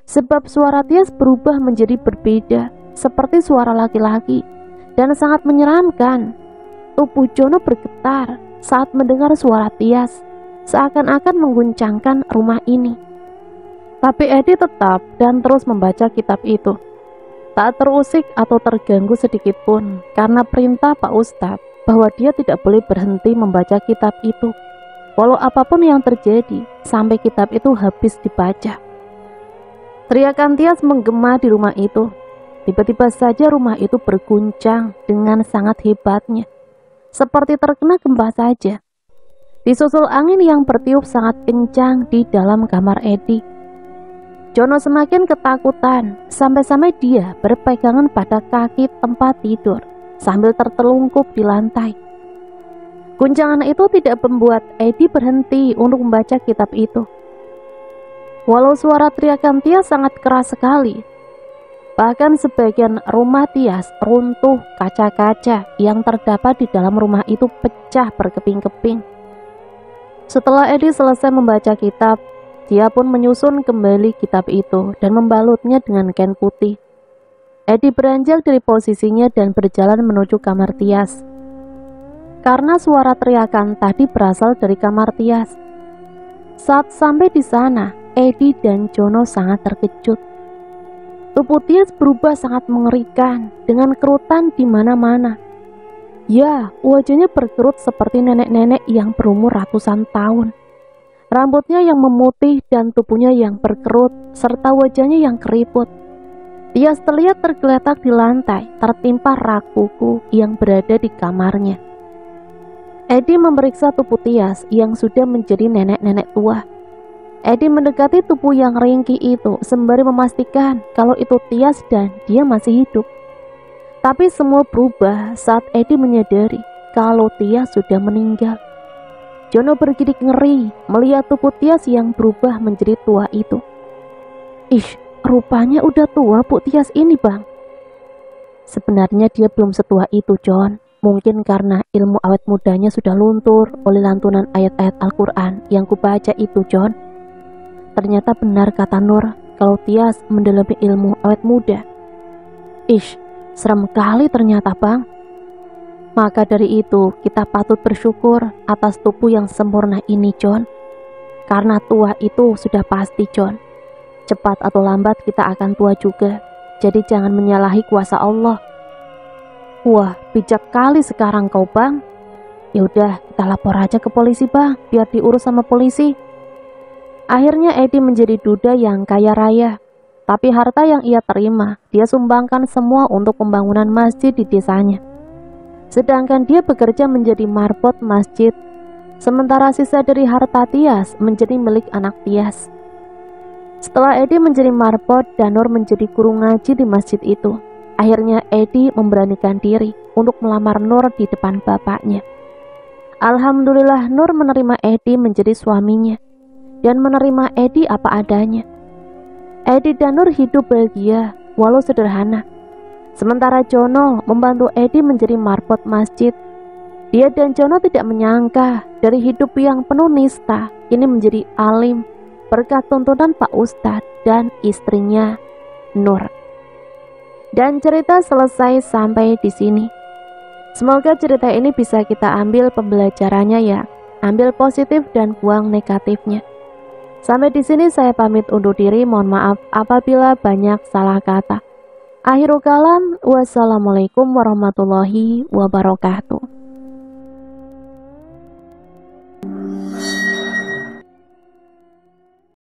Sebab suara Tias berubah menjadi berbeda, seperti suara laki-laki, dan sangat menyeramkan. Tubuh Jono bergetar saat mendengar suara Tias, seakan-akan mengguncangkan rumah ini. Tapi Eddie tetap dan terus membaca kitab itu. Tak terusik atau terganggu sedikit pun, karena perintah Pak Ustadz bahwa dia tidak boleh berhenti membaca kitab itu, walau apapun yang terjadi, sampai kitab itu habis dibaca. Teriakan Tias menggema di rumah itu. Tiba-tiba saja rumah itu berguncang dengan sangat hebatnya, seperti terkena gempa saja. Disusul angin yang bertiup sangat kencang di dalam kamar Eddie. Jono semakin ketakutan, sampai-sampai dia berpegangan pada kaki tempat tidur sambil tertelungkup di lantai. Guncangan itu tidak membuat Eddie berhenti untuk membaca kitab itu. Walau suara teriakan Tias sangat keras sekali, bahkan sebagian rumah Tias runtuh, kaca-kaca yang terdapat di dalam rumah itu pecah berkeping-keping. Setelah Eddie selesai membaca kitab, dia pun menyusun kembali kitab itu dan membalutnya dengan kain putih. Eddie beranjak dari posisinya dan berjalan menuju kamar Tias. Karena suara teriakan tadi berasal dari kamar Tias. Saat sampai di sana, Eddie dan Jono sangat terkejut. Tubuh Tias berubah sangat mengerikan dengan kerutan di mana-mana. Ya, wajahnya berkerut seperti nenek-nenek yang berumur ratusan tahun. Rambutnya yang memutih dan tubuhnya yang berkerut serta wajahnya yang keriput. Tias terlihat tergeletak di lantai, tertimpa rak buku yang berada di kamarnya. Eddie memeriksa tubuh Tias yang sudah menjadi nenek-nenek tua. Eddie mendekati tubuh yang ringkih itu sembari memastikan kalau itu Tias dan dia masih hidup. Tapi semua berubah saat Eddie menyadari kalau Tias sudah meninggal. Jono bergidik ngeri melihat tubuh Tias yang berubah menjadi tua itu. Ish, rupanya udah tua Bu Tias ini bang. Sebenarnya dia belum setua itu John. Mungkin karena ilmu awet mudanya sudah luntur oleh lantunan ayat-ayat Al-Quran yang kubaca itu John. Ternyata benar kata Nur kalau Tias mendalami ilmu awet muda. Ish, serem kali ternyata bang. Maka dari itu kita patut bersyukur atas tubuh yang sempurna ini, John. Karena tua itu sudah pasti, John. Cepat atau lambat kita akan tua juga. Jadi jangan menyalahi kuasa Allah. Wah, bijak kali sekarang kau, Bang. Yaudah, kita lapor aja ke polisi, Bang, biar diurus sama polisi. Akhirnya Edi menjadi duda yang kaya raya. Tapi harta yang ia terima, dia sumbangkan semua untuk pembangunan masjid di desanya. Sedangkan dia bekerja menjadi marbot masjid, sementara sisa dari harta Tias menjadi milik anak Tias. Setelah Edi menjadi marbot dan Nur menjadi guru ngaji di masjid itu, akhirnya Edi memberanikan diri untuk melamar Nur di depan bapaknya. Alhamdulillah Nur menerima Edi menjadi suaminya dan menerima Edi apa adanya. Edi dan Nur hidup bahagia walau sederhana. Sementara Jono membantu Edi menjadi marbot masjid. Dia dan Jono tidak menyangka dari hidup yang penuh nista ini menjadi alim berkat tuntunan Pak Ustadz dan istrinya Nur. Dan cerita selesai sampai di sini. Semoga cerita ini bisa kita ambil pembelajarannya ya. Ambil positif dan buang negatifnya. Sampai di sini saya pamit undur diri. Mohon maaf apabila banyak salah kata. Akhirul kalam, wassalamualaikum warahmatullahi wabarakatuh.